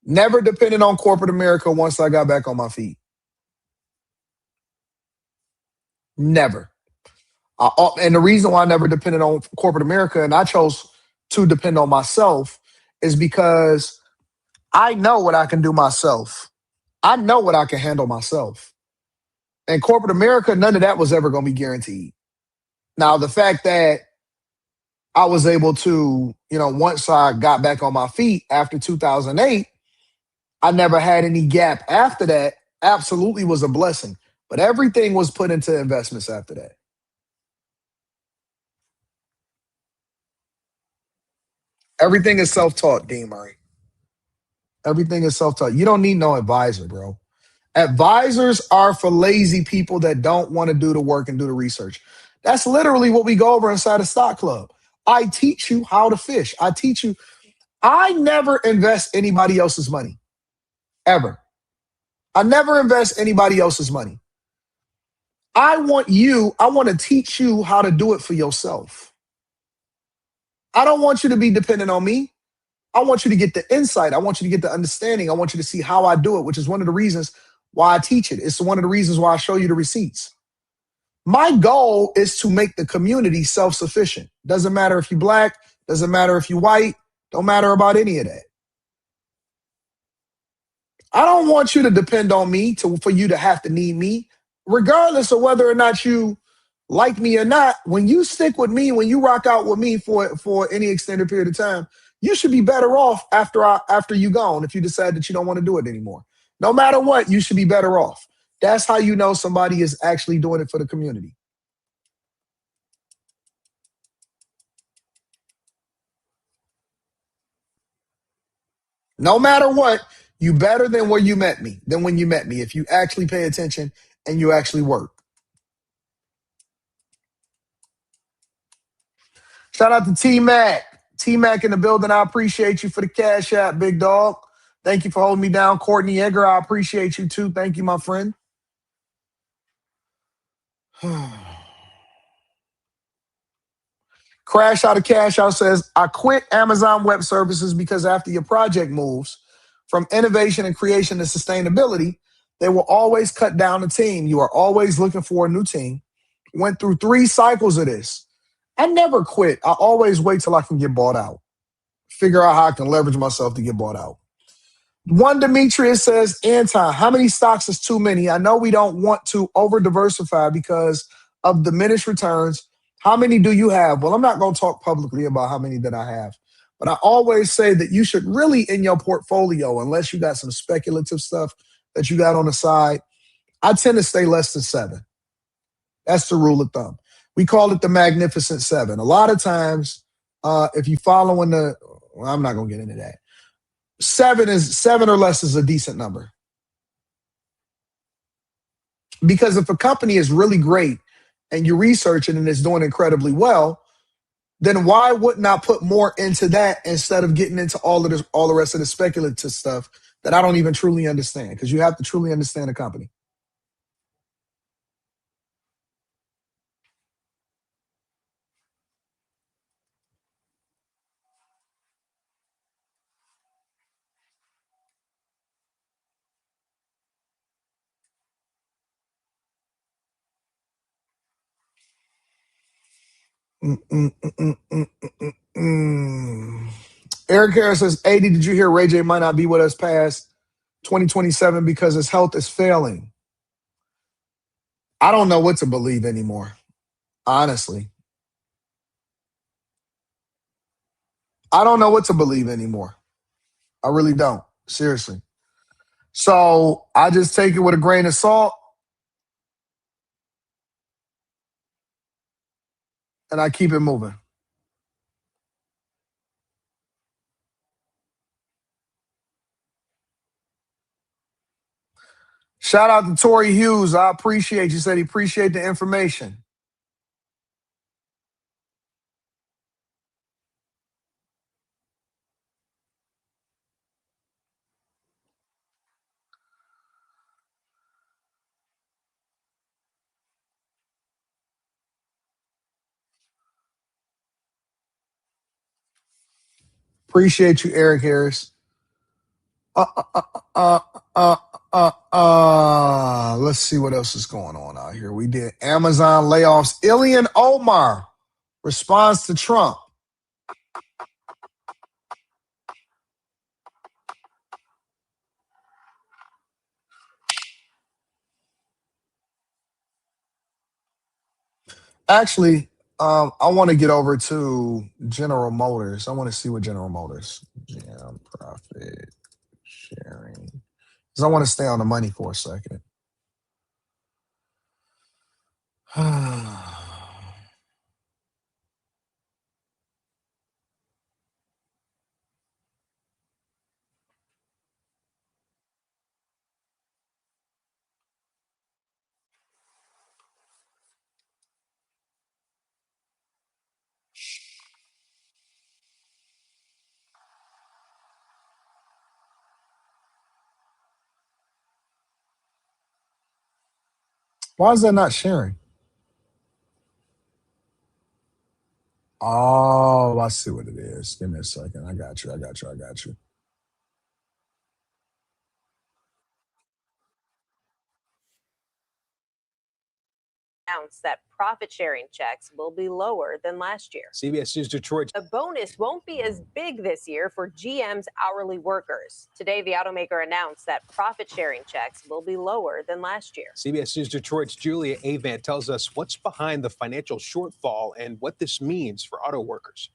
Never depended on corporate America once I got back on my feet. Never. And the reason why I never depended on corporate America and I chose to depend on myself is because I know what I can do myself. I know what I can handle myself. And corporate America, none of that was ever going to be guaranteed. Now, the fact that I was able to, once I got back on my feet after 2008, I never had any gap after that, absolutely was a blessing. But everything was put into investments after that. Everything is self-taught, Dean Murray. Everything is self-taught. You don't need no advisor, bro. Advisors are for lazy people that don't want to do the work and do the research. That's literally what we go over inside a stock club. I teach you how to fish. I never invest anybody else's money, ever. I never invest anybody else's money. I want to teach you how to do it for yourself. I don't want you to be dependent on me. I want you to get the insight. I want you to get the understanding. I want you to see how I do it, which is one of the reasons why I teach it. It's one of the reasons why I show you the receipts. My goal is to make the community self-sufficient. Doesn't matter if you're black, doesn't matter if you're white, don't matter about any of that. I don't want you to depend on me for you to have to need me, regardless of whether or not you like me or not. When you stick with me, when you rock out with me for any extended period of time, you should be better off after you gone if you decide that you don't want to do it anymore. No matter what, you should be better off. That's how you know somebody is actually doing it for the community. No matter what, you better than when you met me, if you actually pay attention and you actually work. Shout out to T-Mac. T-Mac in the building. I appreciate you for the cash app, big dog. Thank you for holding me down. Courtney Egger, I appreciate you too. Thank you, my friend. Crash Out of Cash Out says, I quit Amazon Web Services because after your project moves from innovation and creation to sustainability, they will always cut down the team. You are always looking for a new team. Went through 3 cycles of this. I never quit. I always wait till I can get bought out. Figure out how I can leverage myself to get bought out. One Demetrius says, Anton, how many stocks is too many? I know we don't want to over-diversify because of diminished returns. How many do you have? Well, I'm not going to talk publicly about how many that I have. But I always say that you should really, in your portfolio, unless you got some speculative stuff that you got on the side, I tend to stay less than 7. That's the rule of thumb. We call it the Magnificent 7. A lot of times, if you following I'm not going to get into that. 7 or less is a decent number. Because if a company is really great and you research it and it's doing incredibly well, then why wouldn't I put more into that instead of getting into all the rest of the speculative stuff that I don't even truly understand? Because you have to truly understand a company. Eric Harris says, 80, did you hear Ray J might not be with us past 2027 because his health is failing? I don't know what to believe anymore, honestly. I don't know what to believe anymore. I really don't, seriously. So I just take it with a grain of salt and I keep it moving. Shout out to Tori Hughes. I appreciate you. Said he appreciate the information. Appreciate you, Eric Harris. Let's see what else is going on out here. We did Amazon layoffs. Ilhan Omar responds to Trump. Actually, I want to get over to General Motors. I want to see what General Motors, GM profit sharing, because I want to stay on the money for a second. Why is that not sharing? Oh, I see what it is. Give me a second. I got you. Announced that profit sharing checks will be lower than last year. CBS News Detroit. The bonus won't be as big this year for GM's hourly workers. Today, the automaker announced that profit sharing checks will be lower than last year. CBS News Detroit's Julia Avant tells us what's behind the financial shortfall and what this means for auto workers.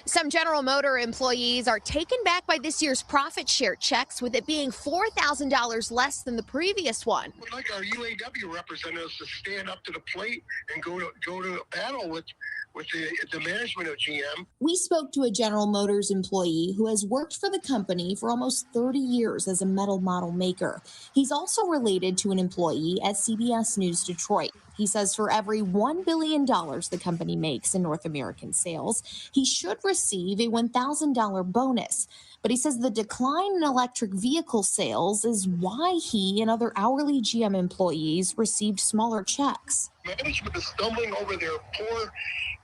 Some General Motor employees are taken back by this year's profit share checks, with it being $4,000 less than the previous one. We'd like our UAW representatives to stand up to the plate and go to battle with the management of GM. We spoke to a General Motors employee who has worked for the company for almost 30 years as a metal model maker. He's also related to an employee at CBS News Detroit. He says for every $1 billion the company makes in North American sales, he should receive a $1,000 bonus. But he says the decline in electric vehicle sales is why he and other hourly GM employees received smaller checks. Management is stumbling over their poor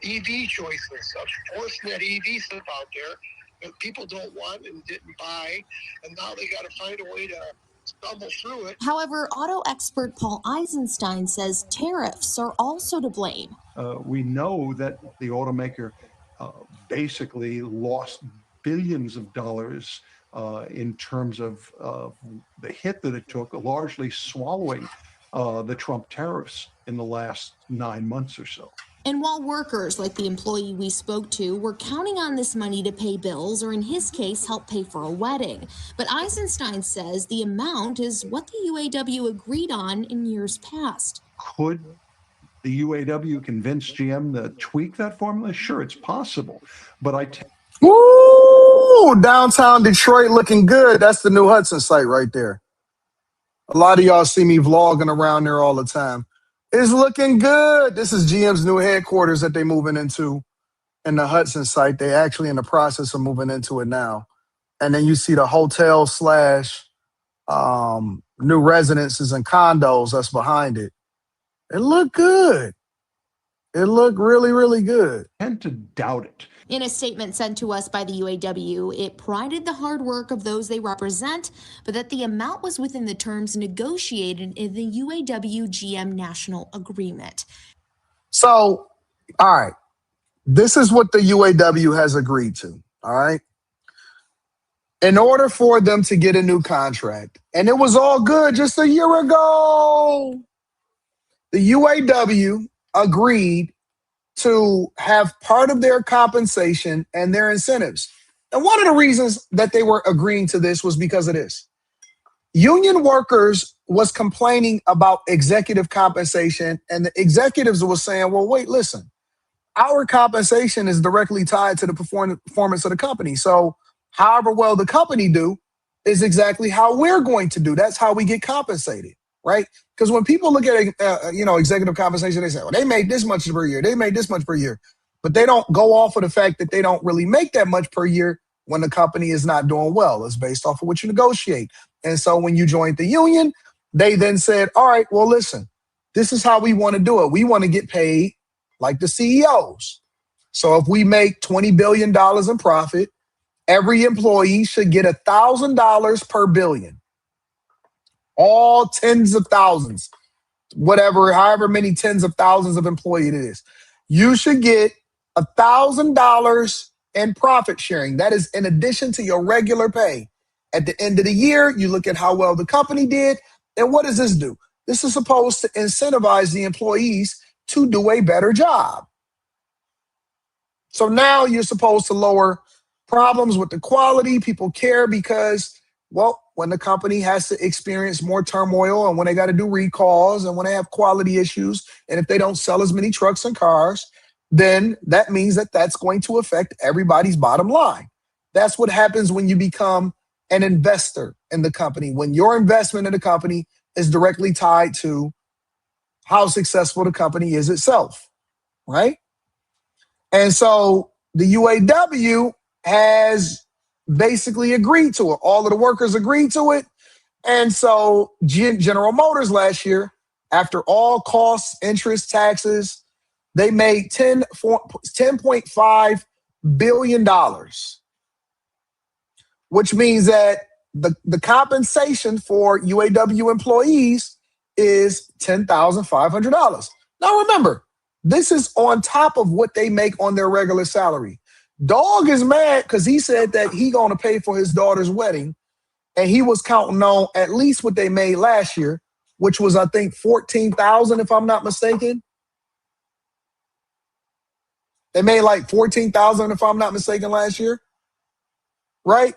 EV choices, forcing that EV stuff out there that people don't want and didn't buy, and now they got to find a way to stumble through it. However, auto expert Paul Eisenstein says tariffs are also to blame. We know that the automaker basically lost billions of dollars in terms of the hit that it took, largely swallowing the Trump tariffs in the last 9 months or so. And while workers like the employee we spoke to were counting on this money to pay bills, or in his case, help pay for a wedding, but Eisenstein says the amount is what the UAW agreed on in years past. Could the UAW convince GM to tweak that formula? Sure, it's possible. But Ooh, downtown Detroit looking good. That's the new Hudson site right there. A lot of y'all see me vlogging around there all the time. It's looking good. This is GM's new headquarters that they're moving into in the Hudson site. They're actually in the process of moving into it now. And then you see the hotel slash new residences and condos that's behind it. It looked good. It looked really, really good. I tend to doubt it. In a statement sent to us by the UAW, it prided the hard work of those they represent, but that the amount was within the terms negotiated in the UAW GM National Agreement. So, all right, this is what the UAW has agreed to, all right? In order for them to get a new contract, and it was all good just a year ago, the UAW agreed to have part of their compensation and their incentives. And one of the reasons that they were agreeing to this was because of this. Union workers was complaining about executive compensation, and the executives was saying, well, wait, listen, our compensation is directly tied to the performance of the company. So however well the company do is exactly how we're going to do. That's how we get compensated, right? Because when people look at executive compensation, they say, well, they made this much per year. They made this much per year. But they don't go off of the fact that they don't really make that much per year when the company is not doing well. It's based off of what you negotiate. And so when you joined the union, they then said, all right, well, listen, this is how we want to do it. We want to get paid like the CEOs. So if we make $20 billion in profit, every employee should get $1,000 per billion. All tens of thousands, whatever, however many tens of thousands of employees it is. You should get $1,000 in profit sharing. That is in addition to your regular pay. At the end of the year, you look at how well the company did. And what does this do? This is supposed to incentivize the employees to do a better job. So now you're supposed to lower problems with the quality. People care because, well, when the company has to experience more turmoil and when they got to do recalls and when they have quality issues, and if they don't sell as many trucks and cars, then that means that that's going to affect everybody's bottom line. That's what happens when you become an investor in the company, when your investment in the company is directly tied to how successful the company is itself, right? And so the UAW has basically agreed to it. All of the workers agreed to it. And so General Motors last year, after all costs, interest, taxes, they made $10.5 billion, which means that the compensation for UAW employees is $10,500. Now remember, this is on top of what they make on their regular salary. Dog is mad because he said that he going to pay for his daughter's wedding, and he was counting on at least what they made last year, which was, I think, $14,000, if I'm not mistaken. They made like $14,000, if I'm not mistaken, last year, right?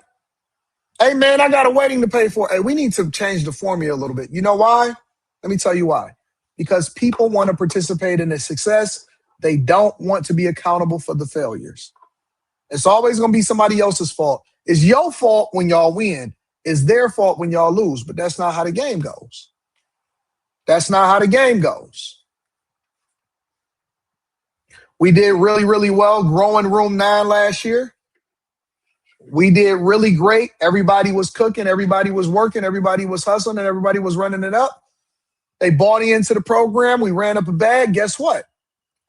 Hey, man, I got a wedding to pay for. Hey, we need to change the formula a little bit. You know why? Let me tell you why. Because people want to participate in the success. They don't want to be accountable for the failures. It's always going to be somebody else's fault. It's your fault when y'all win. It's their fault when y'all lose. But that's not how the game goes. That's not how the game goes. We did really, really well growing Room 9 last year. We did really great. Everybody was cooking. Everybody was working. Everybody was hustling. And everybody was running it up. They bought into the program. We ran up a bag. Guess what?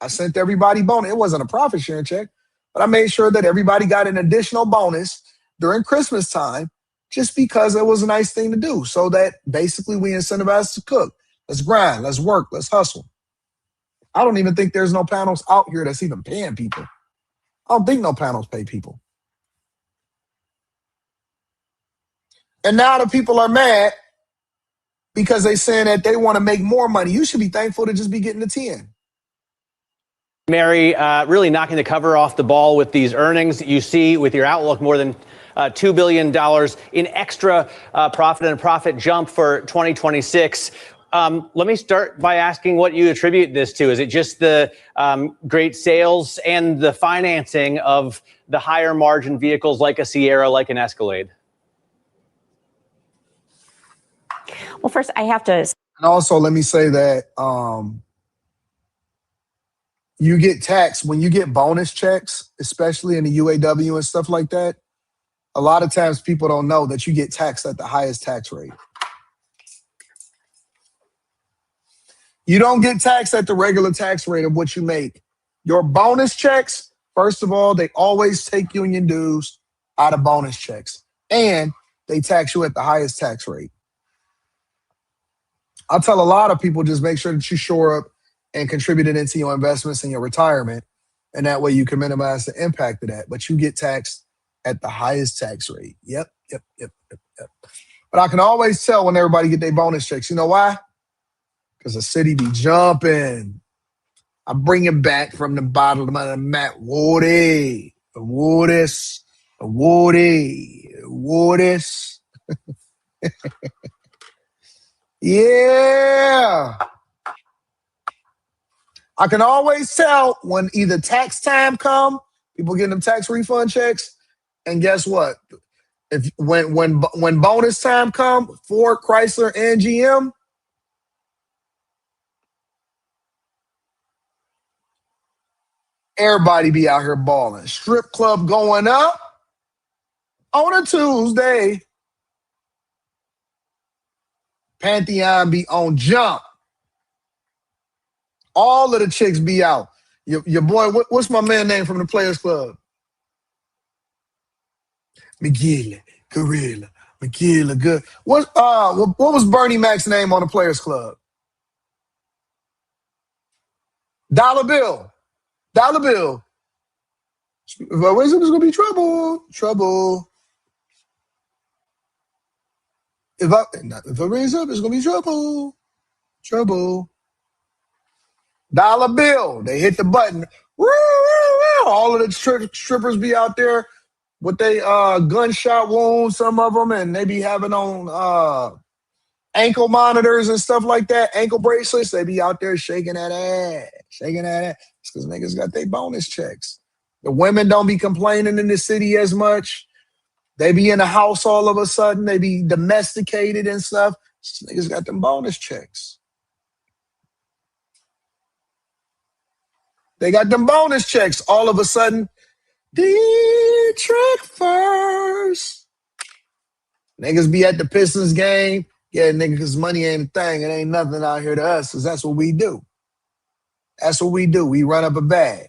I sent everybody bonus. It wasn't a profit sharing check, but I made sure that everybody got an additional bonus during Christmas time just because it was a nice thing to do. So that basically we incentivized to cook. Let's grind. Let's work. Let's hustle. I don't even think there's no panels out here that's even paying people. I don't think no panels pay people. And now the people are mad because they saying that they want to make more money. You should be thankful to just be getting the 10. Mary, really knocking the cover off the ball with these earnings. You see with your outlook more than $2 billion in extra profit and a profit jump for 2026. Let me start by asking what you attribute this to. Is it just the great sales and the financing of the higher margin vehicles like a Sierra, like an Escalade? Well, first, I have to. And also, let me say that you get taxed when you get bonus checks, especially in the UAW and stuff like that. A lot of times people don't know that you get taxed at the highest tax rate. You don't get taxed at the regular tax rate of what you make. Your bonus checks, first of all, they always take union dues out of bonus checks. And they tax you at the highest tax rate. I tell a lot of people, just make sure that you shore up and contribute it into your investments and your retirement. And that way you can minimize the impact of that. But you get taxed at the highest tax rate. Yep. But I can always tell when everybody get their bonus checks. You know why? Because the city be jumping. I bring it back from the bottom of the mat. Woody. Yeah. I can always tell when either tax time come, people getting them tax refund checks, and guess what? If when bonus time come, Ford, Chrysler, and GM, everybody be out here balling. Strip club going up on a Tuesday. Pantheon be on jump. All of the chicks be out. Your boy, what's my man name from the Players Club? McGilla, Gorilla, McGilla, good. What was Bernie Mac's name on the Players Club? Dollar Bill. If I raise up, it's gonna be trouble. If I raise up, it's gonna be trouble. Dollar Bill. They hit the button. Woo, woo, woo. All of the strippers be out there with they gunshot wounds, some of them, and they be having on ankle monitors and stuff like that, ankle bracelets. They be out there shaking that ass. It's because niggas got their bonus checks. The women don't be complaining in the city as much. They be in the house all of a sudden. They be domesticated and stuff. Niggas got them bonus checks. They got them bonus checks all of a sudden. Dietrich first. Niggas be at the Pistons game. Yeah, niggas, money ain't a thing. It ain't nothing out here to us, because that's what we do. We run up a bag.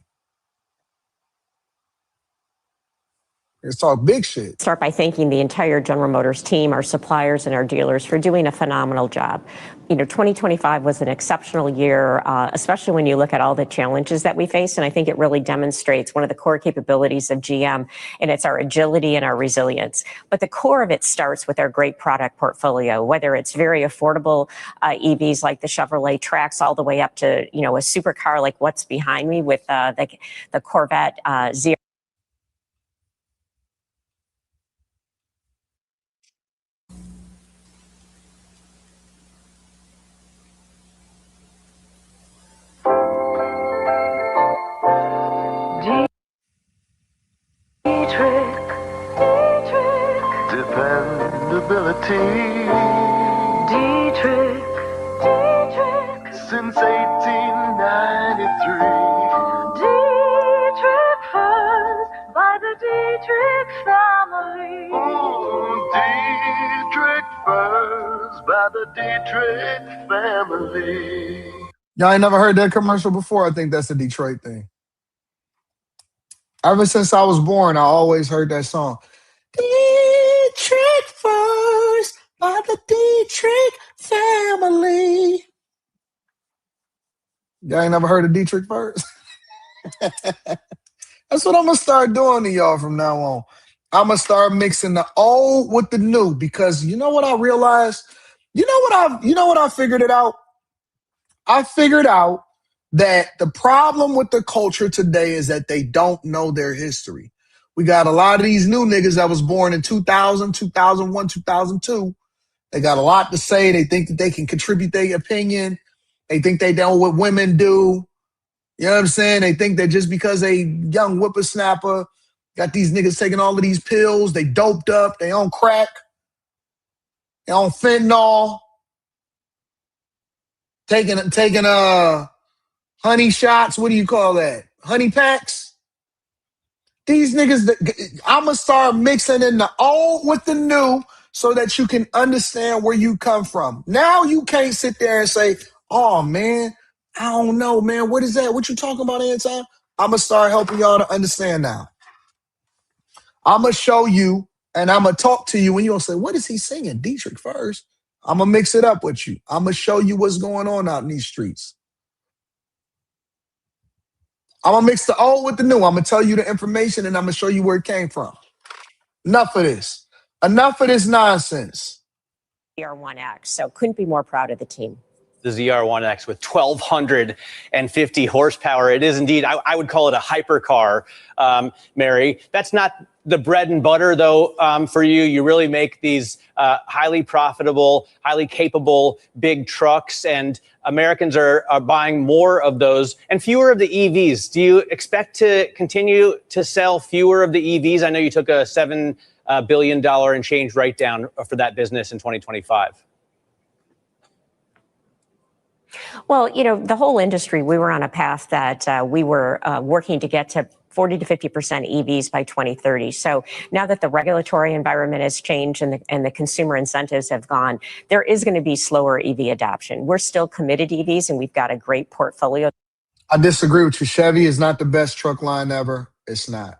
Let's talk big shit. Start by thanking the entire General Motors team, our suppliers, and our dealers for doing a phenomenal job. 2025 was an exceptional year, especially when you look at all the challenges that we faced. And I think it really demonstrates one of the core capabilities of GM, and it's our agility and our resilience. But the core of it starts with our great product portfolio, whether it's very affordable EVs like the Chevrolet Trax, all the way up to, a supercar like what's behind me with the Corvette Zero. Dependability. Dietrich. Since 1893. Dietrich first by the Dietrich family. Oh, Dietrich first by the Dietrich family. Y'all ain't never heard that commercial before? I think that's a Detroit thing. Ever since I was born, I always heard that song. Dietrich first by the Dietrich family. Y'all ain't never heard of Dietrich first? That's what I'm gonna start doing to y'all from now on. I'm gonna start mixing the old with the new, because you know what I realized? You know what I figured it out? I figured out that the problem with the culture today is that they don't know their history. We got a lot of these new niggas that was born in 2000, 2001, 2002, They got a lot to say. They think that they can contribute their opinion. They think they know what women do. You know what I'm saying? They think that just because a young whippersnapper got these niggas taking all of these pills, they doped up, they on crack, they on fentanyl, taking honey shots. What do you call that? Honey packs? These niggas, I'ma start mixing in the old with the new so that you can understand where you come from. Now you can't sit there and say, oh man, I don't know, man. What is that? What you talking about, Anton? I'ma start helping y'all to understand now. I'ma show you and I'ma talk to you and you'll say, what is he singing? Dietrich first. I'ma mix it up with you. I'ma show you what's going on out in these streets. I'm going to mix the old with the new. I'm going to tell you the information and I'm going to show you where it came from. Enough of this. Enough of this nonsense. ZR1X, so couldn't be more proud of the team. The ZR1X with 1,250 horsepower. It is indeed, I would call it a hypercar, Mary. That's not the bread and butter, though, for you. You really make these highly profitable, highly capable big trucks, and Americans are buying more of those and fewer of the EVs. Do you expect to continue to sell fewer of the EVs? I know you took a $7 billion and change write-down for that business in 2025. Well, you know, the whole industry, we were on a path that we were working to get to 40 to 50% EVs by 2030. So now that the regulatory environment has changed and the consumer incentives have gone, there is going to be slower EV adoption. We're still committed to EVs and we've got a great portfolio. I disagree with you. Chevy is not the best truck line ever. It's not.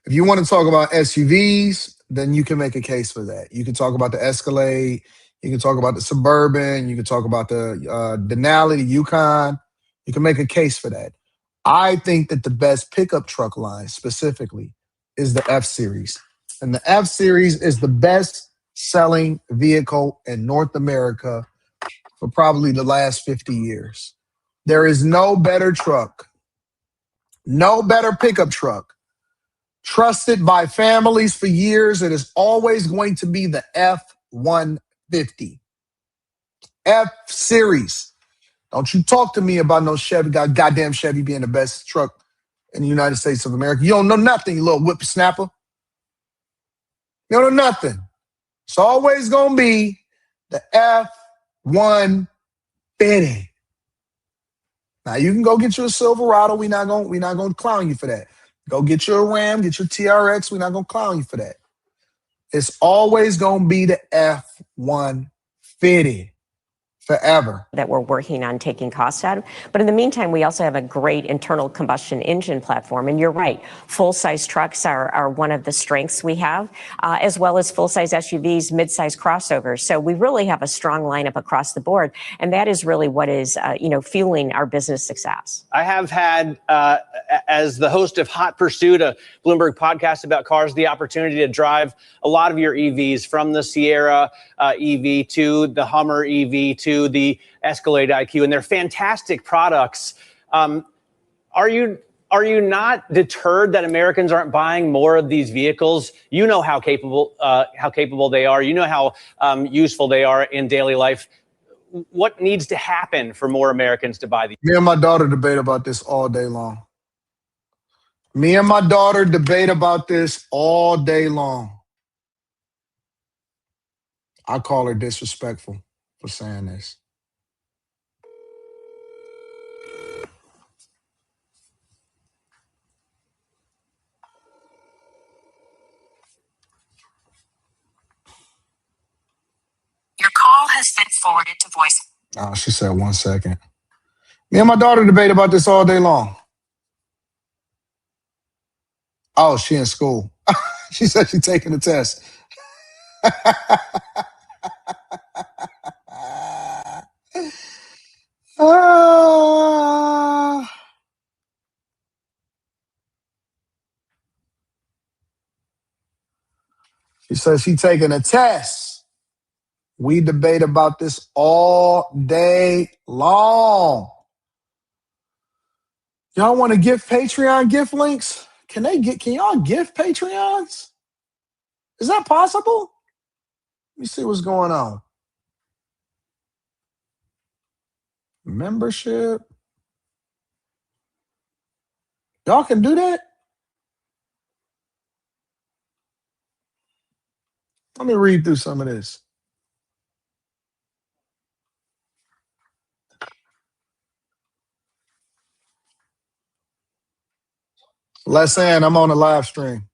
If you want to talk about SUVs, then you can make a case for that. You can talk about the Escalade. You can talk about the Suburban. You can talk about the Denali, the Yukon. You can make a case for that. I think that the best pickup truck line specifically is the F-Series. And the F-Series is the best-selling vehicle in North America for probably the last 50 years. There is no better truck, no better pickup truck, trusted by families for years. It is always going to be the F-150. F-Series. Don't you talk to me about no Chevy, goddamn Chevy being the best truck in the United States of America. You don't know nothing, you little whippersnapper. You don't know nothing. It's always going to be the F-150. Now, you can go get you a Silverado. We're not going to clown you for that. Go get you a Ram, get your TRX. We're not going to clown you for that. It's always going to be the F-150. Forever. That we're working on taking costs out of. But in the meantime, we also have a great internal combustion engine platform. And you're right, full-size trucks are one of the strengths we have, as well as full-size SUVs, mid-size crossovers. So we really have a strong lineup across the board. And that is really what is, fueling our business success. I have had, as the host of Hot Pursuit, a Bloomberg podcast about cars, the opportunity to drive a lot of your EVs, from the Sierra EV to the Hummer EV to the Escalade IQ, and they're fantastic products. Are you not deterred that Americans aren't buying more of these vehicles? You know how capable they are. You know how useful they are in daily life. What needs to happen for more Americans to buy these? Me and my daughter debate about this all day long. Me and my daughter debate about this all day long. I call her disrespectful for saying this. Your call has been forwarded to voice. Oh, she said 1 second. Me and my daughter debate about this all day long. Oh, she in school. She said she's taking the test. She says she's taking a test. We debate about this all day long. Y'all want to gift Patreon gift links? Can y'all gift Patreons? Is that possible? Let me see what's going on. Membership. Y'all can do that? Let me read through some of this. Let's say I'm on a live stream.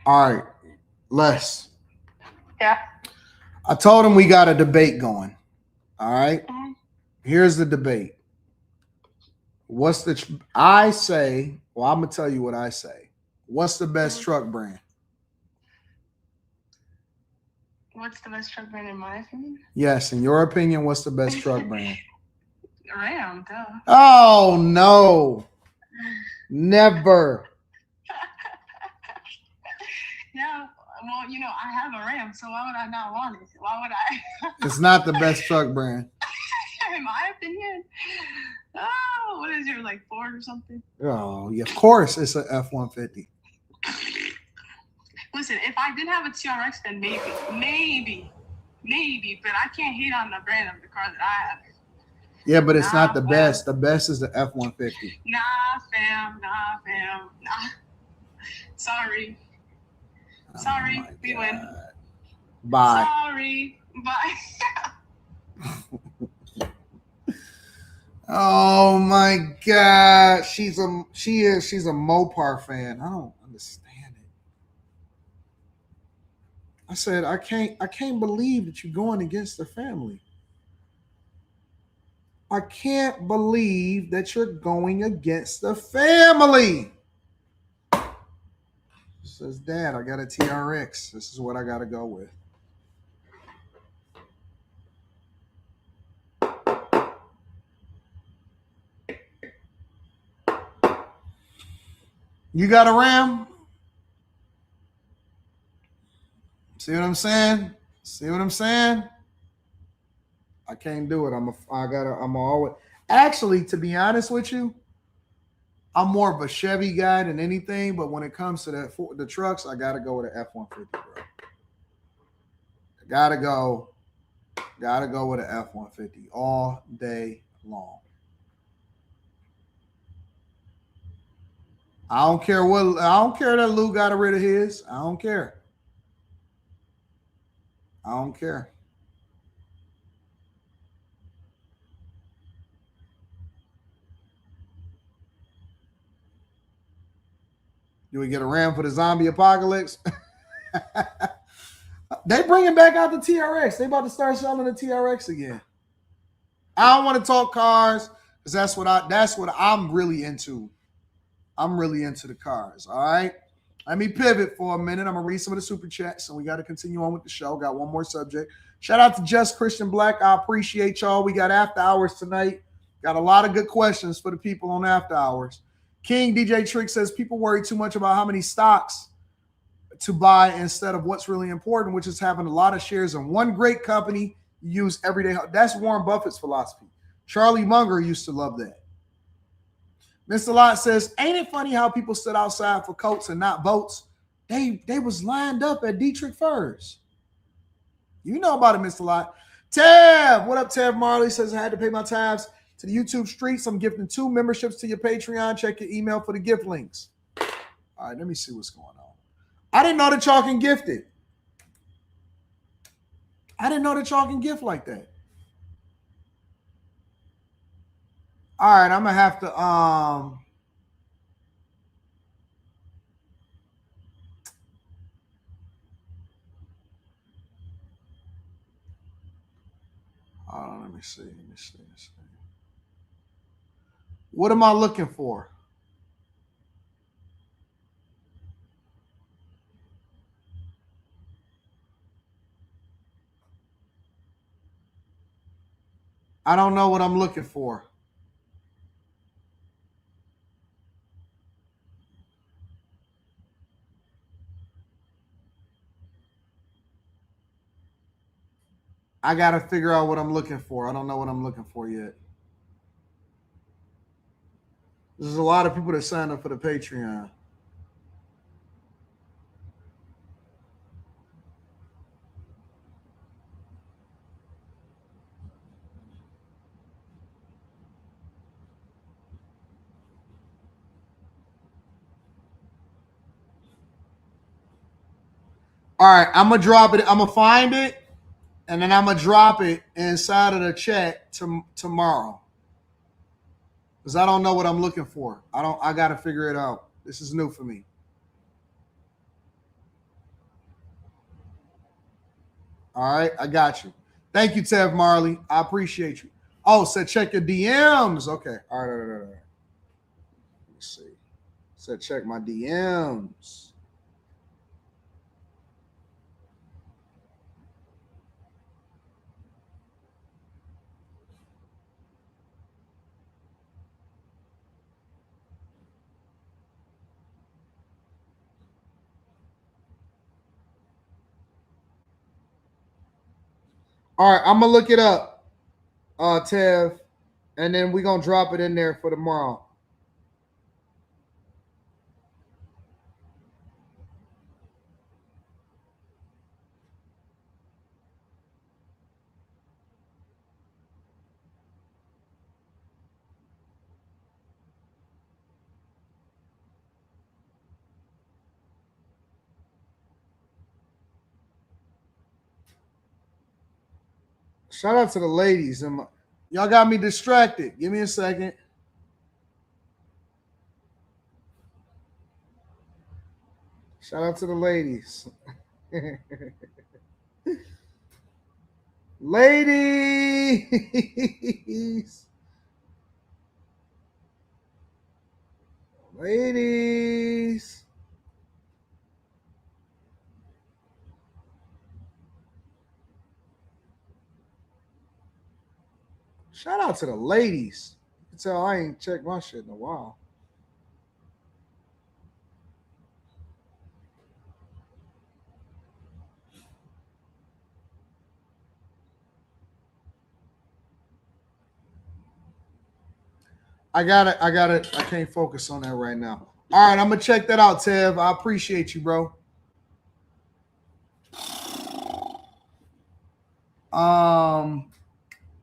All right, Les. Yeah. I told him we got a debate going. All right. Here's the debate. What's the I say, well, I'm gonna tell you what I say. What's the best truck brand? What's the best truck brand in my opinion? Yes, in your opinion, what's the best truck brand? Ram, duh. Oh no. Never. Yeah, well, I have a Ram, so why would I not want it? Why would I? It's not the best truck brand. In my opinion. Oh, what is your, like, Ford or something? Oh, yeah, of course it's a F-150. Listen, if I did have a TRX, then maybe, but I can't hate on the brand of the car that I have. Yeah, but it's not the best. The best is the F-150. Nah, fam. Nah. Sorry. Sorry, we win. Bye. Sorry, bye. Oh my God. She's a Mopar fan. I don't understand it. I said, I can't believe that you're going against the family. I can't believe that you're going against the family. Says, Dad, I got a TRX. This is what I got to go with. You got a Ram? See what I'm saying? I can't do it. I'm always actually, to be honest with you, I'm more of a Chevy guy than anything, but when it comes to the trucks, I gotta go with an F-150, bro. Gotta go with an F-150 all day long. I don't care that Lou got rid of his. I don't care. Do we get a Ram for the zombie apocalypse? They bringing back out the TRX. They about to start selling the TRX again. I don't want to talk cars because that's what I'm really into. I'm really into the cars. All right. Let me pivot for a minute. I'm gonna read some of the super chats, and we got to continue on with the show. Got one more subject. Shout out to Just Christian Black. I appreciate y'all. We got after hours tonight. Got a lot of good questions for the people on after hours. King DJ Trick says people worry too much about how many stocks to buy instead of what's really important, which is having a lot of shares in one great company you use every day. That's Warren Buffett's philosophy. Charlie Munger used to love that. Mr. Lott says, ain't it funny how people stood outside for coats and not votes? They was lined up at Dietrich Furs. You know about it, Mr. Lott. Tab, what up, Tab Marley says, I had to pay my tabs to the YouTube streets. I'm gifting 2 memberships to your Patreon. Check your email for the gift links. All right, let me see what's going on. I didn't know that y'all can gift it. I didn't know that y'all can gift like that. All right, I'm going to have to let me see. What am I looking for? I don't know what I'm looking for. I got to figure out what I'm looking for. I don't know what I'm looking for yet. There's a lot of people that signed up for the Patreon. All right, I'm going to drop it. I'm going to find it, and then I'm going to drop it inside of the chat tomorrow. Because I don't know what I'm looking for. I got to figure it out. This is new for me. All right, I got you. Thank you, Tev Marley. I appreciate you. Oh, said check your DMs. Okay. All right. Let's see. Said check my DMs. All right, I'm gonna look it up, Tev, and then we're gonna drop it in there for tomorrow. Shout out to the ladies. Y'all got me distracted. Give me a second. Shout out to the ladies. Ladies. Ladies. Shout out to the ladies. You can tell I ain't checked my shit in a while. I got it. I can't focus on that right now. All right, I'm gonna check that out, Tev. I appreciate you, bro.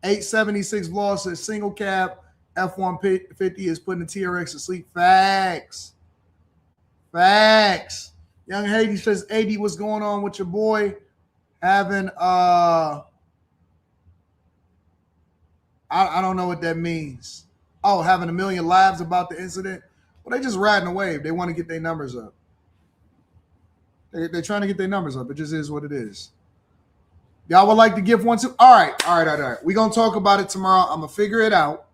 876 losses, single cap, F-150 is putting the TRX to sleep. Facts. Young Haiti says, AD, what's going on with your boy? Having I don't know what that means. Oh, having 1 million lives about the incident. Well, they just riding a wave. They want to get their numbers up. They're trying to get their numbers up. It just is what it is. Y'all would like to give one too? All right. We're going to talk about it tomorrow. I'm going to figure it out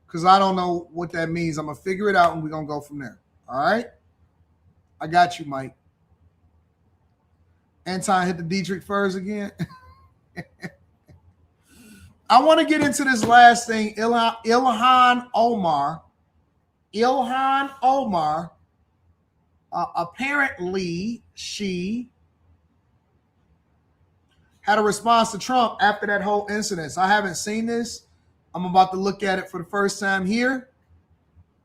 because I don't know what that means. I'm going to figure it out, and we're going to go from there. All right? I got you, Mike. Anton hit the Dietrich Furs again. I want to get into this last thing. Ilhan Omar. Apparently, she had a response to Trump after that whole incident. So I haven't seen this. I'm about to look at it for the first time here.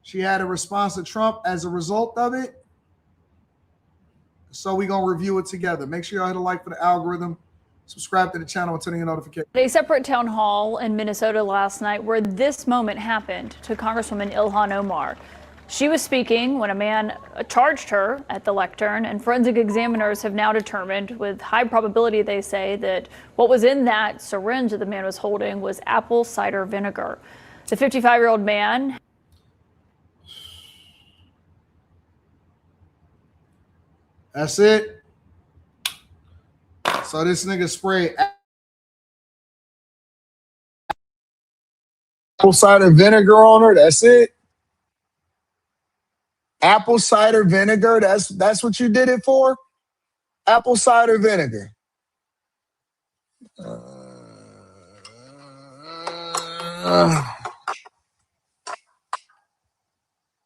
She had a response to Trump as a result of it. So we're going to review it together. Make sure y'all hit a like for the algorithm. Subscribe to the channel and turn on your notifications. A separate town hall in Minnesota last night where this moment happened to Congresswoman Ilhan Omar. She was speaking when a man charged her at the lectern, and forensic examiners have now determined with high probability, they say, that what was in that syringe that the man was holding was apple cider vinegar. The 55-year-old man. That's it. So this nigga sprayed apple cider vinegar on her. That's it. Apple cider vinegar. That's what you did it for. Apple cider vinegar.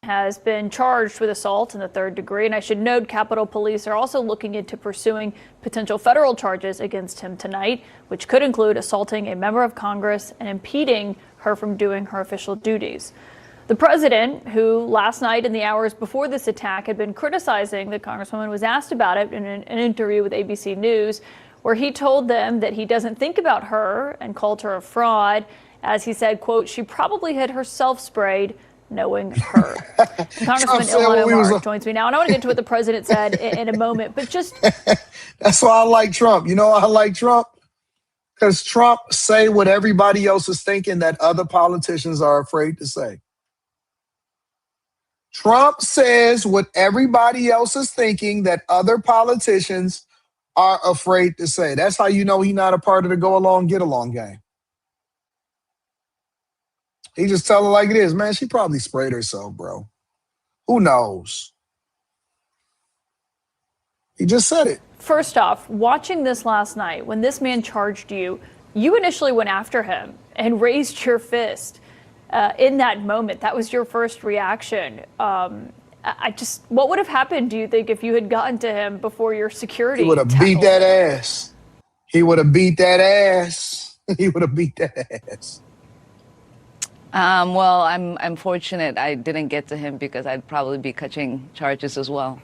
Has been charged with assault in the third degree. And I should note Capitol Police are also looking into pursuing potential federal charges against him tonight, which could include assaulting a member of Congress and impeding her from doing her official duties. The president, who last night in the hours before this attack had been criticizing the Congresswoman, was asked about it in an interview with ABC News, where he told them that he doesn't think about her and called her a fraud. As he said, quote, she probably had herself sprayed knowing her. Congressman Ilhan Omar joins me now, and I want to get to what the president said in a moment, but just... That's why I like Trump. You know why I like Trump? Because Trump say what everybody else is thinking that other politicians are afraid to say. Trump says what everybody else is thinking that other politicians are afraid to say. That's how you know he's not a part of the go along, get along game. He just tell her like it is. Man, she probably sprayed herself, bro. Who knows? He just said it. First off, watching this last night, when this man charged you, you initially went after him and raised your fist in that moment. That was your first reaction. What would have happened, do you think, if you had gotten to him before your security? He would have beat that ass. He would have beat that ass. He would have beat that ass. Well, I'm fortunate I didn't get to him because I'd probably be catching charges as well.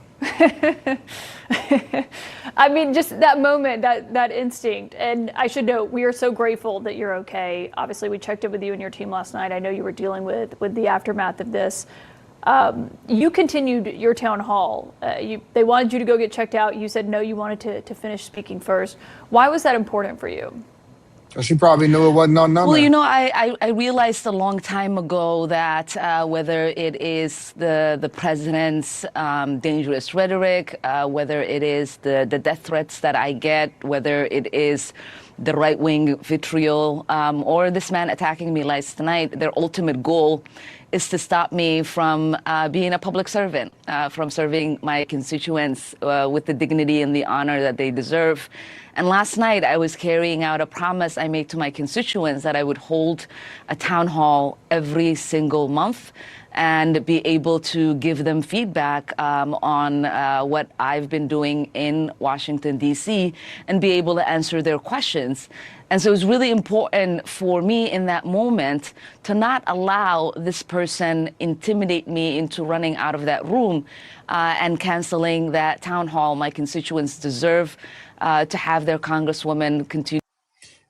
I mean, just that moment, that instinct. And I should note, we are so grateful that you're okay. Obviously, we checked in with you and your team last night. I know you were dealing with the aftermath of this. You continued your town hall. They wanted you to go get checked out. You said no, you wanted to finish speaking first. Why was that important for you? She probably knew it wasn't on number. Well, you know, I realized a long time ago that whether it is the president's dangerous rhetoric, whether it is the death threats that I get, whether it is the right-wing vitriol, or this man attacking me last night, their ultimate goal is to stop me from being a public servant, from serving my constituents with the dignity and the honor that they deserve. And last night, I was carrying out a promise I made to my constituents that I would hold a town hall every single month and be able to give them feedback on what I've been doing in Washington, D.C., and be able to answer their questions. And so it was really important for me in that moment to not allow this person intimidate me into running out of that room and canceling that town hall. My constituents deserve to have their congresswoman continue.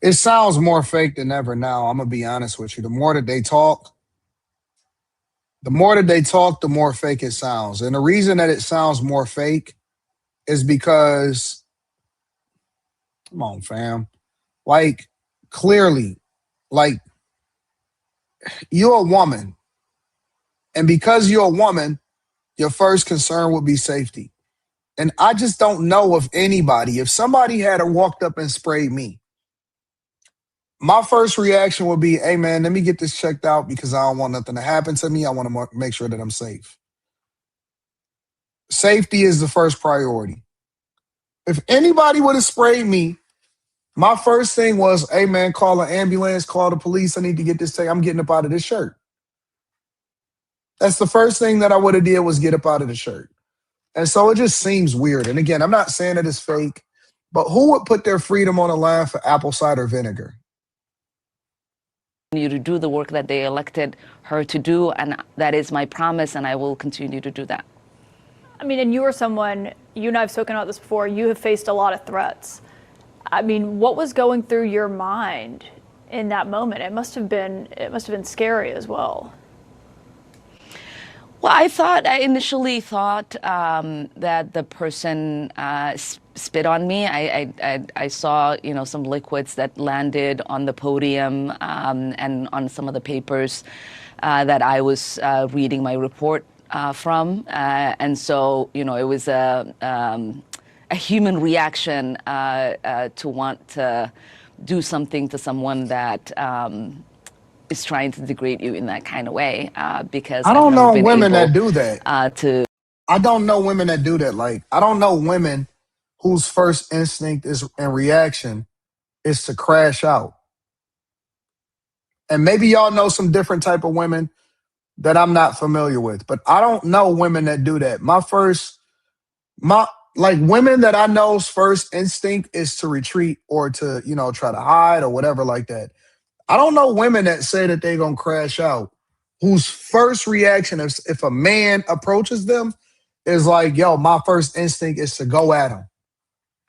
It sounds more fake than ever now. I'm going to be honest with you. The more that they talk, the more fake it sounds. And the reason that it sounds more fake is because, come on, fam. Like, clearly, like, you're a woman. And because you're a woman, your first concern would be safety. And I just don't know if anybody, if somebody had walked up and sprayed me, my first reaction would be, hey, man, let me get this checked out because I don't want nothing to happen to me. I want to make sure that I'm safe. Safety is the first priority. If anybody would have sprayed me, my first thing was, hey, man, call an ambulance, call the police. I need to get this thing. I'm getting up out of this shirt. That's the first thing that I would have did was get up out of the shirt. And so it just seems weird. And again, I'm not saying that it's fake, but who would put their freedom on the line for apple cider vinegar? You to do the work that they elected her to do, and that is my promise, and I will continue to do that. I mean, and you are someone, you and I have spoken about this before, you have faced a lot of threats. I mean, what was going through your mind in that moment? It must have been scary as well. Well, I initially thought that the person spit on me. I saw, some liquids that landed on the podium and on some of the papers that I was reading my report from. And so, it was a human reaction to want to do something to someone that is trying to degrade you in that kind of way, because I don't know women that do that. I don't know women that do that. Like, I don't know women whose first instinct and reaction is to crash out. And maybe y'all know some different type of women that I'm not familiar with, but I don't know women that do that. Like women that I know's first instinct is to retreat or to, try to hide or whatever like that. I don't know women that say that they're going to crash out, whose first reaction if a man approaches them is like, yo, my first instinct is to go at him.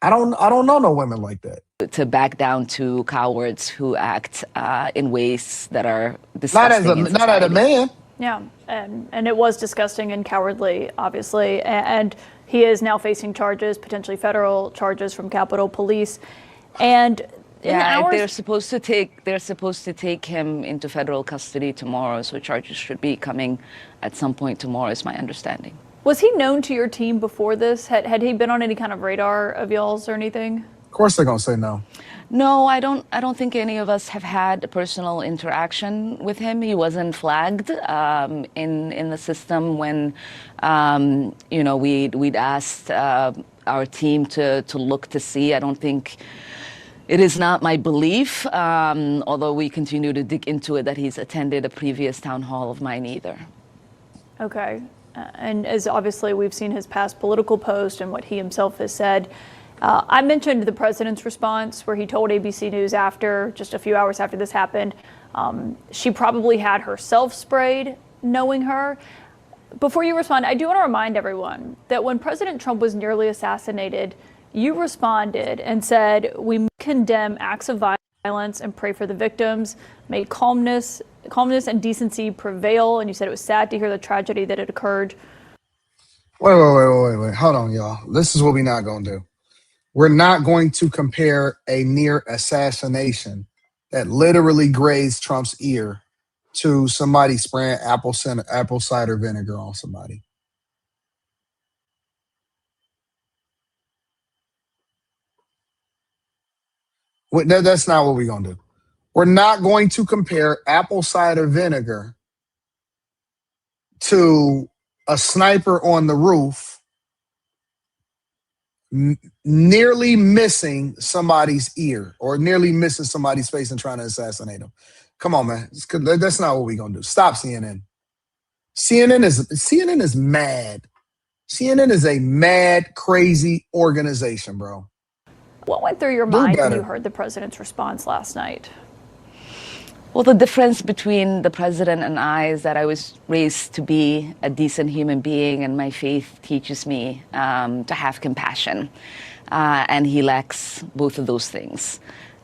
I don't know no women like that. To back down to cowards who act in ways that are disgusting. Not at a man. Yeah, and it was disgusting and cowardly, obviously, and he is now facing charges, potentially federal charges from Capitol Police, and they're supposed to take him into federal custody tomorrow, so charges should be coming at some point tomorrow, is my understanding. Was he known to your team before this? Had he been on any kind of radar of y'all's or anything? Of course they're gonna say no. No, I don't think any of us have had a personal interaction with him. He wasn't flagged in the system when we'd asked our team to look to see. I don't think. It is not my belief, although we continue to dig into it, that he's attended a previous town hall of mine either. Okay. And as obviously we've seen his past political post and what he himself has said. I mentioned the president's response where he told ABC News just a few hours after this happened, she probably had herself sprayed, knowing her. Before you respond, I do want to remind everyone that when President Trump was nearly assassinated, you responded and said, we condemn acts of violence and pray for the victims, may calmness and decency prevail. And you said it was sad to hear the tragedy that had occurred. Wait. Hold on, y'all. This is what we're not going to do. We're not going to compare a near assassination that literally grazed Trump's ear to somebody spraying apple cider vinegar on somebody. That's not what we're going to do. We're not going to compare apple cider vinegar to a sniper on the roof nearly missing somebody's ear or nearly missing somebody's face and trying to assassinate them. Come on, man. That's not what we're going to do. Stop CNN. CNN is mad. CNN is a mad, crazy organization, bro. What went through your mind when you heard the president's response last night? Well, the difference between the president and I is that I was raised to be a decent human being, and my faith teaches me to have compassion. And he lacks both of those things.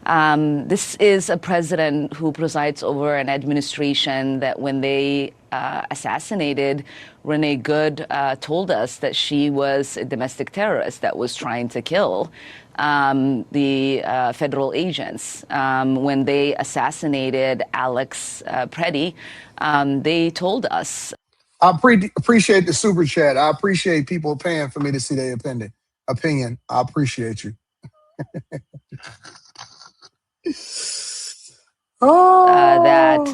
This is a president who presides over an administration that when they assassinated Renee Good told us that she was a domestic terrorist that was trying to kill the federal agents. When they assassinated Alex Pretti, they told us. I appreciate the super chat. I appreciate people paying for me to see their opinion. I appreciate you. That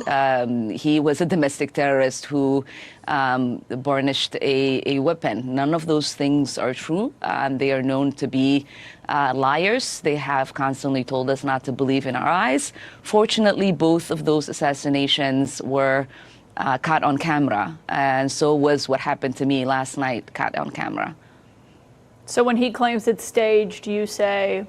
he was a domestic terrorist who burnished a weapon. None of those things are true. They are known to be liars. They have constantly told us not to believe in our eyes. Fortunately, both of those assassinations were caught on camera, and so was what happened to me last night, caught on camera. So when he claims it's staged, you say?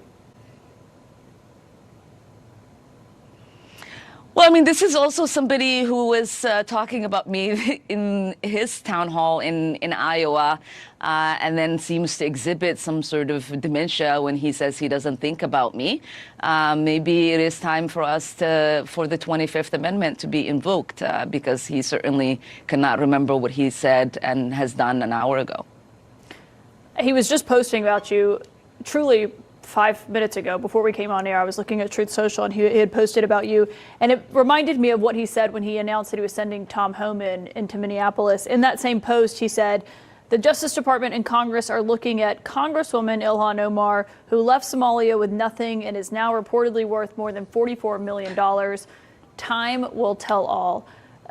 Well, I mean, this is also somebody who was talking about me in his town hall in Iowa, and then seems to exhibit some sort of dementia when he says he doesn't think about me. Maybe it is time for us for the 25th Amendment to be invoked, because he certainly cannot remember what he said and has done an hour ago. He was just posting about you, truly 5 minutes ago, before we came on air. I was looking at Truth Social, and he had posted about you, and it reminded me of what he said when he announced that he was sending Tom Homan into Minneapolis. In that same post, he said, the Justice Department and Congress are looking at Congresswoman Ilhan Omar, who left Somalia with nothing and is now reportedly worth more than $44 million. Time will tell all.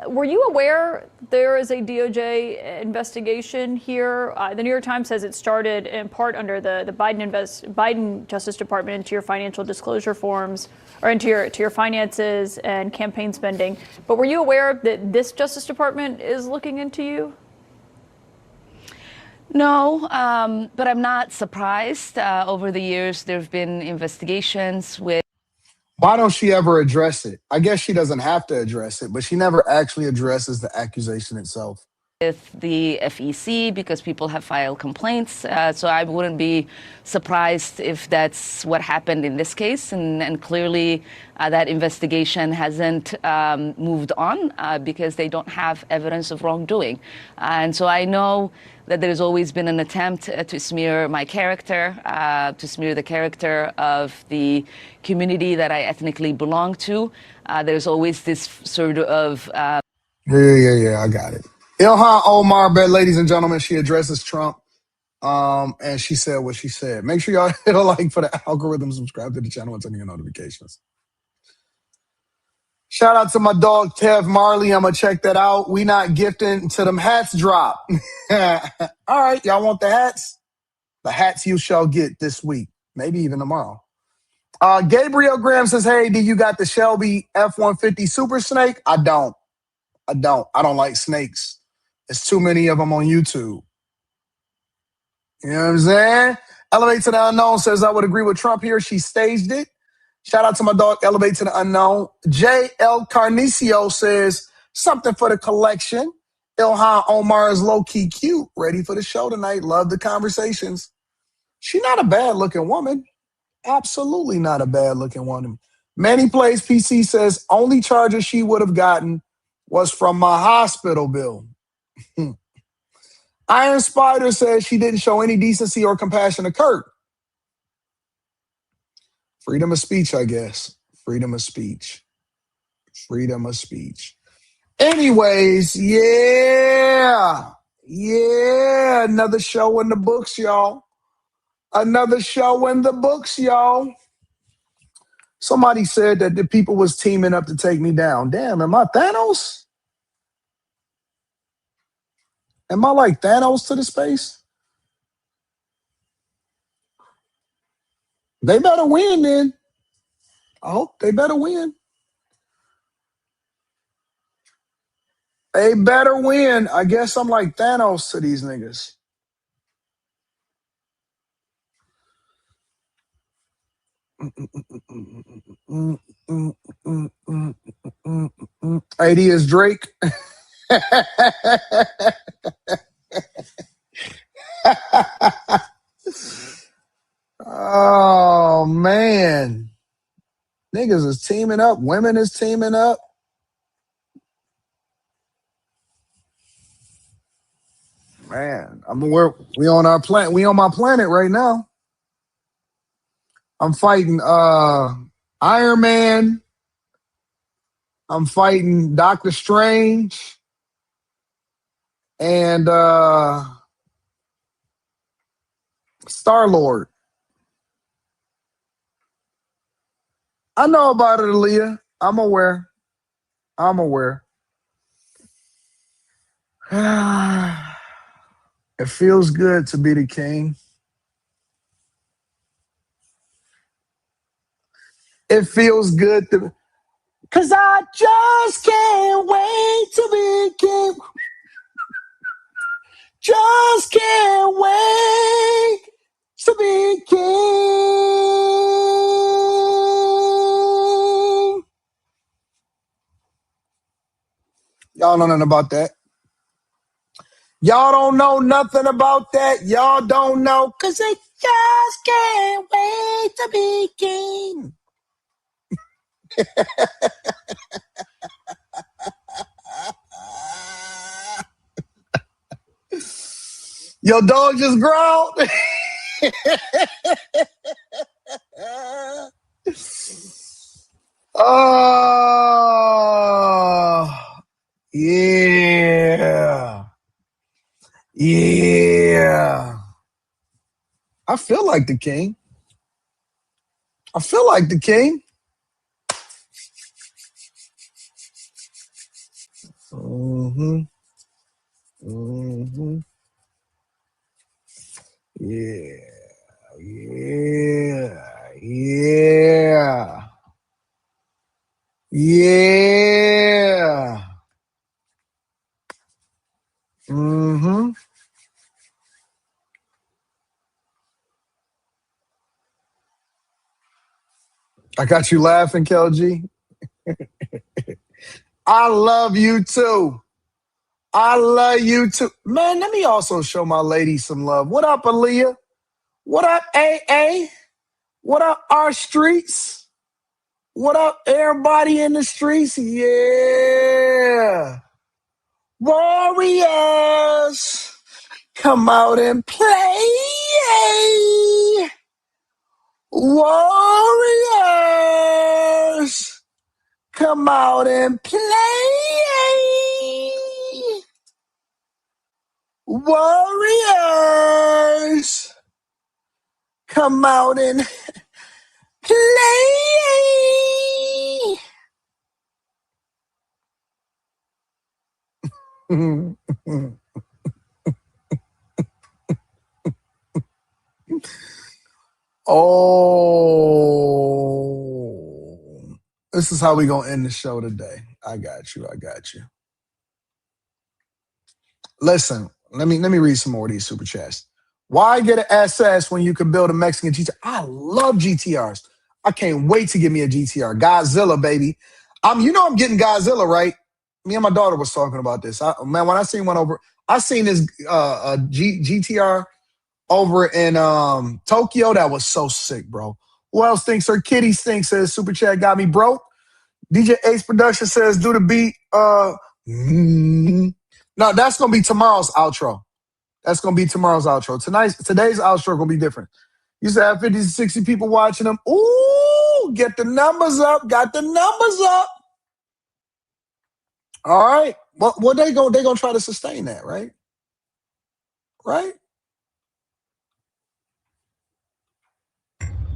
Were you aware there is a DOJ investigation here? The New York Times says it started in part under the Biden Justice Department into your financial disclosure forms, or into your finances and campaign spending. But were you aware that this Justice Department is looking into you? No, but I'm not surprised. Over the years, there have been investigations with. Why don't she ever address it? I guess she doesn't have to address it, but she never actually addresses the accusation itself. With the FEC because people have filed complaints. So I wouldn't be surprised if that's what happened in this case. And clearly that investigation hasn't moved on because they don't have evidence of wrongdoing. And so I know that there's always been an attempt to smear my character, to smear the character of the community that I ethnically belong to. There's always this sort of... Yeah, I got it. Ilhan Omar, ladies and gentlemen, she addresses Trump, and she said what she said. Make sure y'all hit a like for the algorithm, subscribe to the channel, and turn on your notifications. Shout out to my dog, Tev Marley. I'm going to check that out. We not gifting until them hats drop. All right, y'all want the hats? The hats you shall get this week, maybe even tomorrow. Gabriel Graham says, hey, do you got the Shelby F-150 Super Snake? I don't. I don't like snakes. There's too many of them on YouTube. You know what I'm saying? Elevate to the Unknown says, I would agree with Trump here. She staged it. Shout out to my dog, Elevate to the Unknown. J.L. Carnicio says, something for the collection. Ilhan Omar is low-key cute. Ready for the show tonight. Love the conversations. She's not a bad-looking woman. Absolutely not a bad-looking woman. Manny Plays PC says, only charges she would have gotten was from my hospital bill. Iron Spider says she didn't show any decency or compassion to Kurt. Freedom of speech, I guess. Freedom of speech. Freedom of speech. Anyways, yeah. Another show in the books, y'all. Another show in the books, y'all. Somebody said that the people was teaming up to take me down. Damn, am I Thanos? Am I like Thanos to the space? They better win then. I hope they better win. They better win. I guess I'm like Thanos to these niggas. AD is Drake. Oh, man. Niggas is teaming up. Women is teaming up. Man, we on our planet. We on my planet right now. I'm fighting Iron Man. I'm fighting Doctor Strange. And Star-Lord. I know about it, Aaliyah. I'm aware. It feels good to be the king. It feels good to... Because I just can't wait to be king. Just can't wait to be king. Y'all know nothing about that. Y'all don't know nothing about that. Y'all don't know, because I just can't wait to be king. Your dog just growled. Oh, yeah. Yeah. I feel like the king. Mm-hmm. Mm-hmm. Yeah. Yeah. Yeah. Yeah. Mm-hmm. I got you laughing, KLG. I love you too. I love you too. Man, let me also show my lady some love. What up, Aaliyah? What up, AA? What up, our streets? What up, everybody in the streets? Yeah. Warriors, come out and play. Warriors, come out and play. Warriors, come out and play. Oh, this is how we gonna end the show today. I got you. I got you. Listen, let me read some more of these super chats. Why get an SS when you can build a Mexican GTR? I love GTRs. I can't wait to get me a GTR. Godzilla, baby. I'm getting Godzilla, right? Me and my daughter was talking about this. Man, when I seen one over, I seen this GTR over in Tokyo. That was so sick, bro. Who else thinks her kitty stinks? Says super chat got me broke. DJ Ace Production says do the beat. No, that's gonna be tomorrow's outro. That's gonna be tomorrow's outro. Today's outro gonna be different. You said have 50 to 60 people watching them. Ooh, get the numbers up. Got the numbers up. All right. What they gonna try to sustain that, right? Right?